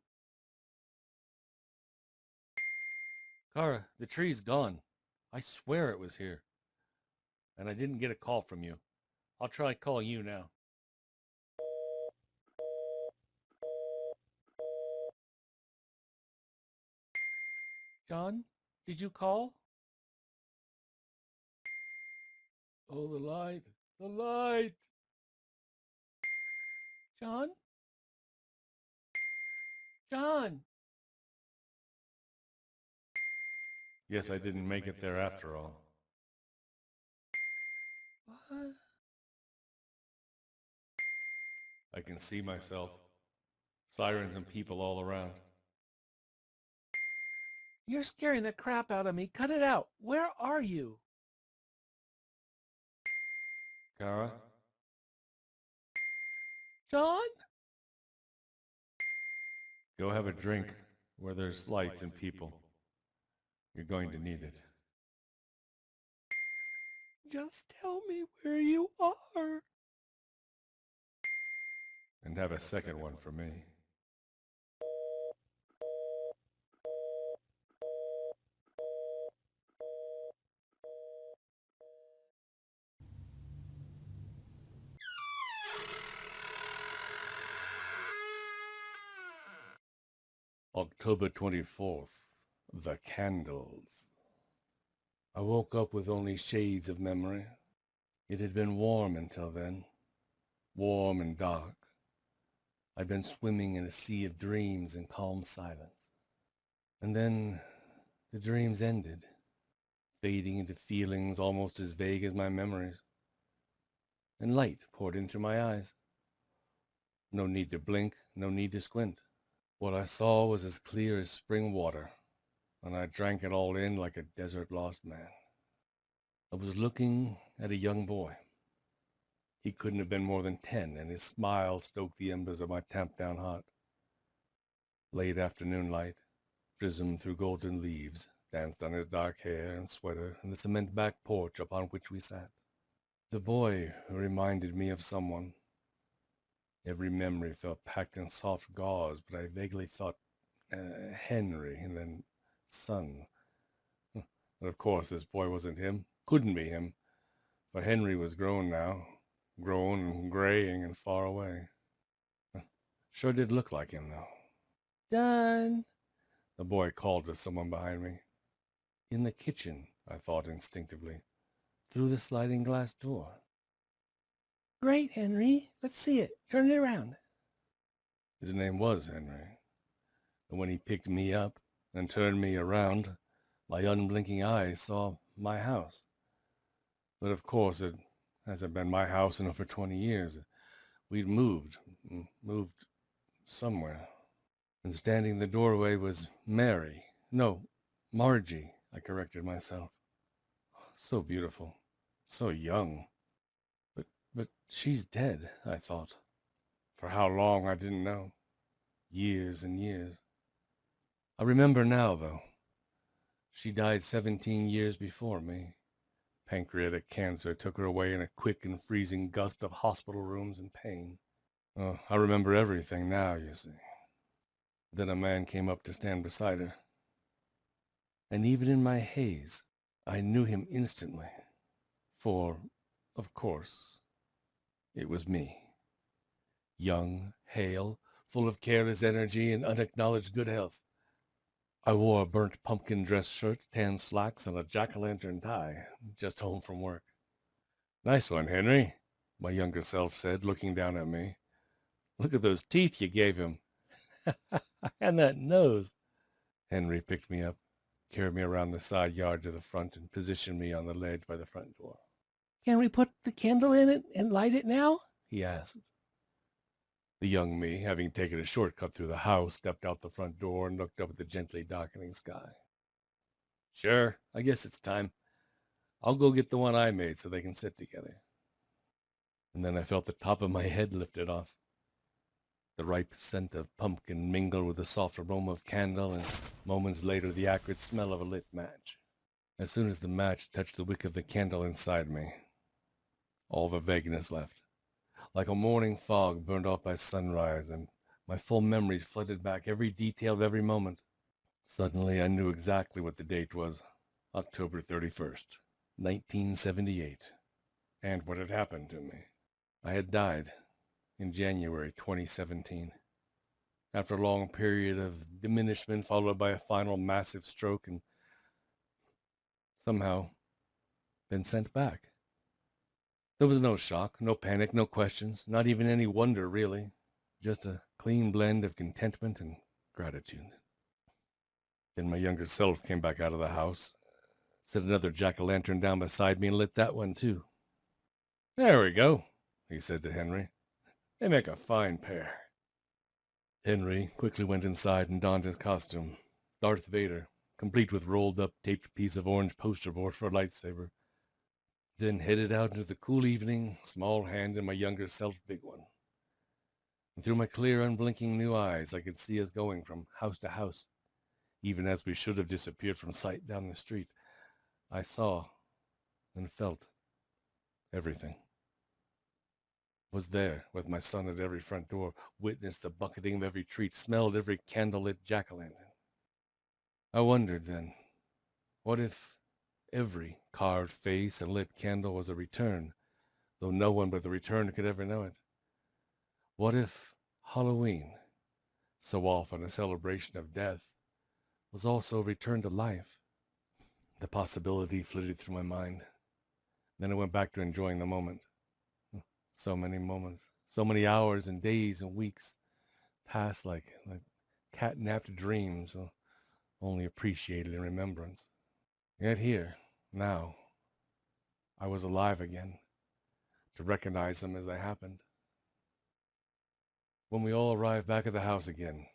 Kara, the tree's gone. I swear it was here. And I didn't get a call from you. I'll try calling you now. John? Did you call? Oh, the light. The light. John? John! Yes, I didn't make it there after all. What? I can see myself. Sirens and people all around. You're scaring the crap out of me. Cut it out. Where are you? Kara? John? Go have a drink where there's lights and people. You're going to need it. Just tell me where you are. And have a second one for me. October 24th. The candles. I woke up with only shades of memory. It had been warm until then. Warm and dark. I'd been swimming in a sea of dreams and calm silence. And then the dreams ended, fading into feelings almost as vague as my memories. And light poured in through my eyes. No need to blink, no need to squint. What I saw was as clear as spring water, and I drank it all in like a desert lost man. I was looking at a young boy. He couldn't have been more than 10, and his smile stoked the embers of my tamped-down heart. Late afternoon light, prismed through golden leaves, danced on his dark hair and sweater and the cement back porch upon which we sat. The boy reminded me of someone. Every memory felt packed in soft gauze, but I vaguely thought Henry and then son. But of course this boy wasn't him, couldn't be him, for Henry was grown now, grown and graying and far away. Sure did look like him, though. Done. The boy called to someone behind me. In the kitchen, I thought instinctively, through the sliding glass door. Great, Henry. Let's see it. Turn it around. His name was Henry. And when he picked me up and turned me around, my unblinking eyes saw my house. But of course, it hasn't been my house in over 20 years. We'd moved somewhere. And standing in the doorway was Mary. No, Margie, I corrected myself. So beautiful, so young. But she's dead, I thought. For how long, I didn't know. Years and years. I remember now, though. She died 17 years before me. Pancreatic cancer took her away in a quick and freezing gust of hospital rooms and pain. Oh, I remember everything now, you see. Then a man came up to stand beside her. And even in my haze, I knew him instantly. For, of course, it was me. Young, hale, full of careless energy and unacknowledged good health. I wore a burnt pumpkin dress shirt, tan slacks, and a jack-o'-lantern tie, just home from work. Nice one, Henry, my younger self said, looking down at me. Look at those teeth you gave him. And that nose. Henry picked me up, carried me around the side yard to the front, and positioned me on the ledge by the front door. Can we put the candle in it and light it now? He asked. The young me, having taken a shortcut through the house, stepped out the front door and looked up at the gently darkening sky. Sure, I guess it's time. I'll go get the one I made so they can sit together. And then I felt the top of my head lifted off. The ripe scent of pumpkin mingled with the soft aroma of candle, and moments later the acrid smell of a lit match. As soon as the match touched the wick of the candle inside me, all the vagueness left. Like a morning fog burned off by sunrise, and my full memories flooded back every detail of every moment. Suddenly I knew exactly what the date was. October 31st, 1978. And what had happened to me. I had died in January 2017. After a long period of diminishment followed by a final massive stroke, and somehow been sent back. There was no shock, no panic, no questions, not even any wonder, really. Just a clean blend of contentment and gratitude. Then my younger self came back out of the house, set another jack-o'-lantern down beside me, and lit that one, too. There we go, he said to Henry. They make a fine pair. Henry quickly went inside and donned his costume, Darth Vader, complete with rolled-up, taped piece of orange poster board for a lightsaber. Then headed out into the cool evening, small hand in my younger self's big one. And through my clear, unblinking new eyes, I could see us going from house to house. Even as we should have disappeared from sight down the street, I saw and felt everything. Was there with my son at every front door, witnessed the bucketing of every treat, smelled every candle-lit jack-o'-lantern. I wondered then, what if every carved face and lit candle was a return, though no one but the returned could ever know it? What if Halloween, so often a celebration of death, was also a return to life? The possibility flitted through my mind. Then I went back to enjoying the moment. So many moments, so many hours and days and weeks passed like cat-napped dreams, only appreciated in remembrance. Yet here, now, I was alive again, to recognize them as they happened. When we all arrived back at the house again,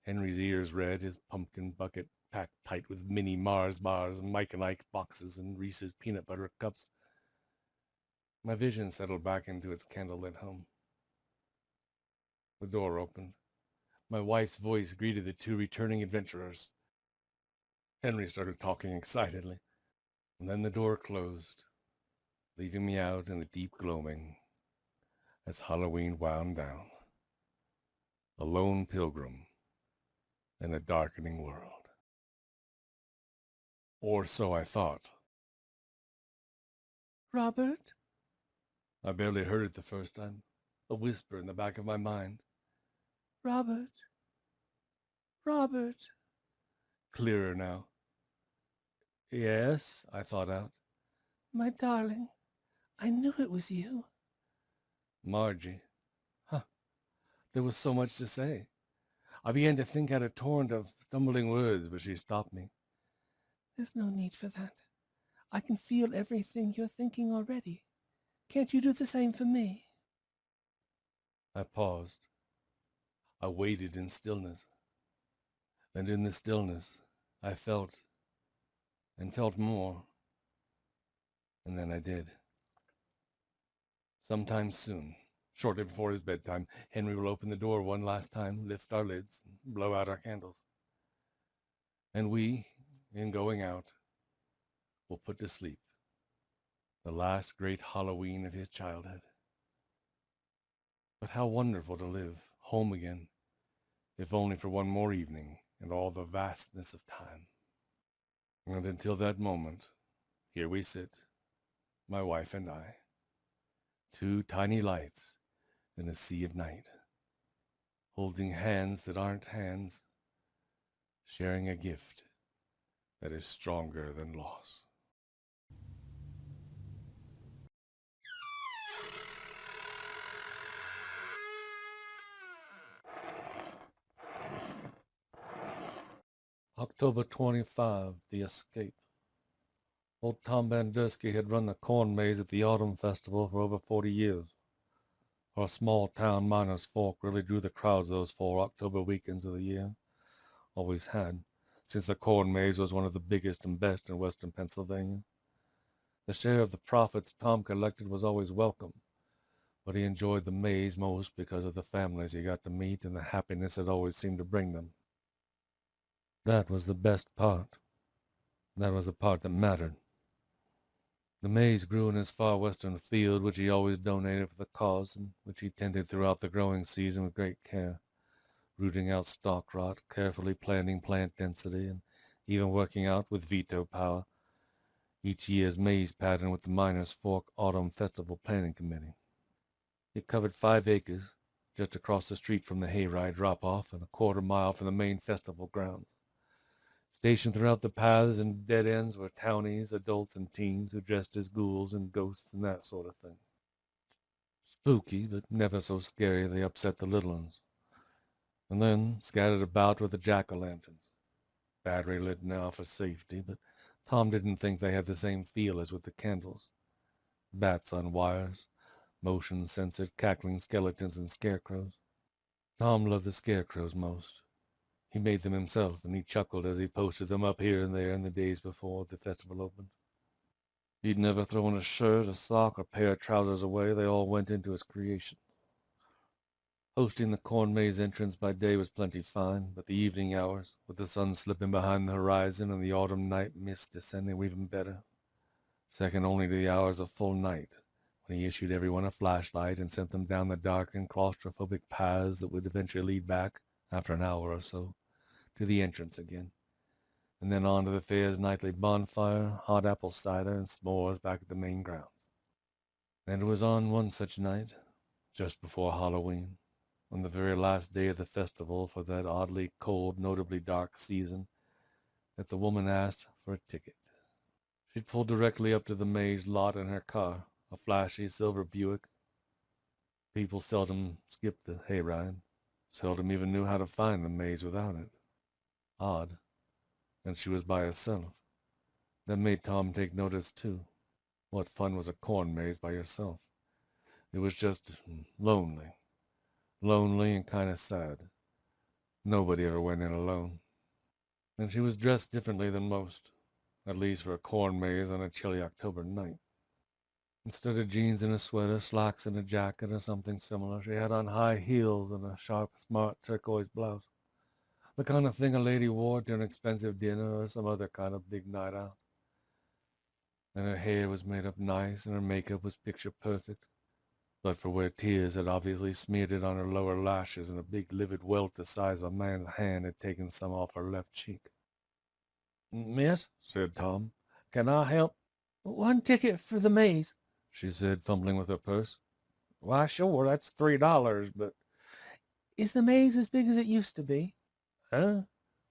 Henry's ears red, his pumpkin bucket packed tight with mini Mars bars, Mike and Ike boxes, and Reese's peanut butter cups. My vision settled back into its candlelit home. The door opened. My wife's voice greeted the two returning adventurers. Henry started talking excitedly, and then the door closed, leaving me out in the deep gloaming as Halloween wound down. A lone pilgrim in a darkening world. Or so I thought. Robert? I barely heard it the first time, a whisper in the back of my mind. Robert? Robert? Clearer now. Yes, I thought out. My darling, I knew it was you. Margie. Huh. There was so much to say. I began to think out a torrent of stumbling words, but she stopped me. There's no need for that. I can feel everything you're thinking already. Can't you do the same for me? I paused. I waited in stillness. And in the stillness, I felt, and felt more. And then I did. Sometime soon, shortly before his bedtime, Henry will open the door one last time, lift our lids, and blow out our candles. And we, in going out, will put to sleep the last great Halloween of his childhood. But how wonderful to live home again, if only for one more evening and all the vastness of time. And until that moment, here we sit, my wife and I, two tiny lights in a sea of night, holding hands that aren't hands, sharing a gift that is stronger than loss. October 25, The Escape. Old Tom Bandersky had run the corn maze at the Autumn Festival for over 40 years. For a small-town miner's fork really drew the crowds those 4 October weekends of the year. Always had, since the corn maze was one of the biggest and best in western Pennsylvania. The share of the profits Tom collected was always welcome, but he enjoyed the maze most because of the families he got to meet and the happiness it always seemed to bring them. That was the best part. That was the part that mattered. The maze grew in his far western field, which he always donated for the cause, and which he tended throughout the growing season with great care, rooting out stalk rot, carefully planning plant density, and even working out, with veto power, each year's maze pattern with the Miners Fork Autumn Festival Planning Committee. It covered 5 acres, just across the street from the hayride drop-off and a quarter-mile from the main festival grounds. Stationed throughout the paths and dead ends were townies, adults, and teens who dressed as ghouls and ghosts and that sort of thing. Spooky, but never so scary they upset the little ones. And then, scattered about were the jack-o'-lanterns. Battery lit now for safety, but Tom didn't think they had the same feel as with the candles. Bats on wires, motion-censored, cackling skeletons and scarecrows. Tom loved the scarecrows most. He made them himself, and he chuckled as he posted them up here and there in the days before the festival opened. He'd never thrown a shirt, a sock, or pair of trousers away. They all went into his creation. Hosting the corn maze entrance by day was plenty fine, but the evening hours, with the sun slipping behind the horizon and the autumn night mist descending, were even better. Second only to the hours of full night, when he issued everyone a flashlight and sent them down the dark and claustrophobic paths that would eventually lead back, after an hour or so, to the entrance again, and then on to the fair's nightly bonfire, hot apple cider, and s'mores back at the main grounds. And it was on one such night, just before Halloween, on the very last day of the festival for that oddly cold, notably dark season, that the woman asked for a ticket. She'd pulled directly up to the maze lot in her car, a flashy silver Buick. People seldom skipped the hayride, seldom even knew how to find the maze without it. Odd. And she was by herself. That made Tom take notice, too. What fun was a corn maze by yourself? It was just lonely. Lonely and kind of sad. Nobody ever went in alone. And she was dressed differently than most, at least for a corn maze on a chilly October night. Instead of jeans and a sweater, slacks and a jacket or something similar, she had on high heels and a sharp, smart turquoise blouse. The kind of thing a lady wore to an expensive dinner or some other kind of big night out. And her hair was made up nice and her makeup was picture perfect, but for where tears had obviously smeared it on her lower lashes and a big livid welt the size of a man's hand had taken some off her left cheek. "Miss," said Tom, "can I help?" "One ticket for the maze," she said, fumbling with her purse. "Why, sure, that's $3, but—" "Is the maze as big as it used to be?" "Huh?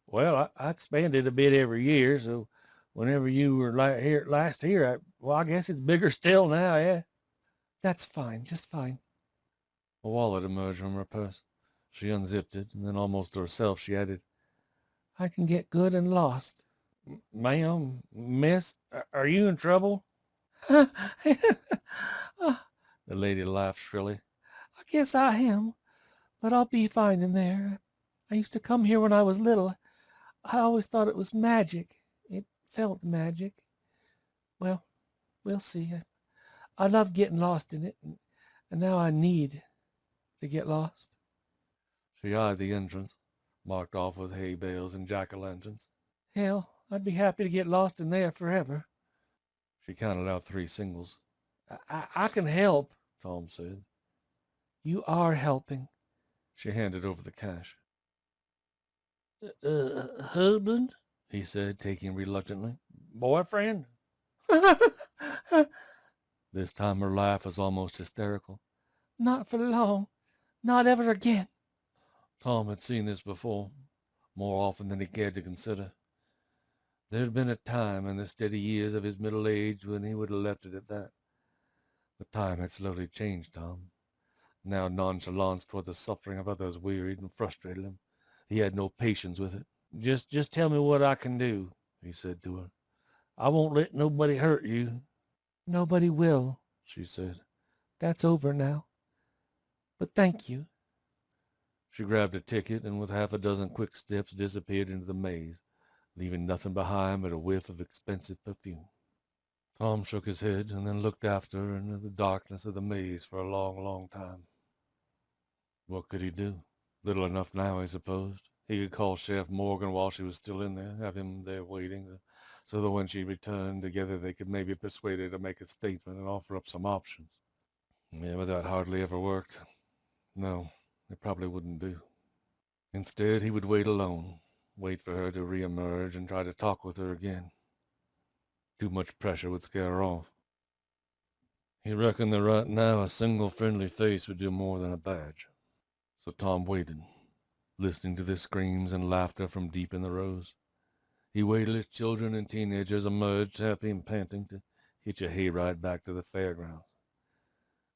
Well, I expand it a bit every year, so whenever you were last here, I guess it's bigger still now, yeah." "That's fine, just fine." A wallet emerged from her purse. She unzipped it, and then almost to herself she added, "I can get good and lost." "Ma'am, miss, are you in trouble?" "The lady laughed shrilly. "I guess I am, but I'll be fine in there. I used to come here when I was little. I always thought it was magic. It felt magic. Well, we'll see. I love getting lost in it, and now I need to get lost." She eyed the entrance, marked off with hay bales and jack-o'-lanterns. "Hell, I'd be happy to get lost in there forever." She counted out 3 singles. I can help," Tom said. "You are helping." She handed over the cash. "Husband?" he said, taking reluctantly. "Boyfriend?" This time her laugh was almost hysterical. "Not for long. Not ever again." Tom had seen this before, more often than he cared to consider. There had been a time in the steady years of his middle age when he would have left it at that. The time had slowly changed Tom. Now nonchalance toward the suffering of others wearied and frustrated him. He had no patience with it. Just tell me what I can do," he said to her. "I won't let nobody hurt you." "Nobody will," she said. "That's over now. But thank you." She grabbed a ticket and with half a dozen quick steps disappeared into the maze, leaving nothing behind but a whiff of expensive perfume. Tom shook his head and then looked after her into the darkness of the maze for a long, long time. What could he do? Little enough now, he supposed. He could call Sheriff Morgan while she was still in there, have him there waiting, so that when she returned, together they could maybe persuade her to make a statement and offer up some options. Yeah, but that hardly ever worked. No, it probably wouldn't do. Instead, he would wait alone, wait for her to reemerge and try to talk with her again. Too much pressure would scare her off. He reckoned that right now a single friendly face would do more than a badge. So Tom waited, listening to the screams and laughter from deep in the rows. He waited as children and teenagers emerged, happy and panting, to hitch a hayride back to the fairgrounds.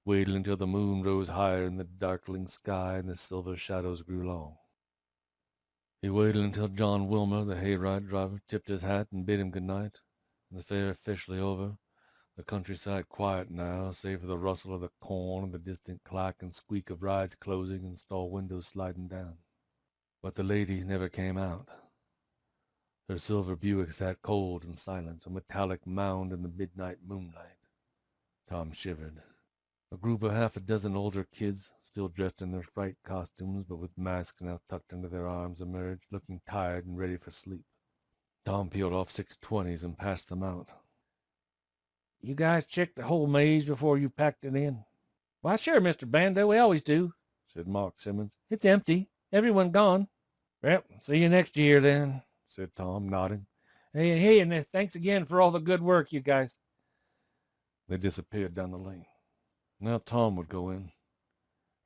Waited until the moon rose higher in the darkling sky and the silver shadows grew long. He waited until John Wilmer, the hayride driver, tipped his hat and bid him good night, and the fair officially over, the countryside quiet now, save for the rustle of the corn and the distant clack and squeak of rides closing and stall windows sliding down. But the lady never came out. Her silver Buick sat cold and silent, a metallic mound in the midnight moonlight. Tom shivered. A group of half a dozen older kids, still dressed in their fright costumes but with masks now tucked under their arms, emerged, looking tired and ready for sleep. Tom peeled off 620s and passed them out. "You guys checked the whole maze before you packed it in?" "Why, sure, Mr. Bando, we always do," said Mark Simmons. "It's empty. Everyone gone." "Well, see you next year, then," said Tom, nodding. Hey, and thanks again for all the good work, you guys." They disappeared down the lane. Now Tom would go in.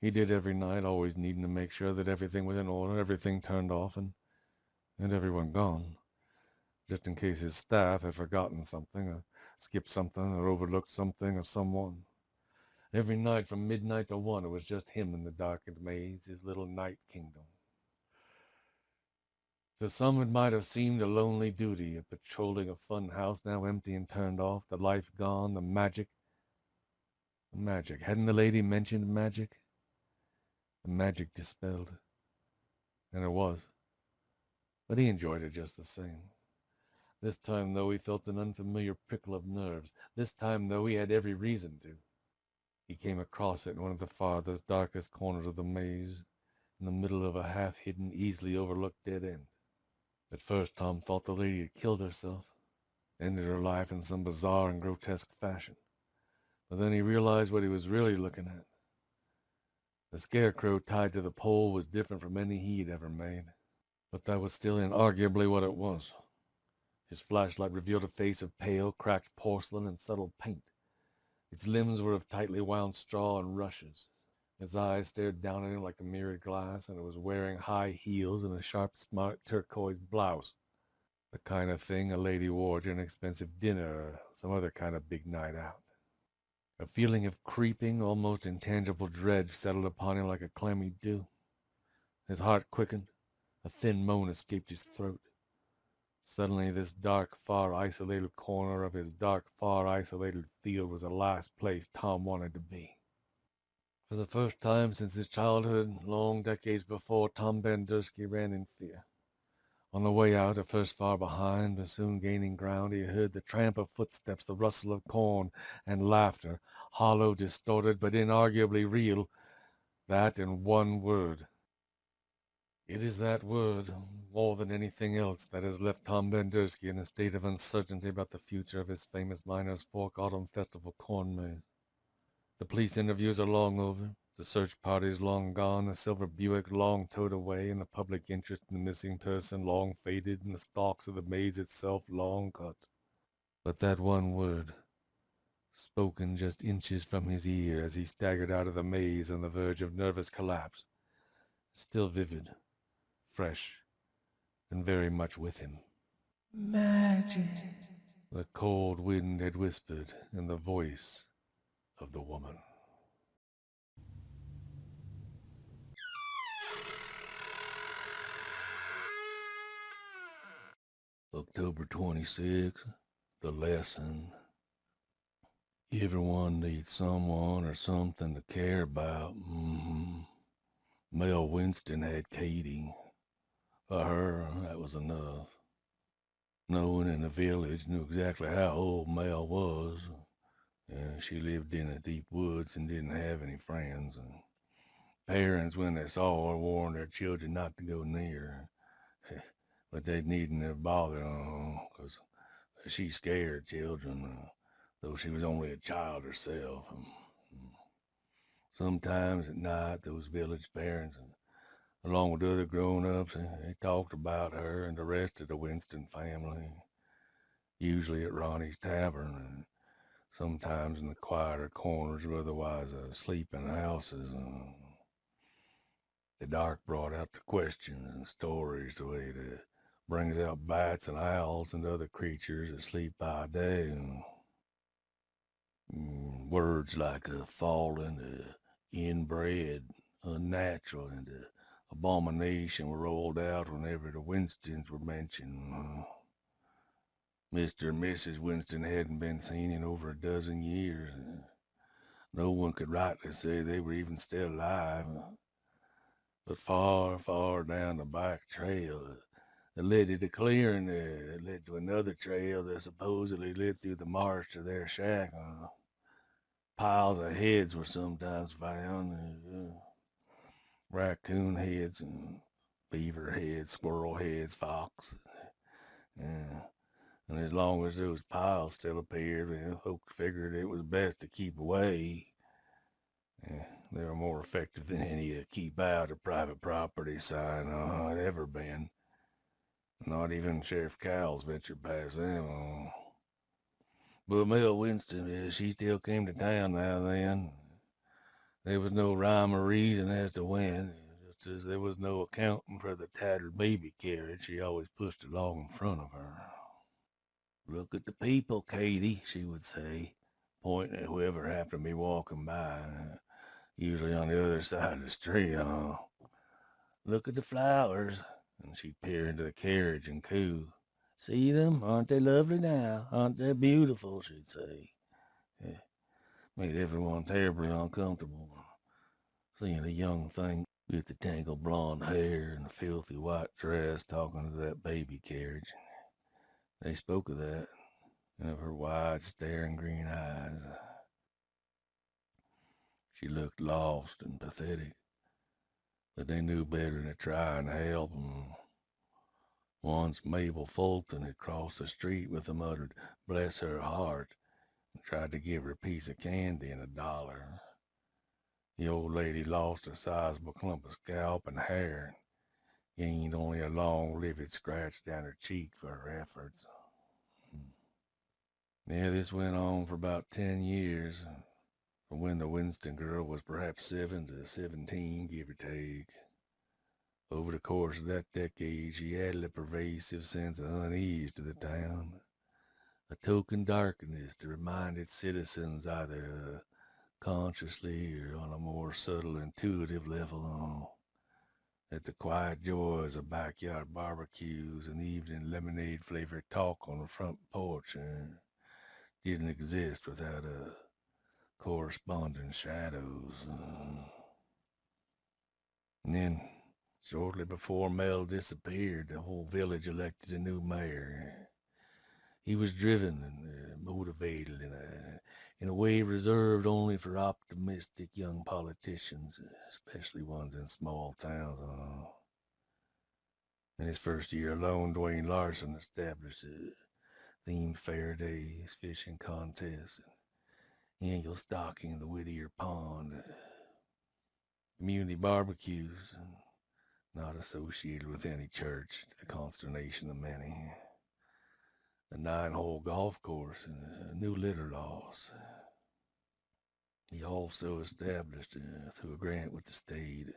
He did every night, always needing to make sure that everything was in order, everything turned off, and everyone gone, just in case his staff had forgotten something, or skipped something, or overlooked something, or someone. Every night from midnight to 1, it was just him in the darkened maze, his little night kingdom. To some it might have seemed a lonely duty, of patrolling a fun house now empty and turned off, the life gone, the magic. The magic. Hadn't the lady mentioned magic? The magic dispelled. And it was. But he enjoyed it just the same. This time, though, he felt an unfamiliar prickle of nerves. This time, though, he had every reason to. He came across it in one of the farthest, darkest corners of the maze, in the middle of a half-hidden, easily overlooked dead end. At first, Tom thought the lady had killed herself, ended her life in some bizarre and grotesque fashion. But then he realized what he was really looking at. The scarecrow tied to the pole was different from any he had ever made. But that was still inarguably what it was. His flashlight revealed a face of pale, cracked porcelain and subtle paint. Its limbs were of tightly wound straw and rushes. Its eyes stared down at him like a mirrored glass, and it was wearing high heels and a sharp, smart turquoise blouse. The kind of thing a lady wore to an expensive dinner or some other kind of big night out. A feeling of creeping, almost intangible dread settled upon him like a clammy dew. His heart quickened. A thin moan escaped his throat. Suddenly, this dark, far isolated corner of his dark, far isolated field was the last place Tom wanted to be. For the first time since his childhood, long decades before, Tom Bandersky ran in fear. On the way out, at first far behind, but soon gaining ground, he heard the tramp of footsteps, the rustle of corn, and laughter, hollow, distorted, but inarguably real. That in one word. It is that word, more than anything else, that has left Tom Bandersky in a state of uncertainty about the future of his famous Miners Fork Autumn Festival corn maze. The police interviews are long over, the search party is long gone, the silver Buick long towed away, and the public interest in the missing person long faded, and the stalks of the maze itself long cut. But that one word, spoken just inches from his ear as he staggered out of the maze on the verge of nervous collapse, still vivid, fresh, and very much with him. Magic. The cold wind had whispered in the voice of the woman. October 26th, the lesson. Everyone needs someone or something to care about. Mel Winston had Katie. For her, that was enough. No one in the village knew exactly how old Mel was. She lived in the deep woods and didn't have any friends. And parents, when they saw her, warned their children not to go near her. But they needn't have bothered because she scared children, though she was only a child herself. Sometimes at night, those village parents, along with other grown-ups, they talked about her and the rest of the Winston family, usually at Ronnie's Tavern, and sometimes in the quieter corners of otherwise sleeping houses. The dark brought out the questions and stories the way it brings out bats and owls and other creatures that sleep by day. Words like fallen, inbred, unnatural, and abomination were rolled out whenever the Winstons were mentioned. Mr. and Mrs. Winston hadn't been seen in over a dozen years. No one could rightly say they were even still alive. But far, far down the back trail that led to the clearing there, that led to another trail that supposedly led through the marsh to their shack. Piles of heads were sometimes found. Raccoon heads and beaver heads, squirrel heads, fox. And as long as those piles still appeared, folks figured it was best to keep away. They were more effective than any keep out of private property sign had ever been. Not even Sheriff Cowles ventured past them. But Mel Winston, she still came to town now and then. There was no rhyme or reason as to when, just as there was no accounting for the tattered baby carriage she always pushed along in front of her. "Look at the people, Katie," she would say, pointing at whoever happened to be walking by, usually on the other side of the street. "Look at the flowers," and she'd peer into the carriage and coo. "See them? Aren't they lovely now? Aren't they beautiful?" she'd say. Made everyone terribly uncomfortable, seeing a young thing with the tangled blonde hair and the filthy white dress, talking to that baby carriage. They spoke of that, and of her wide, staring green eyes. She looked lost and pathetic, but they knew better than to try and help. Once Mabel Fulton had crossed the street with a muttered, "Bless her heart," and tried to give her a piece of candy and $1. The old lady lost a sizable clump of scalp and hair, and gained only a long, livid scratch down her cheek for her efforts. Yeah, this went on for about 10 years, from when the Winston girl was perhaps 7 to 17, give or take. Over the course of that decade, she added a pervasive sense of unease to the town, a token darkness to remind its citizens, either consciously or on a more subtle, intuitive level, that the quiet joys of backyard barbecues and evening lemonade-flavored talk on the front porch didn't exist without corresponding shadows. And then, shortly before Mel disappeared, the whole village elected a new mayor. He was driven and motivated in a way reserved only for optimistic young politicians, especially ones in small towns. In his first year alone, Dwayne Larson established themed fair days, fishing contests, and annual stocking in the Whittier Pond, community barbecues, not associated with any church, to the consternation of many. A 9-hole golf course and new litter laws. He also established, through a grant with the state,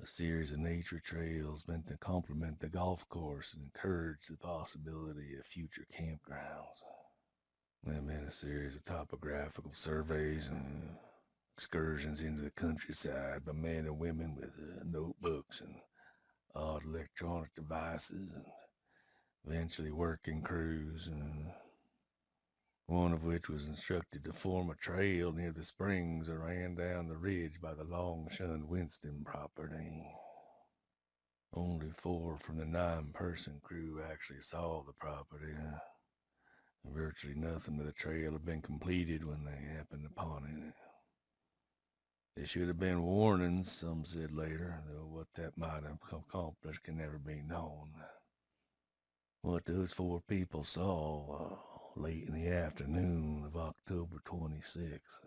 a series of nature trails meant to complement the golf course and encourage the possibility of future campgrounds. That meant a series of topographical surveys and excursions into the countryside by men and women with notebooks and odd electronic devices, and eventually working crews, one of which was instructed to form a trail near the springs that ran down the ridge by the long-shunned Winston property. Only 4 from the 9-person crew actually saw the property. Virtually nothing of the trail had been completed when they happened upon it. There should have been warnings, some said later, though what that might have accomplished can never be known. What those 4 people saw late in the afternoon of October 26th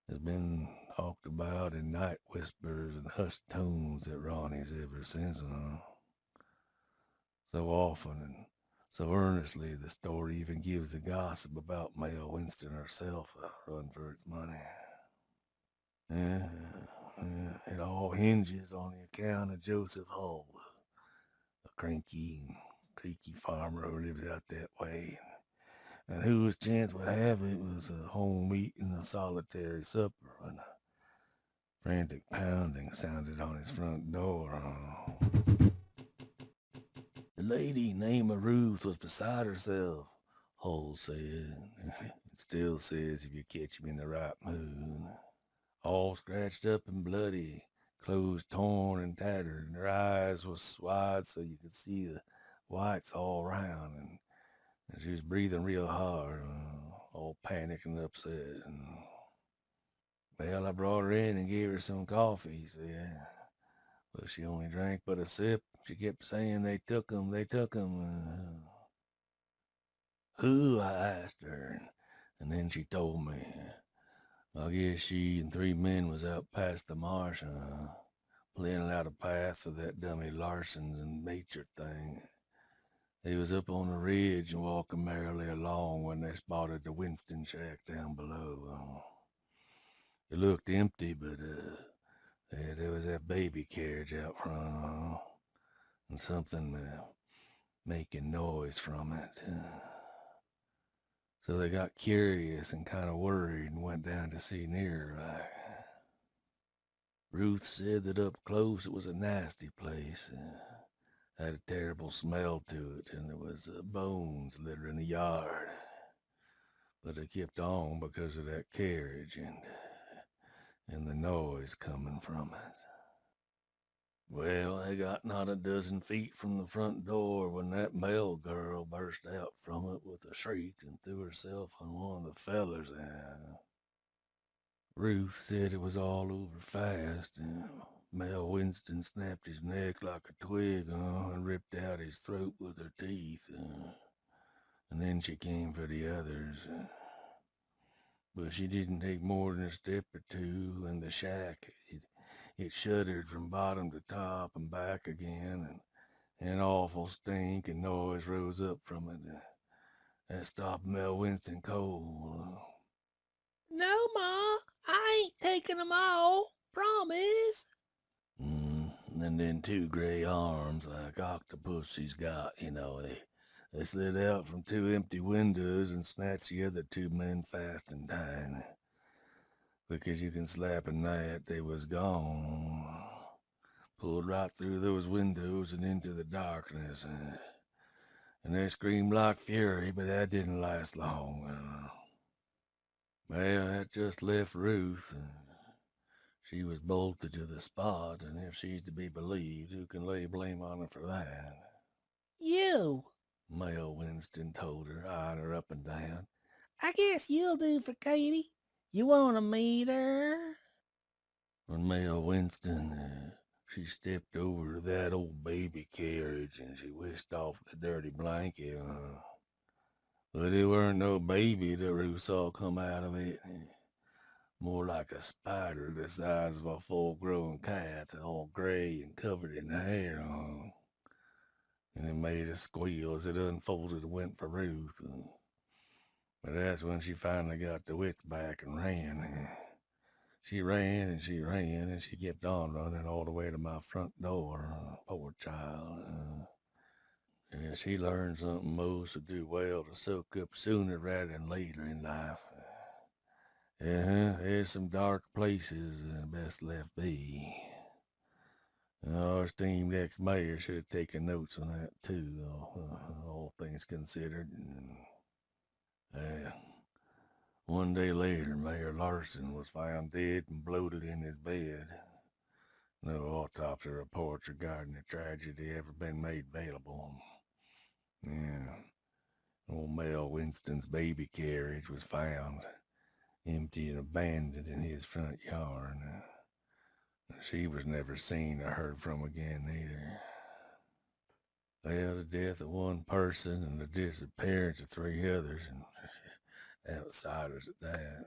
has been talked about in night whispers and hushed tones at Ronnie's ever since. So often and so earnestly, the story even gives the gossip about Mel Winston herself a run for its money. It all hinges on the account of Joseph Hull, a cranky and creaky farmer who lives out that way, and who, as chance would have it, was home eating a solitary supper when a frantic pounding sounded on his front door. The lady named Ruth was beside herself, Hull said. It still says if you catch him in the right mood. All scratched up and bloody, clothes torn and tattered, and her eyes was wide so you could see the whites all round, and she was breathing real hard, all panicked and upset. Well, I brought her in and gave her some coffee, he said. But she only drank but a sip. She kept saying, they took 'em. Who? I asked her, and then she told me. I guess she and 3 men was out past the marsh, planning out a path for that dummy Larson's and nature thing. They was up on the ridge and walking merrily along when they spotted the Winston shack down below. It looked empty, but there was that baby carriage out front, and something making noise from it. So they got curious and kind of worried and went down to see nearer. Ruth said that up close it was a nasty place. Had a terrible smell to it, and there was bones littering the yard. But they kept on because of that carriage and the noise coming from it. Well, they got not a dozen feet from the front door when that Mel girl burst out from it with a shriek and threw herself on one of the fellers. Ruth said it was all over fast, and Mel Winston snapped his neck like a twig and ripped out his throat with her teeth. And then she came for the others. But she didn't take more than a step or two, and the shack, it shuddered from bottom to top and back again, and an awful stink and noise rose up from it. That stopped Mel Winston cold. No, Ma, I ain't taking them all. Promise. And then two gray arms like octopuses got, they slid out from two empty windows and snatched the other two men fast and tight. Because you can slap a gnat, they was gone. Pulled right through those windows and into the darkness. And they screamed like fury, but that didn't last long. Well, that just left Ruth. She was bolted to the spot, and if she's to be believed, who can lay blame on her for that? You. Mel Winston told her, eyeing her up and down. I guess you'll do for Katie. You want to meet her? When Mel Winston, she stepped over to that old baby carriage and she whisked off the dirty blanket. But it weren't no baby that Ruth saw come out of it. More like a spider the size of a full-grown cat, all gray and covered in hair. And it made a squeal as it unfolded and went for Ruth. But that's when she finally got the wits back and ran. She ran and she ran and she kept on running all the way to my front door. Poor child. And she learned something most would do well to soak up sooner rather than later in life. There's some dark places best left be. Our esteemed ex-mayor should have taken notes on that too, all things considered. One day later, Mayor Larson was found dead and bloated in his bed. No autopsy reports regarding the tragedy ever been made available. Yeah, old Mel Winston's baby carriage was found, empty and abandoned in his front yard. She was never seen or heard from again either. Well, the death of one person and the disappearance of three others, and outsiders at that,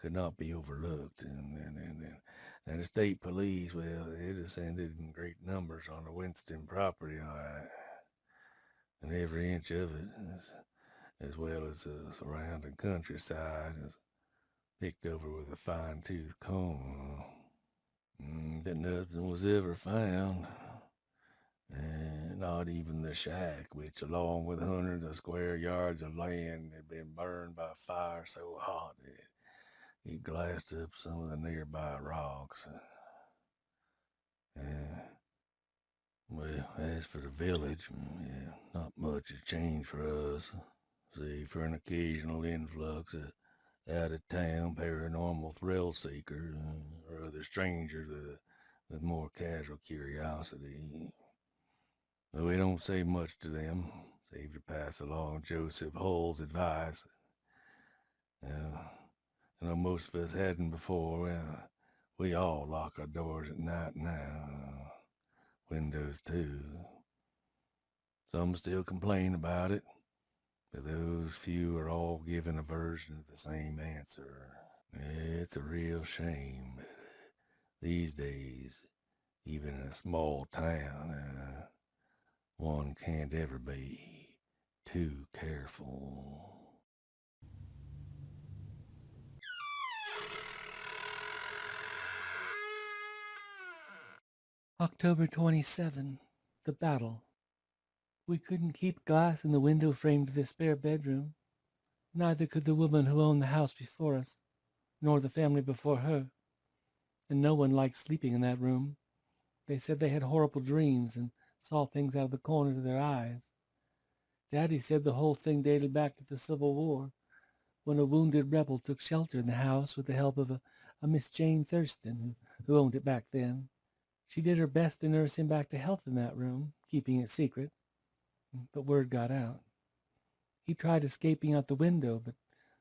could not be overlooked. And the state police, well, they descended in great numbers on the Winston property, all right. And every inch of it, as well as the surrounding countryside, is picked over with a fine-tooth comb. But nothing was ever found. And not even the shack, which, along with hundreds of square yards of land, had been burned by fire so hot it glassed up some of the nearby rocks. Well, as for the village, not much has changed for us, save for an occasional influx of out-of-town paranormal thrill seekers or other strangers with more casual curiosity. But we don't say much to them, save to pass along Joseph Hull's advice. Most of us hadn't before. We all lock our doors at night now. Windows too. Some still complain about it, but those few are all given a version of the same answer. It's a real shame, but these days, even in a small town, one can't ever be too careful. October 27, the battle. We couldn't keep glass in the window frame to the spare bedroom. Neither could the woman who owned the house before us, nor the family before her. And no one liked sleeping in that room. They said they had horrible dreams and saw things out of the corners of their eyes. Daddy said the whole thing dated back to the Civil War, when a wounded rebel took shelter in the house with the help of a Miss Jane Thurston, who owned it back then. She did her best to nurse him back to health in that room, keeping it secret, but word got out. He tried escaping out the window, but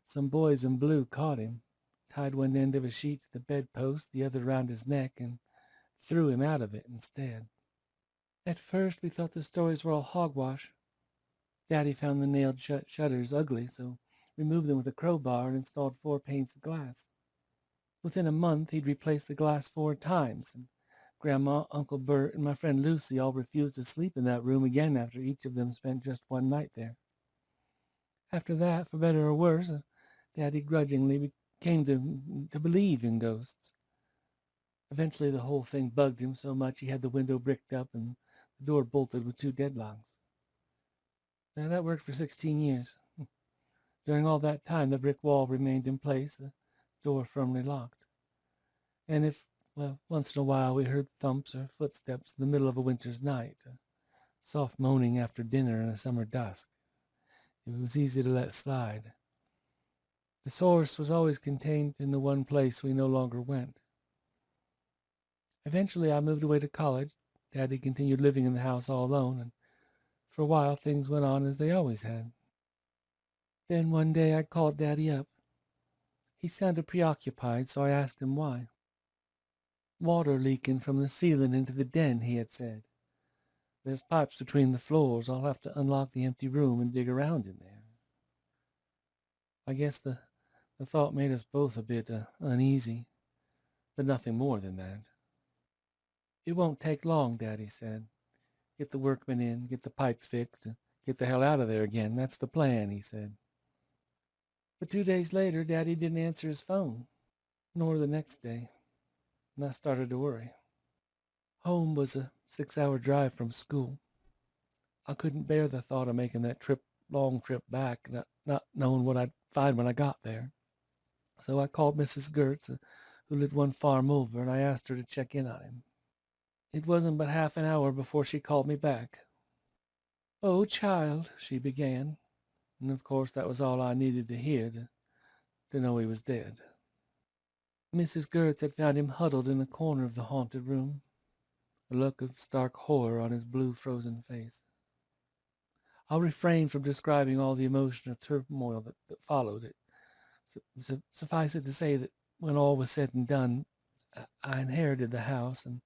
some boys in blue caught him, tied one end of a sheet to the bedpost, the other around his neck, and threw him out of it instead. At first, we thought the stories were all hogwash. Daddy found the nailed shut shutters ugly, so removed them with a crowbar and installed 4 panes of glass. Within a month, he'd replaced the glass 4 times, and Grandma, Uncle Bert, and my friend Lucy all refused to sleep in that room again after each of them spent just one night there. After that, for better or worse, Daddy grudgingly came to believe in ghosts. Eventually, the whole thing bugged him so much he had the window bricked up and the door bolted with 2 deadlocks. Now, that worked for 16 years. During all that time, the brick wall remained in place, the door firmly locked. And if, well, once in a while we heard thumps or footsteps in the middle of a winter's night, soft moaning after dinner in a summer dusk, it was easy to let slide. The source was always contained in the one place we no longer went. Eventually, I moved away to college. Daddy continued living in the house all alone, and for a while things went on as they always had. Then one day I called Daddy up. He sounded preoccupied, so I asked him why. Water leaking from the ceiling into the den, he had said. There's pipes between the floors. I'll have to unlock the empty room and dig around in there. I guess the thought made us both a bit uneasy, but nothing more than that. It won't take long, Daddy said. Get the workmen in, get the pipe fixed, and get the hell out of there again. That's the plan, he said. But 2 days later, Daddy didn't answer his phone, nor the next day, and I started to worry. Home was a 6-hour drive from school. I couldn't bear the thought of making that long trip back, not knowing what I'd find when I got there. So I called Mrs. Gertz, who lived one farm over, and I asked her to check in on him. It wasn't but half an hour before she called me back. "Oh, child," she began, and of course that was all I needed to hear to know he was dead. Mrs. Gertz had found him huddled in a corner of the haunted room, a look of stark horror on his blue frozen face. I'll refrain from describing all the emotional turmoil that followed it. Suffice it to say that when all was said and done, I inherited the house and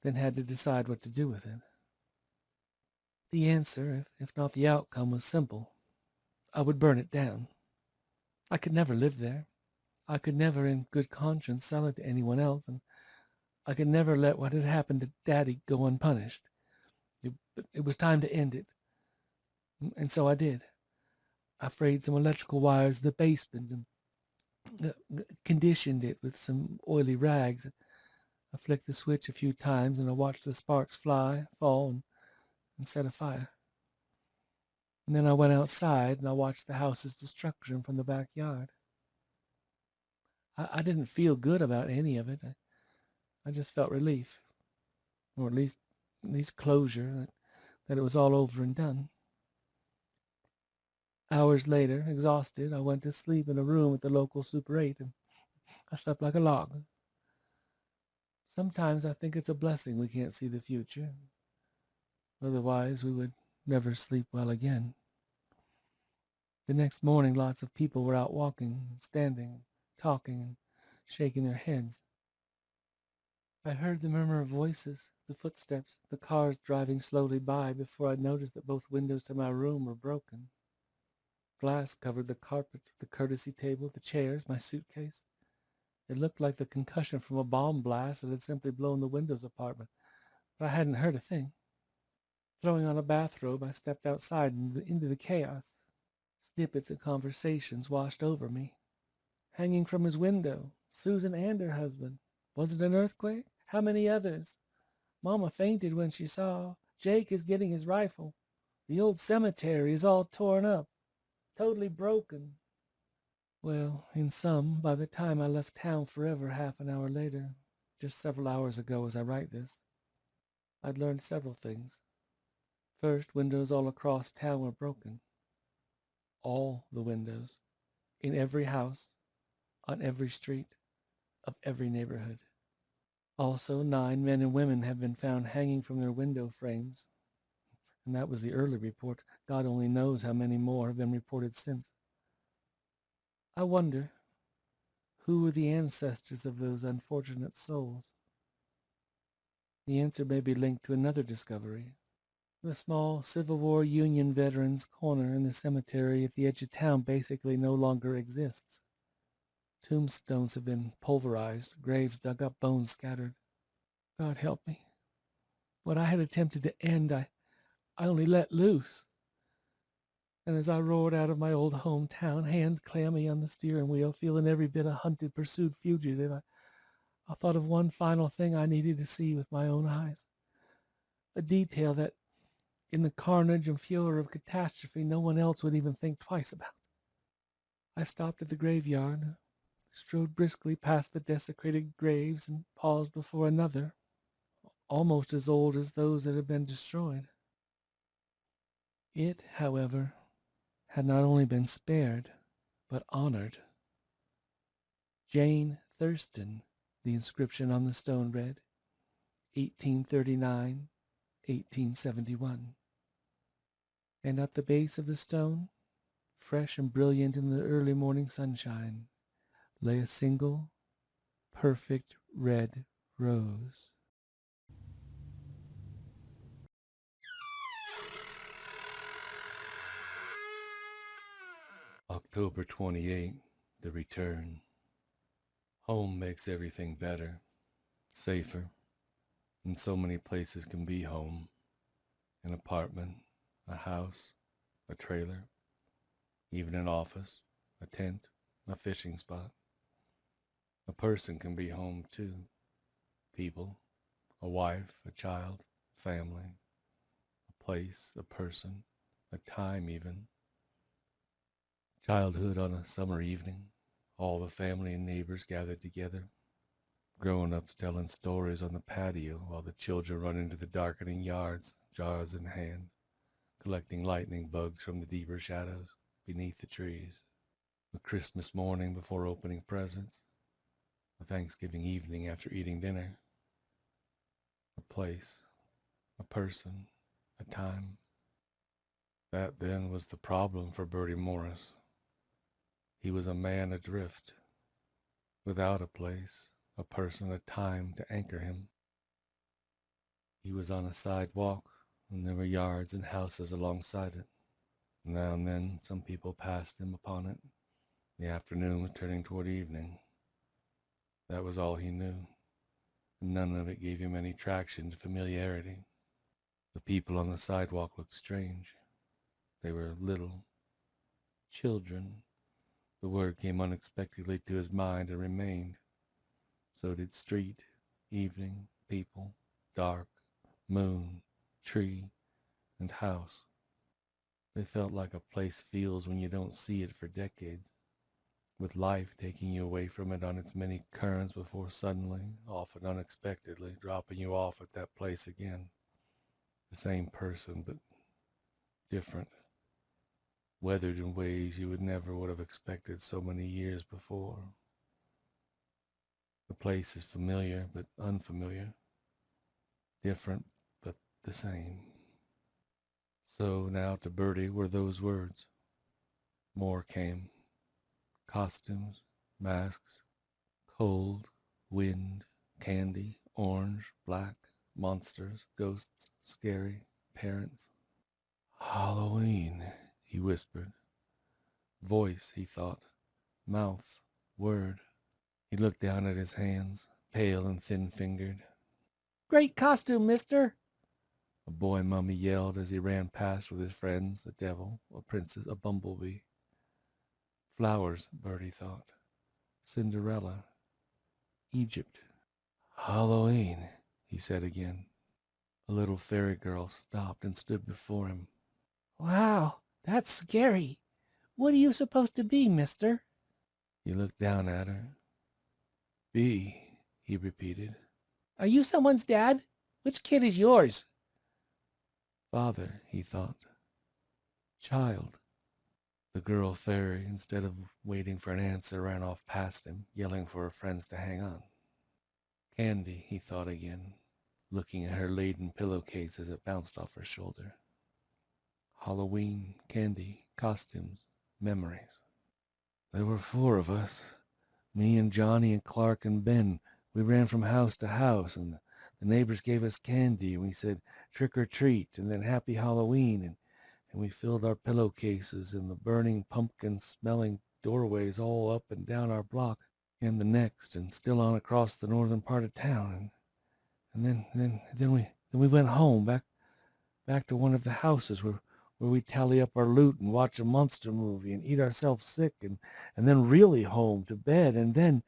then had to decide what to do with it. The answer, if not the outcome, was simple. I would burn it down. I could never live there. I could never in good conscience sell it to anyone else, and I could never let what had happened to Daddy go unpunished. It was time to end it. And so I did. I frayed some electrical wires in the basement and conditioned it with some oily rags. I flicked the switch a few times, and I watched the sparks fly, fall, and set a fire. And then I went outside, and I watched the house's destruction from the backyard. I didn't feel good about any of it. I just felt relief, or at least closure, that it was all over and done. Hours later, exhausted, I went to sleep in a room at the local Super 8, and I slept like a log. Sometimes I think it's a blessing we can't see the future. Otherwise, we would never sleep well again. The next morning, lots of people were out walking, standing, talking, and shaking their heads. I heard the murmur of voices, the footsteps, the cars driving slowly by before I noticed that both windows to my room were broken. Glass covered the carpet, the courtesy table, the chairs, my suitcase. It looked like the concussion from a bomb blast that had simply blown the windows apart, but I hadn't heard a thing. Throwing on a bathrobe, I stepped outside into the chaos. Snippets of conversations washed over me. Hanging from his window, Susan and her husband. Was it an earthquake? How many others? Mama fainted when she saw. Jake is getting his rifle. The old cemetery is all torn up, totally broken. Well, in sum, by the time I left town forever half an hour later, just several hours ago as I write this, I'd learned several things. First, windows all across town were broken. All the windows. In every house, on every street, of every neighborhood. Also, 9 men and women have been found hanging from their window frames, and that was the early report. God only knows how many more have been reported since. I wonder, who were the ancestors of those unfortunate souls? The answer may be linked to another discovery. The small Civil War Union veterans' corner in the cemetery at the edge of town basically no longer exists. Tombstones have been pulverized, graves dug up, bones scattered. God help me. What I had attempted to end, I only let loose. And as I roared out of my old hometown, hands clammy on the steering wheel, feeling every bit a hunted, pursued fugitive, I thought of one final thing I needed to see with my own eyes. A detail that, in the carnage and furor of catastrophe, no one else would even think twice about. I stopped at the graveyard, strode briskly past the desecrated graves, and paused before another, almost as old as those that had been destroyed. It, however, had not only been spared, but honored. Jane Thurston, the inscription on the stone read, 1839, 1871. And at the base of the stone, fresh and brilliant in the early morning sunshine, lay a single, perfect red rose. October 28th, The Return. Home makes everything better, safer, and so many places can be home. An apartment, a house, a trailer, even an office, a tent, a fishing spot. A person can be home too. People, a wife, a child, family, a place, a person, a time even. Childhood on a summer evening, all the family and neighbors gathered together. Grown-ups telling stories on the patio while the children run into the darkening yards, jars in hand, collecting lightning bugs from the deeper shadows beneath the trees. A Christmas morning before opening presents, a Thanksgiving evening after eating dinner. A place, a person, a time. That then was the problem for Bertie Morris. He was a man adrift, without a place, a person, a time to anchor him. He was on a sidewalk, and there were yards and houses alongside it. Now and then some people passed him upon it. The afternoon was turning toward evening. That was all he knew, and none of it gave him any traction to familiarity. The people on the sidewalk looked strange. They were little. Children. The word came unexpectedly to his mind and remained. So did street, evening, people, dark, moon, tree, and house. They felt like a place feels when you don't see it for decades, with life taking you away from it on its many currents before suddenly, often unexpectedly, dropping you off at that place again. The same person, but different, weathered in ways you would have expected so many years before. The place is familiar but unfamiliar, different but the same. So now to Bertie were those words. More came. Costumes, masks, cold, wind, candy, orange, black, monsters, ghosts, scary, parents. Halloween, he whispered. Voice, he thought. Mouth, word. He looked down at his hands, pale and thin-fingered. Great costume, mister! A boy mummy yelled as he ran past with his friends, a devil, a princess, a bumblebee. Flowers, Bertie thought. Cinderella. Egypt. Halloween, he said again. A little fairy girl stopped and stood before him. Wow, that's scary. What are you supposed to be, mister? He looked down at her. Be, he repeated. Are you someone's dad? Which kid is yours? Father, he thought. Child. The girl fairy, instead of waiting for an answer, ran off past him, yelling for her friends to hang on. Candy, he thought again, looking at her laden pillowcase as it bounced off her shoulder. Halloween, candy, costumes, memories. There were 4 of us. Me and Johnny and Clark and Ben. We ran from house to house, and the neighbors gave us candy, and we said trick or treat, and then happy Halloween, and we filled our pillowcases in the burning pumpkin-smelling doorways all up and down our block and the next, and still on across the northern part of town. And then we went home, back to one of the houses where we tally up our loot and watch a monster movie and eat ourselves sick, and then really home to bed, and then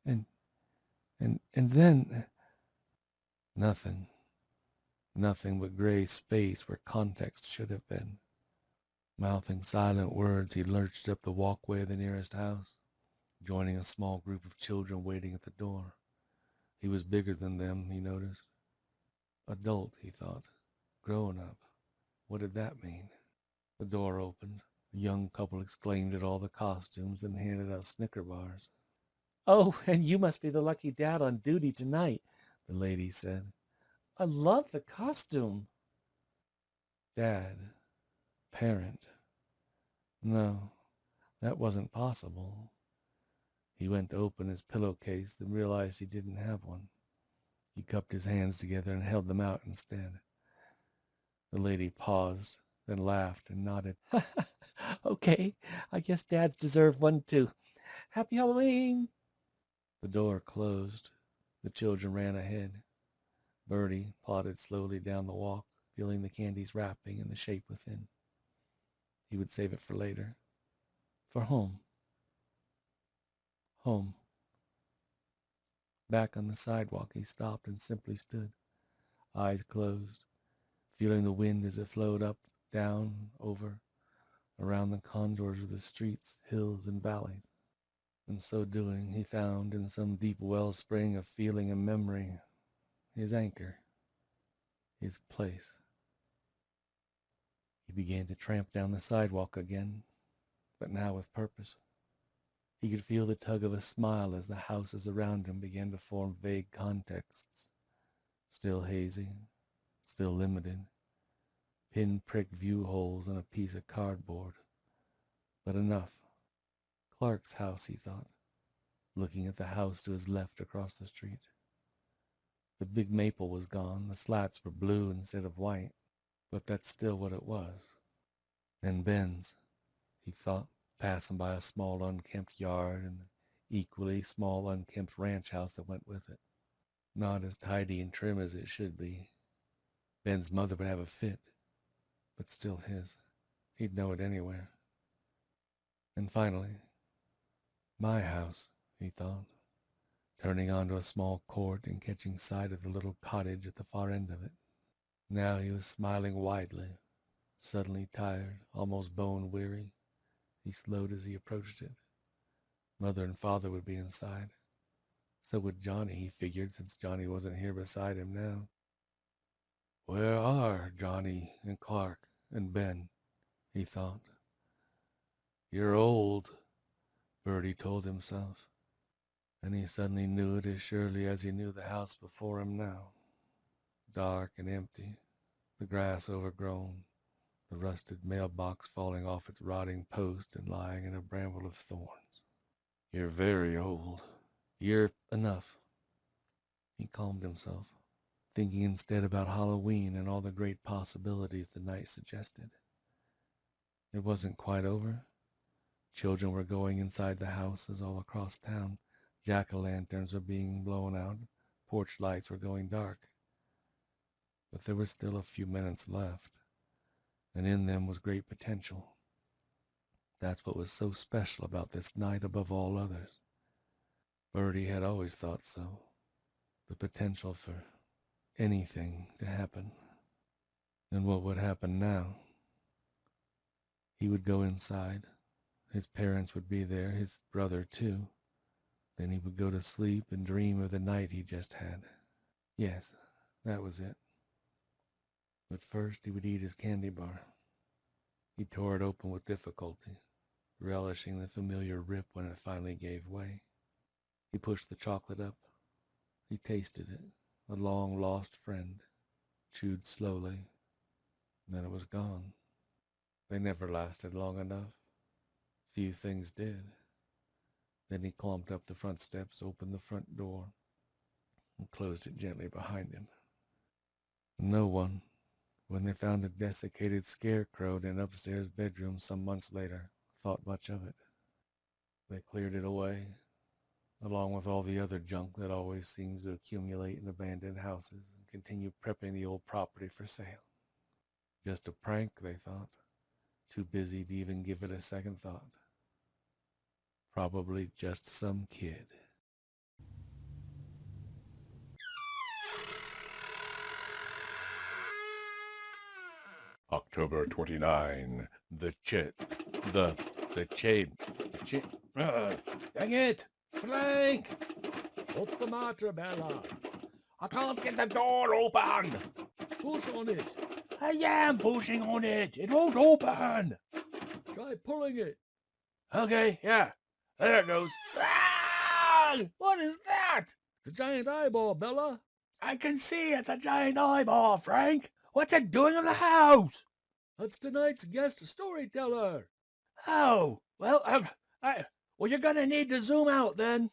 and then nothing but gray space where context should have been. Mouthing silent words, he lurched up the walkway of the nearest house, joining a small group of children waiting at the door. He was bigger than them, he noticed. Adult, he thought. Grown up. What did that mean? The door opened. The young couple exclaimed at all the costumes and handed out Snicker bars. "Oh, and you must be the lucky dad on duty tonight," the lady said. "I love the costume." Dad. Parent. No, that wasn't possible. He went to open his pillowcase, then realized he didn't have one. He cupped his hands together and held them out instead. The lady paused, then laughed and nodded. "Okay, I guess dads deserve one too. Happy Halloween." The door closed. The children ran ahead. Bertie plodded slowly down the walk, feeling the candy's wrapping and the shape within. He would save it for later. For home. Home. Back on the sidewalk, he stopped and simply stood, eyes closed, feeling the wind as it flowed up, down, over, around the contours of the streets, hills, and valleys. In so doing, he found in some deep wellspring of feeling and memory his anchor, his place. He began to tramp down the sidewalk again, but now with purpose. He could feel the tug of a smile as the houses around him began to form vague contexts, still hazy, still limited, pin-prick view holes on a piece of cardboard. But enough. Clark's house, he thought, looking at the house to his left across the street. The big maple was gone, the slats were blue instead of white, but that's still what it was. And Ben's, he thought, passing by a small unkempt yard and the equally small unkempt ranch house that went with it. Not as tidy and trim as it should be. Ben's mother would have a fit, but still his. He'd know it anywhere. And finally, my house, he thought, turning onto a small court and catching sight of the little cottage at the far end of it. Now he was smiling widely, suddenly tired, almost bone-weary. He slowed as he approached it. Mother and father would be inside. So would Johnny, he figured, since Johnny wasn't here beside him now. Where are Johnny and Clark and Ben? He thought. You're old, Bertie told himself. And he suddenly knew it as surely as he knew the house before him now. Dark and empty, the grass overgrown, the rusted mailbox falling off its rotting post and lying in a bramble of thorns. You're very old. You're enough. He calmed himself, thinking instead about Halloween and all the great possibilities the night suggested. It wasn't quite over. Children were going inside the houses all across town. Jack-o'-lanterns were being blown out. Porch lights were going dark. But there were still a few minutes left, and in them was great potential. That's what was so special about this night above all others. Bertie had always thought so. The potential for anything to happen. And what would happen now? He would go inside. His parents would be there, his brother too. Then he would go to sleep and dream of the night he just had. Yes, that was it. But first he would eat his candy bar. He tore it open with difficulty, relishing the familiar rip when it finally gave way. He pushed the chocolate up, He tasted it, a long-lost friend, chewed slowly, and then it was gone. They never lasted long enough. Few things did. Then he clomped up the front steps, opened the front door, and closed it gently behind him. No one, when they found a desiccated scarecrow in an upstairs bedroom some months later, thought much of it. They cleared it away, along with all the other junk that always seems to accumulate in abandoned houses, and continue prepping the old property for sale. Just a prank, they thought, too busy to even give it a second thought. Probably just some kid. October 29. Dang it! Frank! What's the matter, Bella? I can't get the door open! Push on it. I am pushing on it. It won't open. Try pulling it. Okay, yeah. There it goes. Ah! What is that? It's a giant eyeball, Bella. I can see it's a giant eyeball, Frank. What's it doing in the house? That's tonight's guest storyteller. Oh, well, well, you're gonna need to zoom out then.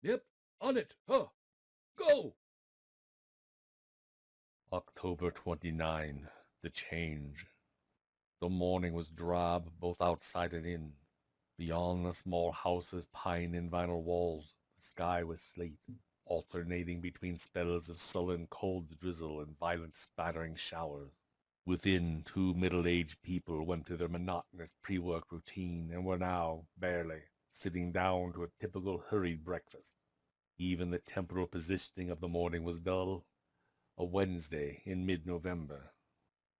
Yep, on it. Huh. Go. October 29. The change. The morning was drab, both outside and in. Beyond the small house's pine and vinyl walls, the sky was slate, alternating between spells of sullen cold drizzle and violent spattering showers. Within, two middle-aged people went through their monotonous pre-work routine and were now, barely, sitting down to a typical hurried breakfast. Even the temporal positioning of the morning was dull. A Wednesday in mid-November.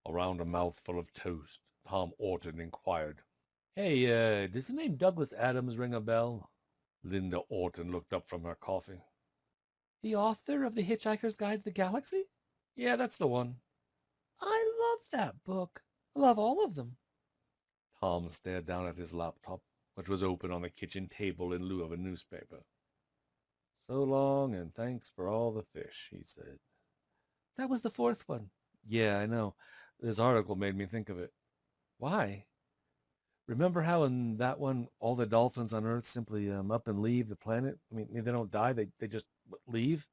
Around a mouthful of toast, Tom Orton inquired, Hey, does the name Douglas Adams ring a bell? Linda Orton looked up from her coffee. The author of The Hitchhiker's Guide to the Galaxy? Yeah, that's the one. I love that book. I love all of them. Tom stared down at his laptop, which was open on the kitchen table in lieu of a newspaper. So long, and thanks for all the fish, he said. That was the fourth one. Yeah, I know. This article made me think of it. Why? Remember how in that one, all the dolphins on Earth simply up and leave the planet? I mean, they don't die. They just leave.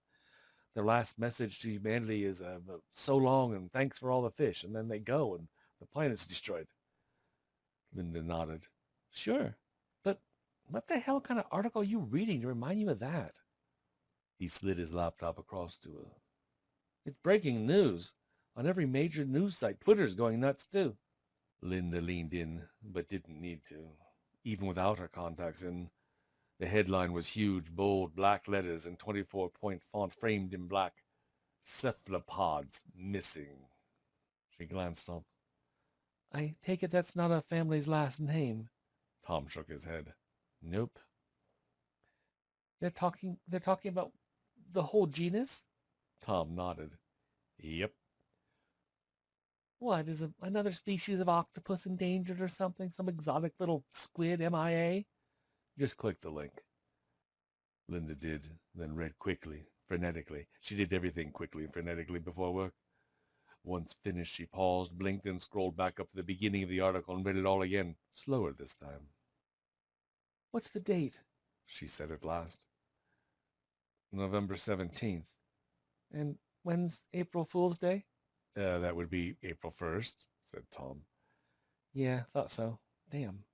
Their last message to humanity is so long and thanks for all the fish. And then they go and the planet's destroyed. Linda nodded. Sure. But what the hell kind of article are you reading to remind you of that? He slid his laptop across to her. It's breaking news. On every major news site, Twitter's going nuts too. Linda leaned in, but didn't need to. Even without her contacts in, the headline was huge, bold, black letters in 24-point font framed in black. Cephalopods missing. She glanced up. I take it that's not a family's last name. Tom shook his head. Nope. They're talking about the whole genus? Tom nodded. Yep. What, is another species of octopus endangered or something? Some exotic little squid MIA? Just click the link. Linda did, then read quickly, frenetically. She did everything quickly and frenetically before work. Once finished, she paused, blinked, and scrolled back up to the beginning of the article and read it all again, slower this time. What's the date? She said at last. November 17th. And when's April Fool's Day? That would be April 1st, said Tom. Yeah, thought so. Damn.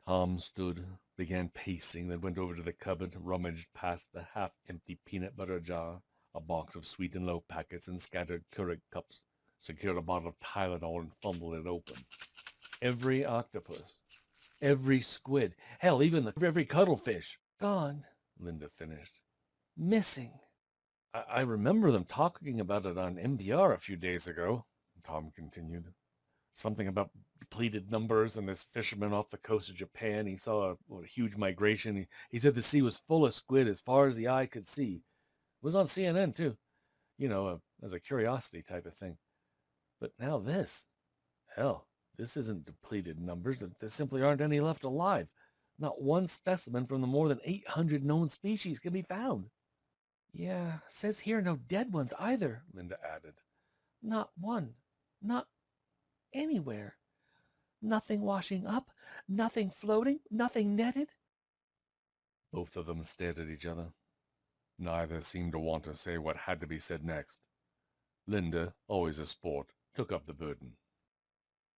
Tom stood, began pacing, then went over to the cupboard, rummaged past the half-empty peanut butter jar, a box of Sweet and Low packets and scattered Keurig cups, secured a bottle of Tylenol and fumbled it open. Every octopus, every squid, hell, even every cuttlefish. Gone. Linda finished. Missing. I remember them talking about it on NPR a few days ago, Tom continued. Something about depleted numbers and this fisherman off the coast of Japan. He saw a huge migration. He said the sea was full of squid as far as the eye could see. It was on CNN, too. You know, as a curiosity type of thing. But now this. Hell, this isn't depleted numbers. There simply aren't any left alive. Not one specimen from the more than 800 known species can be found. Yeah, says here no dead ones either, Linda added. Not one. Not anywhere. Nothing washing up, nothing floating, nothing netted. Both of them stared at each other. Neither seemed to want to say what had to be said next. Linda, always a sport, took up the burden.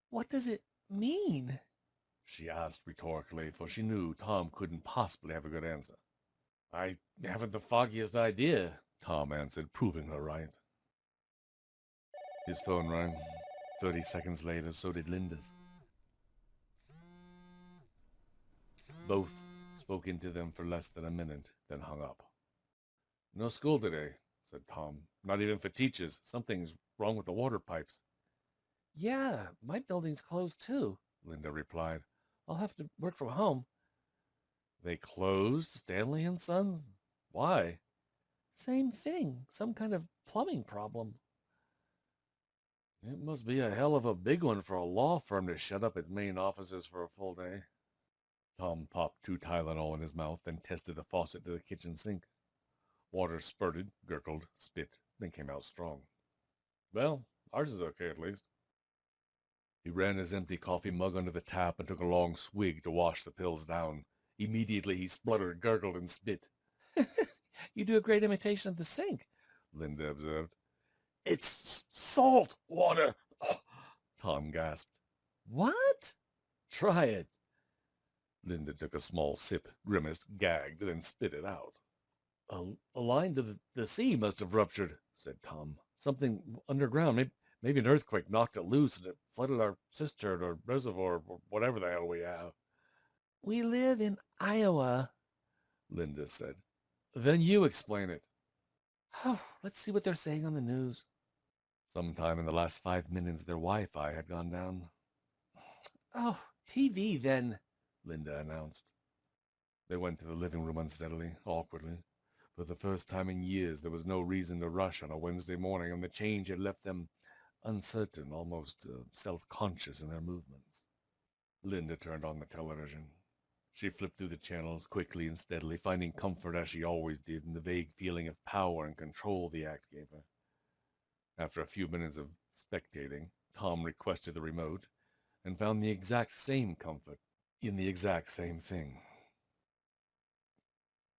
What does it mean? She asked rhetorically, for she knew Tom couldn't possibly have a good answer. I haven't the foggiest idea, Tom answered, proving her right. His phone rang. 30 seconds later, so did Linda's. Both spoke into them for less than a minute, then hung up. No school today, said Tom. Not even for teachers. Something's wrong with the water pipes. Yeah, my building's closed too, Linda replied. I'll have to work from home. They closed Stanley and Sons? Why? Same thing. Some kind of plumbing problem. It must be a hell of a big one for a law firm to shut up its main offices for a full day. Tom popped 2 Tylenol in his mouth, then tested the faucet to the kitchen sink. Water spurted, gurgled, spit, then came out strong. Well, ours is okay at least. He ran his empty coffee mug under the tap and took a long swig to wash the pills down. Immediately he spluttered, gurgled, and spit. You do a great imitation of the sink, Linda observed. It's salt water, Tom gasped. What? Try it. Linda took a small sip, grimaced, gagged, then spit it out. A line to the sea must have ruptured, said Tom. Something underground. Maybe an earthquake knocked it loose and it flooded our cistern or reservoir or whatever the hell we have. We live in Iowa, Linda said. Then you explain it. Oh, let's see what they're saying on the news. Sometime in the last 5 minutes, their Wi-Fi had gone down. Oh, TV then, Linda announced. They went to the living room unsteadily, awkwardly. For the first time in years, there was no reason to rush on a Wednesday morning, and the change had left them uncertain, almost self-conscious in their movements. Linda turned on the television. She flipped through the channels quickly and steadily, finding comfort as she always did in the vague feeling of power and control the act gave her. After a few minutes of spectating, Tom requested the remote and found the exact same comfort in the exact same thing.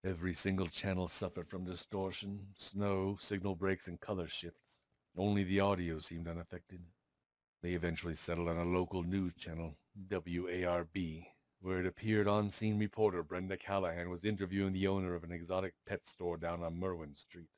Every single channel suffered from distortion, snow, signal breaks, and color shifts. Only the audio seemed unaffected. They eventually settled on a local news channel, WARB, where it appeared on-scene reporter Brenda Callahan was interviewing the owner of an exotic pet store down on Merwin Street.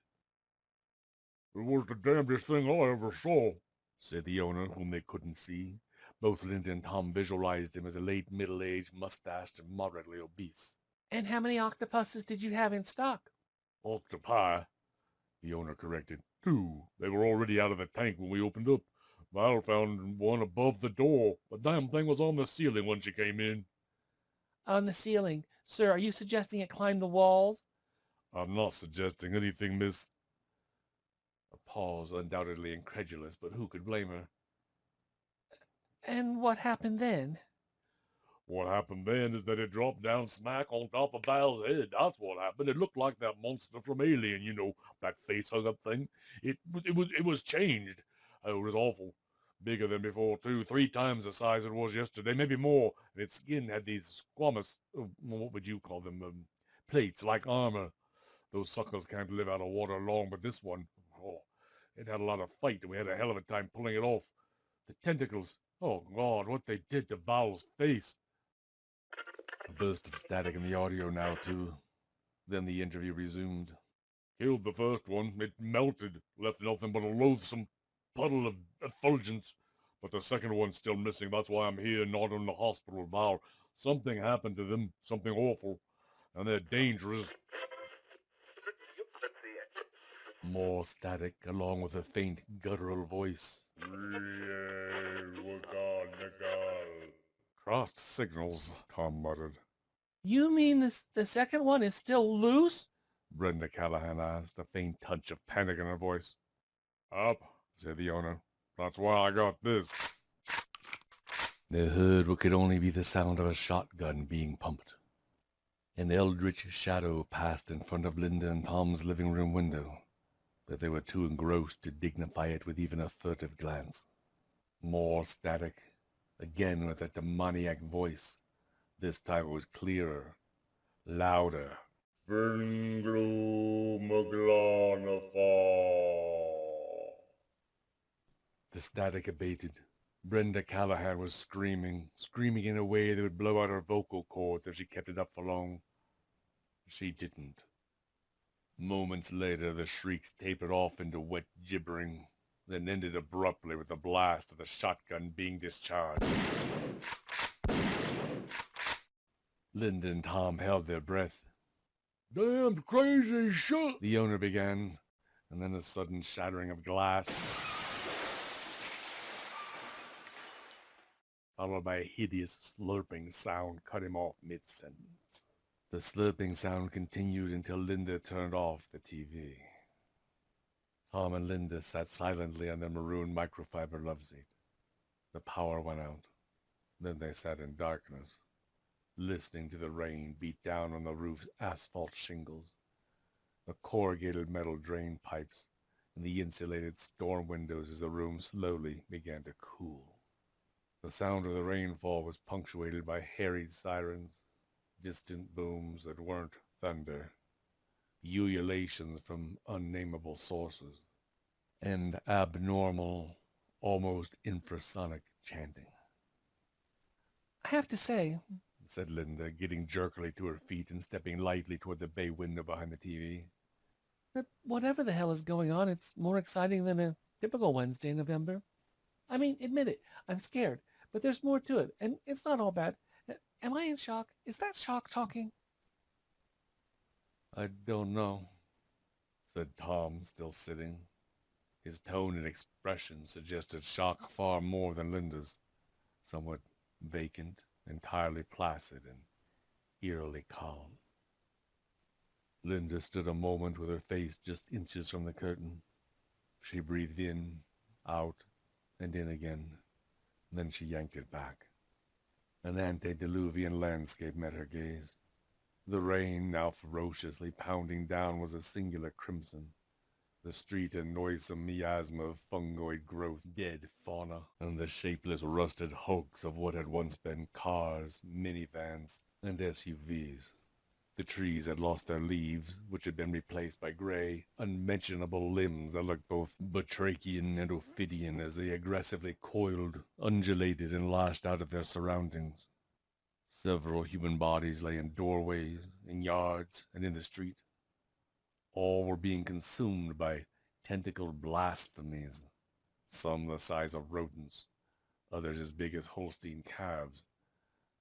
"It was the damnedest thing I ever saw," said the owner, whom they couldn't see. Both Linda and Tom visualized him as a late middle-aged, mustached, and moderately obese. And how many octopuses did you have in stock? "Octopi," the owner corrected. "2. They were already out of the tank when we opened up. Val found one above the door. The damn thing was on the ceiling when she came in." On the ceiling. Sir, are you suggesting it climbed the walls? "I'm not suggesting anything, miss." A pause, undoubtedly incredulous, but who could blame her? And what happened then? "What happened then is that it dropped down smack on top of Val's head. That's what happened. It looked like that monster from Alien, you know, that face-hug-up thing. It was changed. Oh, it was awful. Bigger than before, too. 3 times the size it was yesterday, maybe more. And its skin had these squamous, what would you call them, plates, like armor. Those suckers can't live out of water long, but this one, oh, it had a lot of fight, and we had a hell of a time pulling it off. The tentacles, oh, God, what they did to Val's face." A burst of static in the audio now, too. Then the interview resumed. "Killed the first one. It melted, left nothing but a loathsome puddle of effulgence. But the second one's still missing. That's why I'm here, not in the hospital, Val. Something happened to them, something awful, and they're dangerous." More static, along with a faint, guttural voice. "Crossed signals," Tom muttered. You mean the second one is still loose? Brenda Callahan asked, a faint touch of panic in her voice. "Up," said the owner. "That's why I got this." They heard what could only be the sound of a shotgun being pumped. An eldritch shadow passed in front of Linda and Tom's living room window, but they were too engrossed to dignify it with even a furtive glance. More static, again with that demoniac voice. This time it was clearer, louder. The static abated. Brenda Callahan was screaming in a way that would blow out her vocal cords if she kept it up for long. She didn't. Moments later, the shrieks tapered off into wet gibbering, then ended abruptly with the blast of the shotgun being discharged. Linda and Tom held their breath. Damn crazy shit! The owner began, and then a sudden shattering of glass, followed by a hideous slurping sound, cut him off mid-sentence. The slurping sound continued until Linda turned off the TV. Tom and Linda sat silently on their maroon microfiber loveseat. The power went out. Then they sat in darkness, listening to the rain beat down on the roof's asphalt shingles, the corrugated metal drain pipes, and the insulated storm windows as the room slowly began to cool. The sound of the rainfall was punctuated by harried sirens, distant booms that weren't thunder, ululations from unnameable sources, and abnormal, almost infrasonic chanting. I have to say, said Linda, getting jerkily to her feet and stepping lightly toward the bay window behind the TV, that whatever the hell is going on, it's more exciting than a typical Wednesday in November. I mean, admit it, I'm scared, but there's more to it, and it's not all bad. Am I in shock? Is that shock talking? I don't know, said Tom, still sitting. His tone and expression suggested shock far more than Linda's, somewhat vacant, entirely placid, and eerily calm. Linda stood a moment with her face just inches from the curtain. She breathed in, out, and in again. Then she yanked it back. An antediluvian landscape met her gaze. The rain, now ferociously pounding down, was a singular crimson. The street a noisome miasma of fungoid growth, dead fauna, and the shapeless rusted hulks of what had once been cars, minivans, and SUVs. The trees had lost their leaves, which had been replaced by gray, unmentionable limbs that looked both batrachian and ophidian as they aggressively coiled, undulated, and lashed out of their surroundings. Several human bodies lay in doorways, in yards, and in the street. All were being consumed by tentacled blasphemies, some the size of rodents, others as big as Holstein calves,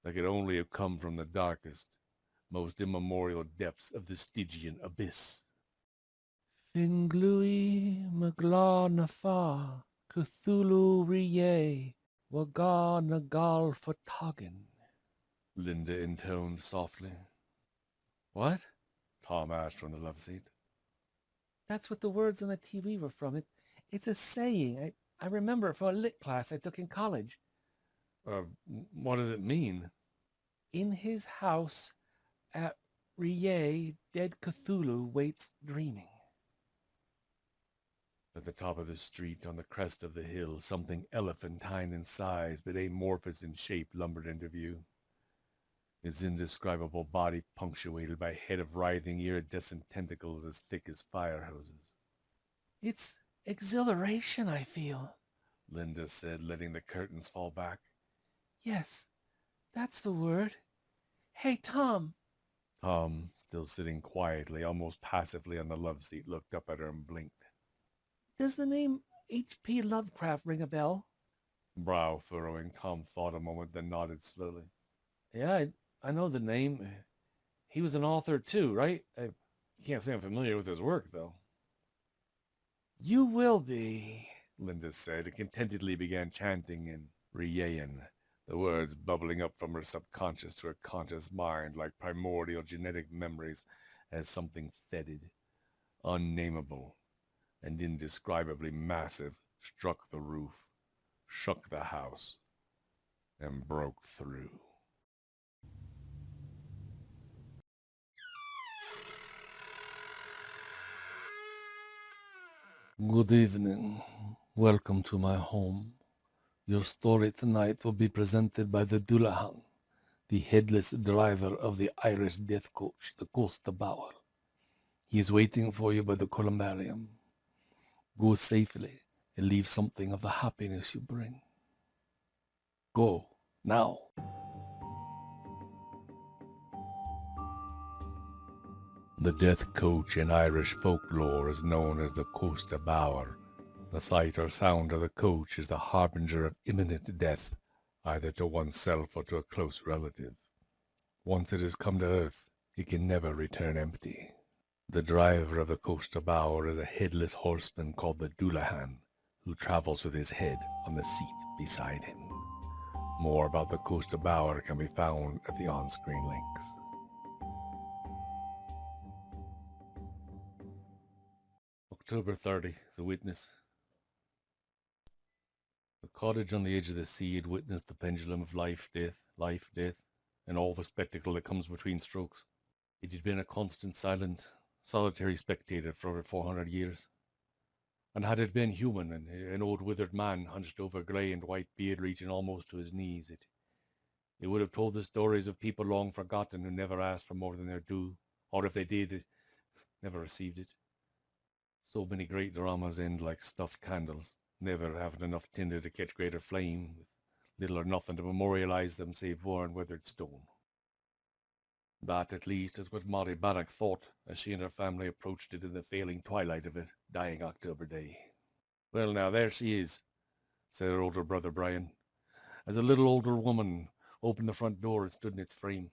that could only have come from the darkest, most immemorial depths of the Stygian abyss. Finglui Magla Nafa, Cthulhu Riye, Waga Nagal Fatagan, Linda intoned softly. What? Tom asked from the love seat. That's what the words on the TV were from. It's a saying. I remember it from a lit class I took in college. What does it mean? In his house at Riye, dead Cthulhu waits dreaming. At the top of the street, on the crest of the hill, something elephantine in size but amorphous in shape lumbered into view. Its indescribable body punctuated by a head of writhing iridescent tentacles as thick as fire hoses. It's exhilaration, I feel, Linda said, letting the curtains fall back. Yes, that's the word. Hey, Tom. Tom, still sitting quietly, almost passively on the love seat, looked up at her and blinked. Does the name H.P. Lovecraft ring a bell? Brow furrowing, Tom thought a moment, then nodded slowly. Yeah, I know the name. He was an author too, right? I can't say I'm familiar with his work, though. You will be, Linda said, and contentedly began chanting in Riyean, the words bubbling up from her subconscious to her conscious mind like primordial genetic memories as something fetid, unnameable, and indescribably massive struck the roof, shook the house, and broke through. Good evening. Welcome to my home. Your story tonight will be presented by the Dullahan, the headless driver of the Irish death coach, the Costa Bauer. He is waiting for you by the columbarium. Go safely and leave something of the happiness you bring. Go, now. The death coach in Irish folklore is known as the Costa Bauer. The sight or sound of the coach is the harbinger of imminent death, either to oneself or to a close relative. Once it has come to earth, it can never return empty. The driver of the Costa Bauer is a headless horseman called the Dullahan, who travels with his head on the seat beside him. More about the Costa Bauer can be found at the on-screen links. October 30, The Witness. The cottage on the edge of the sea had witnessed the pendulum of life, death, and all the spectacle that comes between strokes. It had been a constant, silent, solitary spectator for over 400 years. And had it been human, and an old withered man hunched over grey and white beard reaching almost to his knees, it would have told the stories of people long forgotten who never asked for more than their due, or if they did, never received it. So many great dramas end like stuffed candles, never having enough tinder to catch greater flame, with little or nothing to memorialize them save worn, withered stone. That, at least, is what Molly Bannock thought as she and her family approached it in the failing twilight of a dying October day. Well, now, there she is, said her older brother Brian, as a little older woman opened the front door and stood in its frame,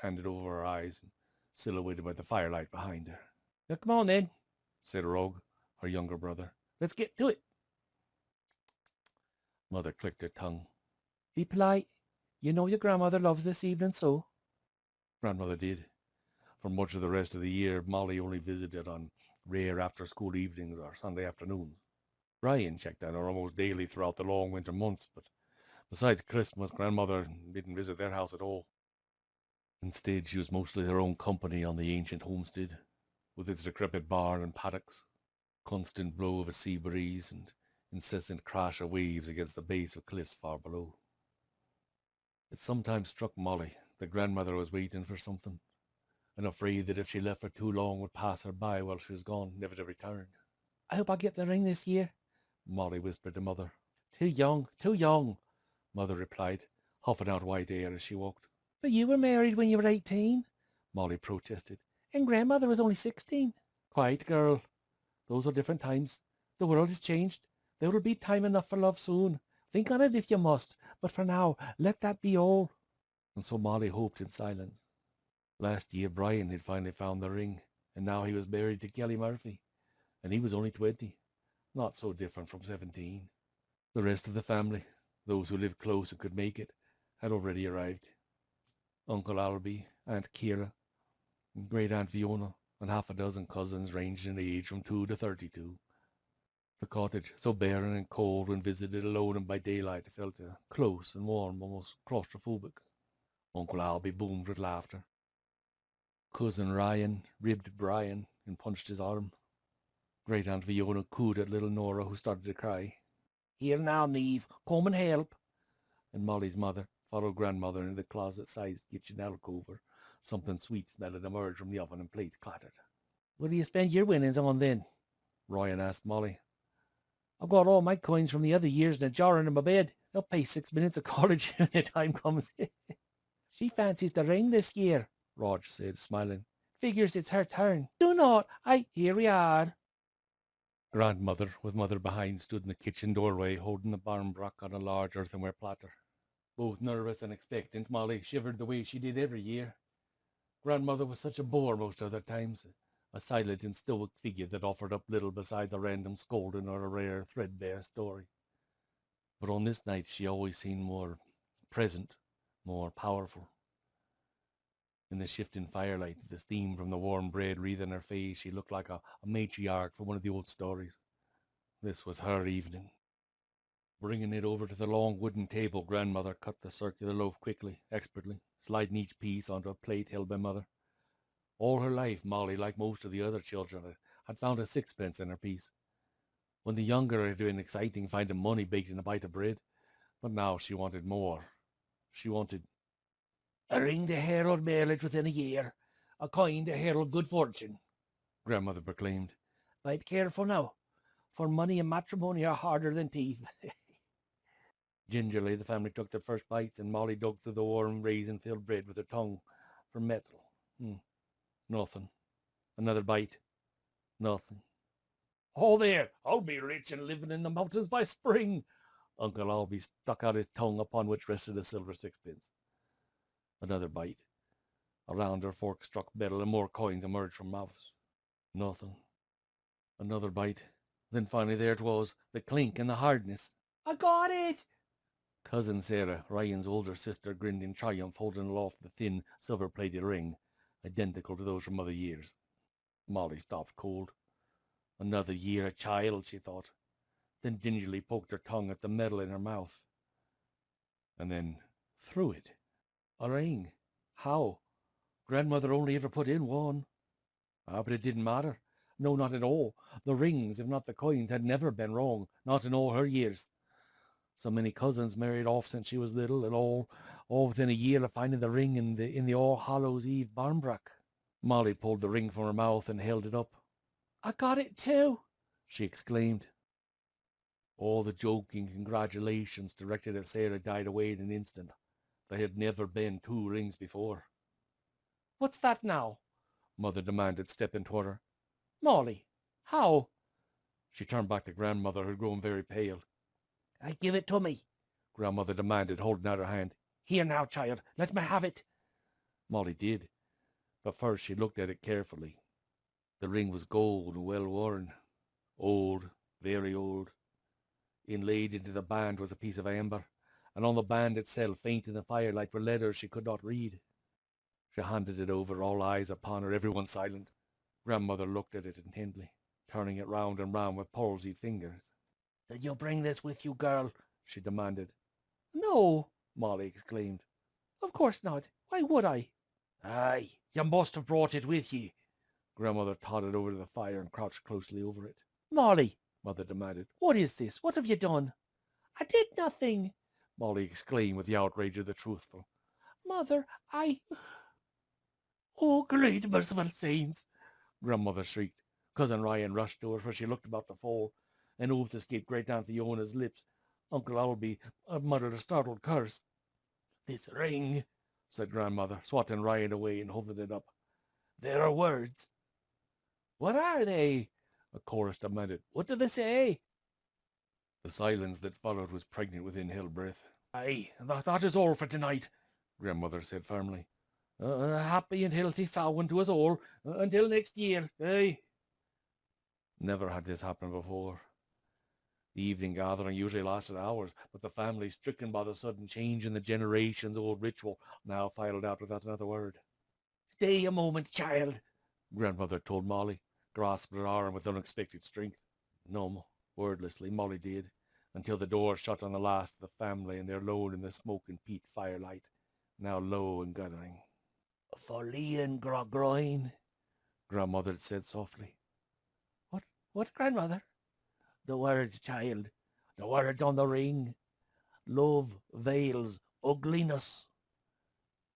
handed over her eyes and silhouetted by the firelight behind her. Now, come on, then, said Rogue, her younger brother. let's get to it. Mother clicked her tongue. Be polite. You know your grandmother loves this evening, so. Grandmother did. For much of the rest of the year, Molly only visited on rare after-school evenings or Sunday afternoons. Brian checked on her almost daily throughout the long winter months, but besides Christmas, Grandmother didn't visit their house at all. Instead, she was mostly their own company on the ancient homestead, with its decrepit barn and paddocks, constant blow of a sea breeze, and incessant crash of waves against the base of cliffs far below. It sometimes struck Molly that Grandmother was waiting for something, and afraid that if she left for too long would pass her by while she was gone, never to return. I hope I get the ring this year, Molly whispered to Mother. Too young, Mother replied, huffing out white air as she walked. But you were married when you were 18, Molly protested. And Grandmother was only 16. Quiet, girl. Those are different times. The world has changed. There will be time enough for love soon. Think on it if you must, but for now, let that be all. And so Molly hoped in silence. Last year, Brian had finally found the ring, and now he was married to Kelly Murphy, and he was only 20, not so different from 17. The rest of the family, those who lived close and could make it, had already arrived. Uncle Albie, Aunt Kira, Great Aunt Fiona, and half a dozen cousins ranged in age from 2 to 32. The cottage, so barren and cold when visited alone and by daylight, felt close and warm, almost claustrophobic. Uncle Albie boomed with laughter. Cousin Ryan ribbed Brian and punched his arm. Great Aunt Fiona cooed at little Nora, who started to cry. Here now, Neve, come and help. And Molly's mother followed Grandmother into the closet-sized kitchen alcove, where something sweet-smelling emerged from the oven and plates clattered. What do you spend your winnings on, then? Ryan asked Molly. I've got all my coins from the other years in a jar under my bed. They'll pay 6 minutes of college when the time comes. She fancies the ring this year, Rog said, smiling. Figures it's her turn. Do not. Here we are. Grandmother, with Mother behind, stood in the kitchen doorway, holding the barnbrook on a large earthenware platter. Both nervous and expectant, Molly shivered the way she did every year. Grandmother was such a bore most other times, a silent and stoic figure that offered up little besides a random scolding or a rare, threadbare story. But on this night she always seemed more present, more powerful. In the shifting firelight, the steam from the warm bread wreathing her face, she looked like a matriarch from one of the old stories. This was her evening. Bringing it over to the long wooden table, Grandmother cut the circular loaf quickly, expertly, sliding each piece onto a plate held by Mother. All her life, Molly, like most of the other children, had found a sixpence in her piece. When the younger, it had been exciting finding money baked in a bite of bread, but now she wanted more. She wanted a ring to herald marriage within a year, a coin to herald good fortune, Grandmother proclaimed. Bite careful now, for money and matrimony are harder than teeth. Gingerly, the family took their first bites, and Molly dug through the warm raisin-filled bread with her tongue for metal. Nothing. Another bite. Nothing. Oh, there! I'll be rich and living in the mountains by spring. Uncle Albie stuck out his tongue, upon which rested a silver sixpence. Another bite. A rounder fork struck metal, and more coins emerged from mouths. Nothing. Another bite. Then finally there it was, the clink and the hardness. I got it! Cousin Sarah, Ryan's older sister, grinned in triumph, holding aloft the thin, silver-plated ring, identical to those from other years. Molly stopped cold. Another year a child, she thought, then gingerly poked her tongue at the metal in her mouth. And then through it. A ring. How? Grandmother only ever put in one. But it didn't matter. No, not at all. The rings, if not the coins, had never been wrong, not in all her years. So many cousins married off since she was little, and all within a year of finding the ring in the All Hallows Eve barnbrack. Molly pulled the ring from her mouth and held it up. I got it too, she exclaimed. All the joking congratulations directed at Sarah died away in an instant. There had never been two rings before. What's that now? Mother demanded, stepping toward her. Molly, how? She turned back to Grandmother, who had grown very pale. Give it to me, Grandmother demanded, holding out her hand. Here now, child, let me have it. Molly did, but first she looked at it carefully. The ring was gold and well worn. Old, very old. Inlaid into the band was a piece of amber, and on the band itself, faint in the firelight, were letters she could not read. She handed it over, all eyes upon her, everyone silent. Grandmother looked at it intently, turning it round and round with palsied fingers. Did you bring this with you, girl? She demanded. No, Molly exclaimed. Of course not. Why would I? Aye, you must have brought it with ye. Grandmother tottered over to the fire and crouched closely over it. Molly, Mother demanded. What is this? What have you done? I did nothing, Molly exclaimed with the outrage of the truthful. Mother, Oh, great merciful saints, Grandmother shrieked. Cousin Ryan rushed to her, for she looked about to fall. An oath escaped Great Aunt Fiona's lips. Uncle Albie muttered a startled curse. This ring, said Grandmother, swatting Ryan away and holding it up. There are words. What are they? A chorus demanded. What do they say? The silence that followed was pregnant with inhaled breath. Aye, that is all for tonight, Grandmother said firmly. Happy and healthy Samhain to us all, until next year, aye. Never had this happened before. The evening gathering usually lasted hours, but the family, stricken by the sudden change in the generations-old ritual, now filed out without another word. Stay a moment, child, Grandmother told Molly, grasping her arm with unexpected strength. Numb, wordlessly, Molly did, until the door shut on the last of the family and they were alone in the smoke and peat firelight, now low and guttering. For Leon Grogroin, Grandmother had said softly. What, Grandmother? The words, child. The words on the ring. Love veils ugliness.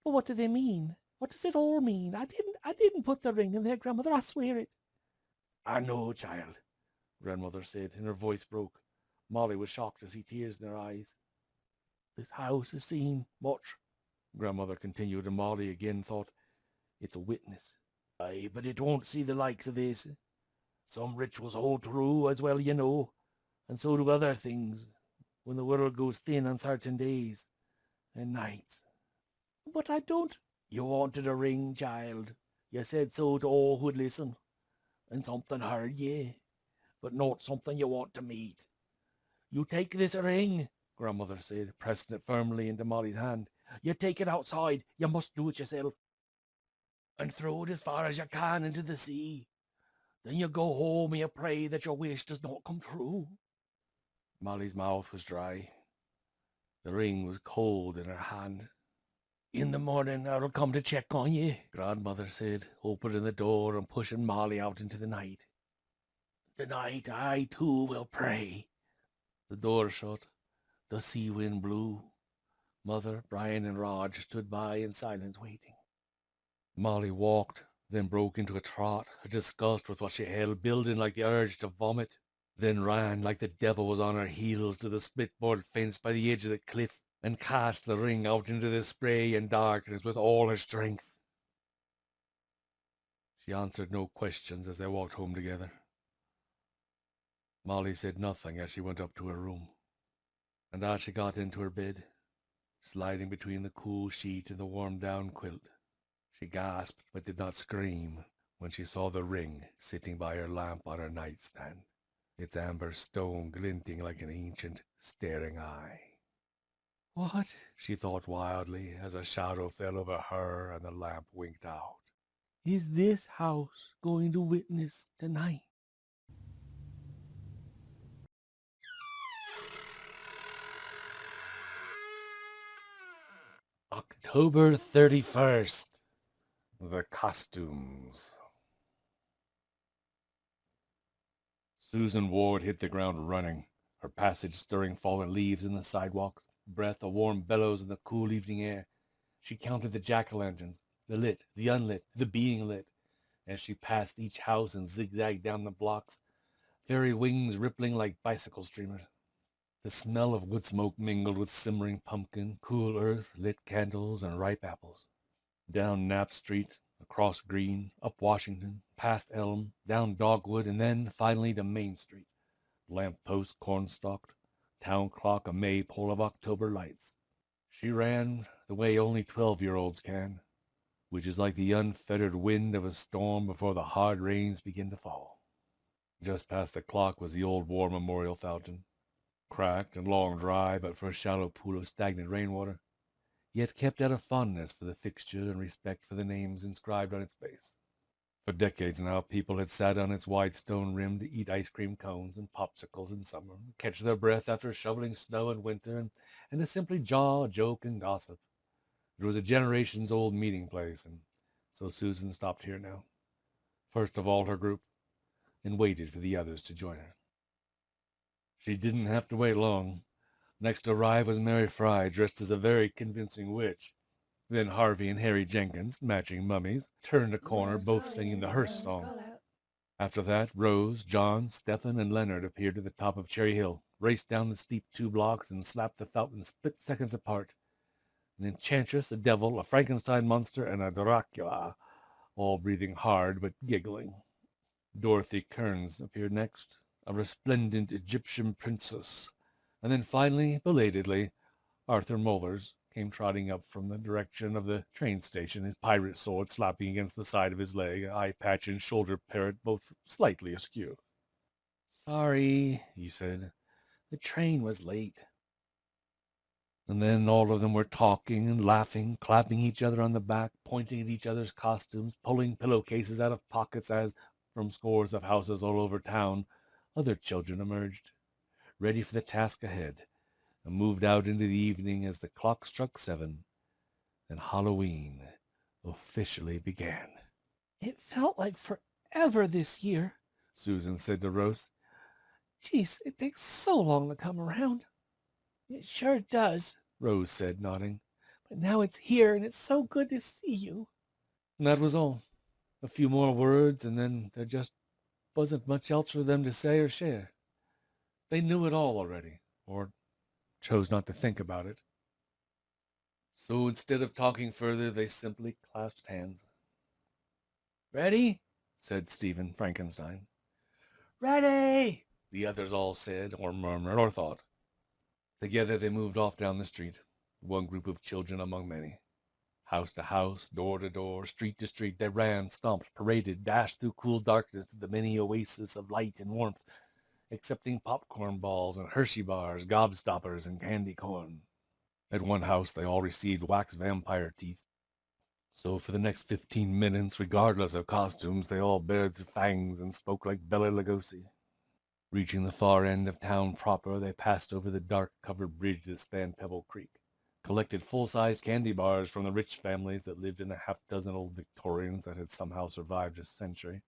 But what do they mean? What does it all mean? I didn't put the ring in there, Grandmother. I swear it. I know, child, Grandmother said, and her voice broke. Molly was shocked to see tears in her eyes. This house has seen much, Grandmother continued, and Molly again thought, it's a witness. Aye, but it won't see the likes of this. Some rituals hold true, as well you know, and so do other things, when the world goes thin on certain days and nights. But I don't. You wanted a ring, child. You said so to all who'd listen, and something heard ye, but not something you want to meet. You take this ring, Grandmother said, pressing it firmly into Molly's hand. You take it outside. You must do it yourself. And throw it as far as you can into the sea. Then you go home and you pray that your wish does not come true. Molly's mouth was dry. The ring was cold in her hand. In the morning I'll come to check on you, Grandmother said, opening the door and pushing Molly out into the night. Tonight I too will pray. The door shut. The sea wind blew. Mother, Brian, and Raj stood by in silence waiting. Molly walked, then broke into a trot, disgust with what she held, building like the urge to vomit, then ran like the devil was on her heels to the split-board fence by the edge of the cliff and cast the ring out into the spray and darkness with all her strength. She answered no questions as they walked home together. Molly said nothing as she went up to her room, and as she got into her bed, sliding between the cool sheet and the warm down quilt, she gasped but did not scream when she saw the ring sitting by her lamp on her nightstand, its amber stone glinting like an ancient, staring eye. What? She thought wildly as a shadow fell over her and the lamp winked out. Is this house going to witness tonight? October 31st. The costumes. Susan Ward hit the ground running, her passage stirring fallen leaves in the sidewalks, breath of warm bellows in the cool evening air. She counted the jack-o'-lanterns, the lit, the unlit, the being lit, as she passed each house and zigzagged down the blocks, fairy wings rippling like bicycle streamers. The smell of wood smoke mingled with simmering pumpkin, cool earth, lit candles, and ripe apples. Down Knapp Street, across Green, up Washington, past Elm, down Dogwood, and then finally to Main Street. Lamp-post cornstalked, town clock a maypole of October lights. She ran the way only 12-year-olds can, which is like the unfettered wind of a storm before the hard rains begin to fall. Just past the clock was the old war memorial fountain, cracked and long dry but for a shallow pool of stagnant rainwater, yet kept out of fondness for the fixture and respect for the names inscribed on its base. For decades now, people had sat on its wide stone rim to eat ice cream cones and popsicles in summer, catch their breath after shoveling snow in winter, and to simply jaw, joke, and gossip. It was a generations-old meeting place, and so Susan stopped here now, first of all her group, and waited for the others to join her. She didn't have to wait long. Next to arrive was Mary Fry, dressed as a very convincing witch. Then Harvey and Harry Jenkins, matching mummies, turned a corner, both singing the hearse song. After that, Rose, John, Stephen, and Leonard appeared at the top of Cherry Hill, raced down the steep 2 blocks, and slapped the fountain split seconds apart. An enchantress, a devil, a Frankenstein monster, and a Dracula, all breathing hard but giggling. Dorothy Kearns appeared next, a resplendent Egyptian princess, and then finally, belatedly, Arthur Mollers came trotting up from the direction of the train station, his pirate sword slapping against the side of his leg, eye patch and shoulder parrot both slightly askew. "Sorry," he said. "The train was late." And then all of them were talking and laughing, clapping each other on the back, pointing at each other's costumes, pulling pillowcases out of pockets as, from scores of houses all over town, other children emerged, ready for the task ahead, and moved out into the evening as the clock struck 7, and Halloween officially began. It felt like forever this year, Susan said to Rose. Geez, it takes so long to come around. It sure does, Rose said, nodding. But now it's here, and it's so good to see you. And that was all. A few more words, and then there just wasn't much else for them to say or share. They knew it all already, or chose not to think about it. So instead of talking further, they simply clasped hands. "Ready?" said Stephen Frankenstein. "Ready!" the others all said, or murmured, or thought. Together they moved off down the street, one group of children among many. House to house, door to door, street to street, they ran, stomped, paraded, dashed through cool darkness to the many oases of light and warmth, accepting popcorn balls and Hershey bars, gobstoppers, and candy corn. At one house, they all received wax vampire teeth. So for the next 15 minutes, regardless of costumes, they all bared their fangs and spoke like Bela Lugosi. Reaching the far end of town proper, they passed over the dark-covered bridge that spanned Pebble Creek, collected full-sized candy bars from the rich families that lived in the half-dozen old Victorians that had somehow survived a century,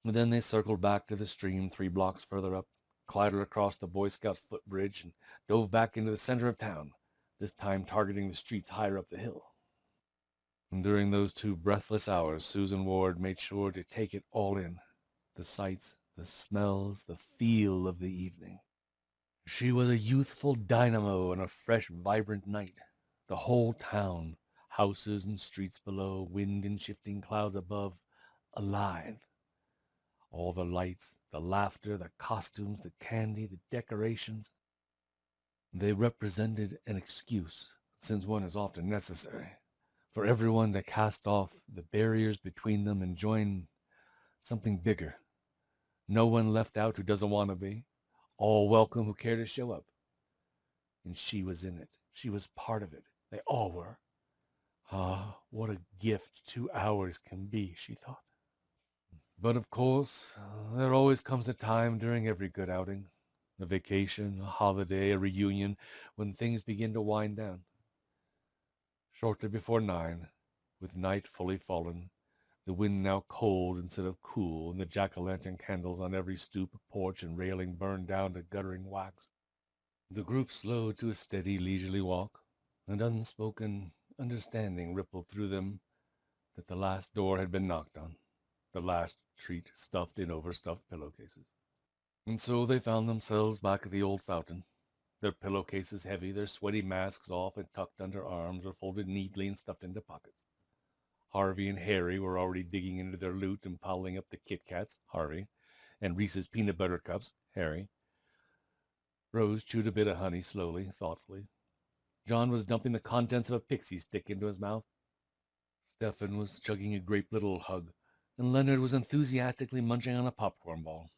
And then they circled back to the stream 3 blocks further up, clattered across the Boy Scout footbridge, and dove back into the center of town, this time targeting the streets higher up the hill. And during those 2 breathless hours, Susan Ward made sure to take it all in. The sights, the smells, the feel of the evening. She was a youthful dynamo in a fresh, vibrant night. The whole town, houses and streets below, wind and shifting clouds above, alive. All the lights, the laughter, the costumes, the candy, the decorations. They represented an excuse, since one is often necessary, for everyone to cast off the barriers between them and join something bigger. No one left out who doesn't want to be. All welcome who care to show up. And she was in it. She was part of it. They all were. Ah, what a gift 2 hours can be, she thought. But of course, there always comes a time during every good outing. A vacation, a holiday, a reunion, when things begin to wind down. Shortly before 9, with night fully fallen, the wind now cold instead of cool, and the jack-o'-lantern candles on every stoop, porch, and railing burned down to guttering wax. The group slowed to a steady, leisurely walk, and unspoken understanding rippled through them that the last door had been knocked on, the last treat stuffed in overstuffed pillowcases. And so they found themselves back at the old fountain, their pillowcases heavy, their sweaty masks off and tucked under arms or folded neatly and stuffed into pockets. Harvey and Harry were already digging into their loot and piling up the Kit Kats, Harvey, and Reese's peanut butter cups, Harry. Rose chewed a bit of honey slowly, thoughtfully. John was dumping the contents of a pixie stick into his mouth. Stefan was chugging a grape little hug, and Leonard was enthusiastically munching on a popcorn ball.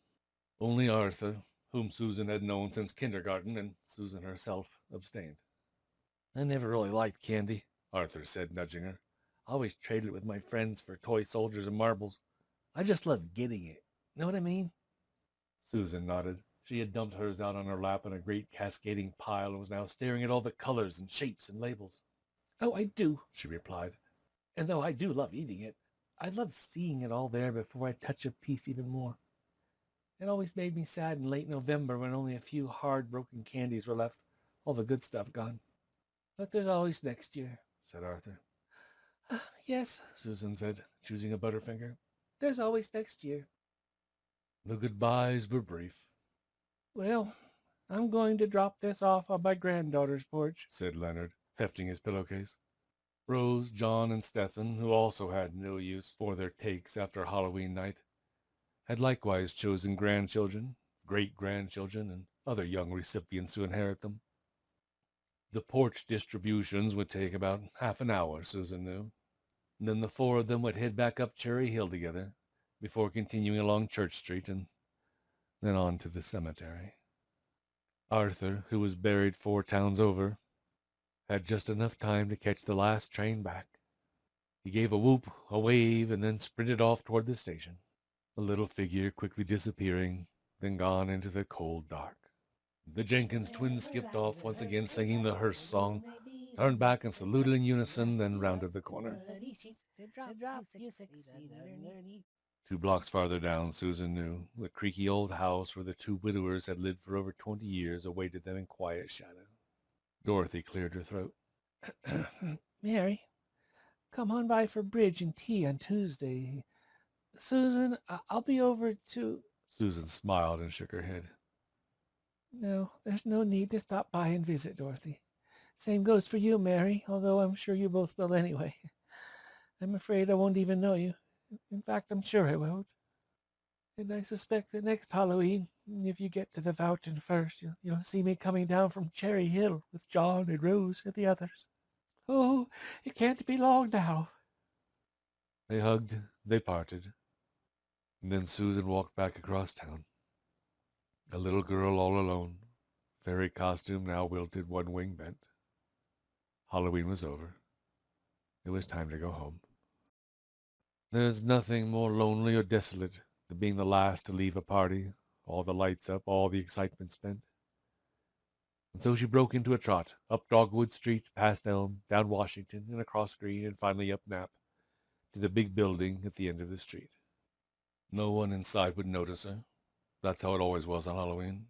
Only Arthur, whom Susan had known since kindergarten, and Susan herself, abstained. I never really liked candy, Arthur said, nudging her. I always traded it with my friends for toy soldiers and marbles. I just loved getting it. Know what I mean? Susan nodded. She had dumped hers out on her lap in a great cascading pile and was now staring at all the colors and shapes and labels. Oh, I do, she replied. And though I do love eating it, I love seeing it all there before I touch a piece even more. It always made me sad in late November when only a few hard, broken candies were left, all the good stuff gone. But there's always next year, said Arthur. Yes, Susan said, choosing a Butterfinger. There's always next year. The goodbyes were brief. Well, I'm going to drop this off on my granddaughter's porch, said Leonard, hefting his pillowcase. Rose, John, and Stefan, who also had no use for their takes after Halloween night, had likewise chosen grandchildren, great-grandchildren, and other young recipients to inherit them. The porch distributions would take about half an hour, Susan knew. Then the 4 of them would head back up Cherry Hill together, before continuing along Church Street and then on to the cemetery. Arthur, who was buried 4 towns over, had just enough time to catch the last train back. He gave a whoop, a wave, and then sprinted off toward the station, a little figure quickly disappearing, then gone into the cold dark. The Jenkins twins skipped off, once again singing the hearse song, turned back and saluted in unison, then rounded the corner. 2 blocks farther down, Susan knew, the creaky old house where the 2 widowers had lived for over 20 years awaited them in quiet shadow. Dorothy cleared her throat. Mary, come on by for bridge and tea on Tuesday. Susan, I'll be over to... Susan smiled and shook her head. No, there's no need to stop by and visit, Dorothy. Same goes for you, Mary, although I'm sure you both will anyway. I'm afraid I won't even know you. In fact, I'm sure I won't. And I suspect that next Halloween, if you get to the fountain first, you'll see me coming down from Cherry Hill with John and Rose and the others. Oh, it can't be long now. They hugged, they parted, and then Susan walked back across town. A little girl all alone, fairy costume now wilted, one wing bent. Halloween was over. It was time to go home. There's nothing more lonely or desolate than being the last to leave a party, all the lights up, all the excitement spent. And so she broke into a trot, up Dogwood Street, past Elm, down Washington, and across Green, and finally up Knapp, to the big building at the end of the street. No one inside would notice her. That's how it always was on Halloween.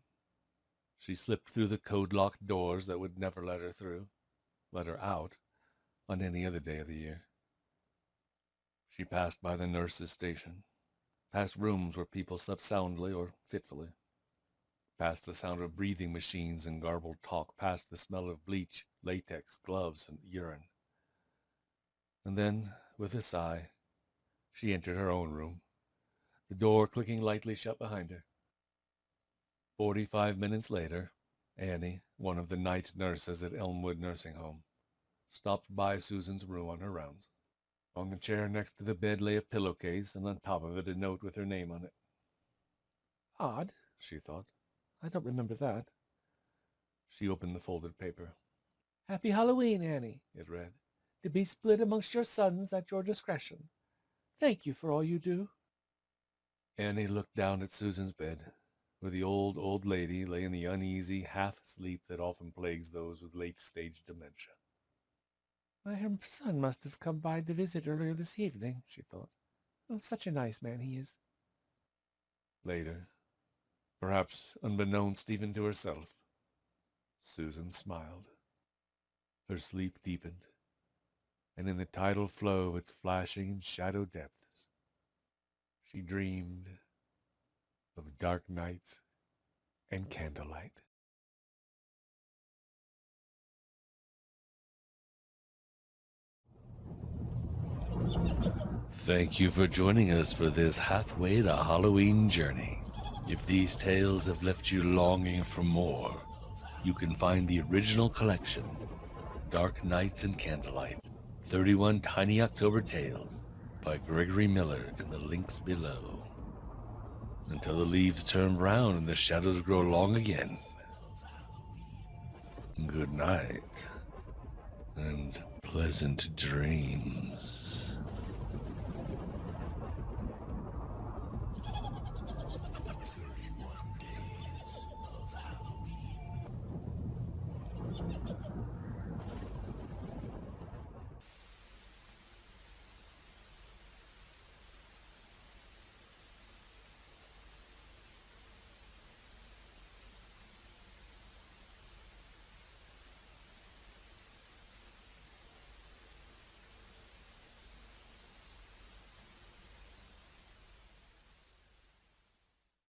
She slipped through the code-locked doors that would never let her out, on any other day of the year. She passed by the nurse's station, past rooms where people slept soundly or fitfully, past the sound of breathing machines and garbled talk, past the smell of bleach, latex, gloves, and urine. And then, with a sigh, she entered her own room, the door clicking lightly shut behind her. 45 minutes later, Annie, one of the night nurses at Elmwood Nursing Home, stopped by Susan's room on her rounds. On the chair next to the bed lay a pillowcase, and on top of it a note with her name on it. Odd, She thought. I don't remember that. She opened the folded paper. Happy Halloween, Annie, It read. To be split amongst your sons at your discretion. Thank you for all you do. Annie looked down at Susan's bed, where the old lady lay in the uneasy half-sleep that often plagues those with late-stage dementia. My son must have come by to visit earlier this evening, she thought. Oh, such a nice man he is. Later, perhaps unbeknownst even to herself, Susan smiled. Her sleep deepened, and in the tidal flow of its flashing and shadow depths, she dreamed of dark nights and candlelight. Thank you for joining us for this halfway to Halloween journey. If these tales have left you longing for more, you can find the original collection, Dark Nights and Candlelight, 31 Tiny October Tales by Gregory Miller in the links below. Until the leaves turn brown and the shadows grow long again. Good night, and pleasant dreams.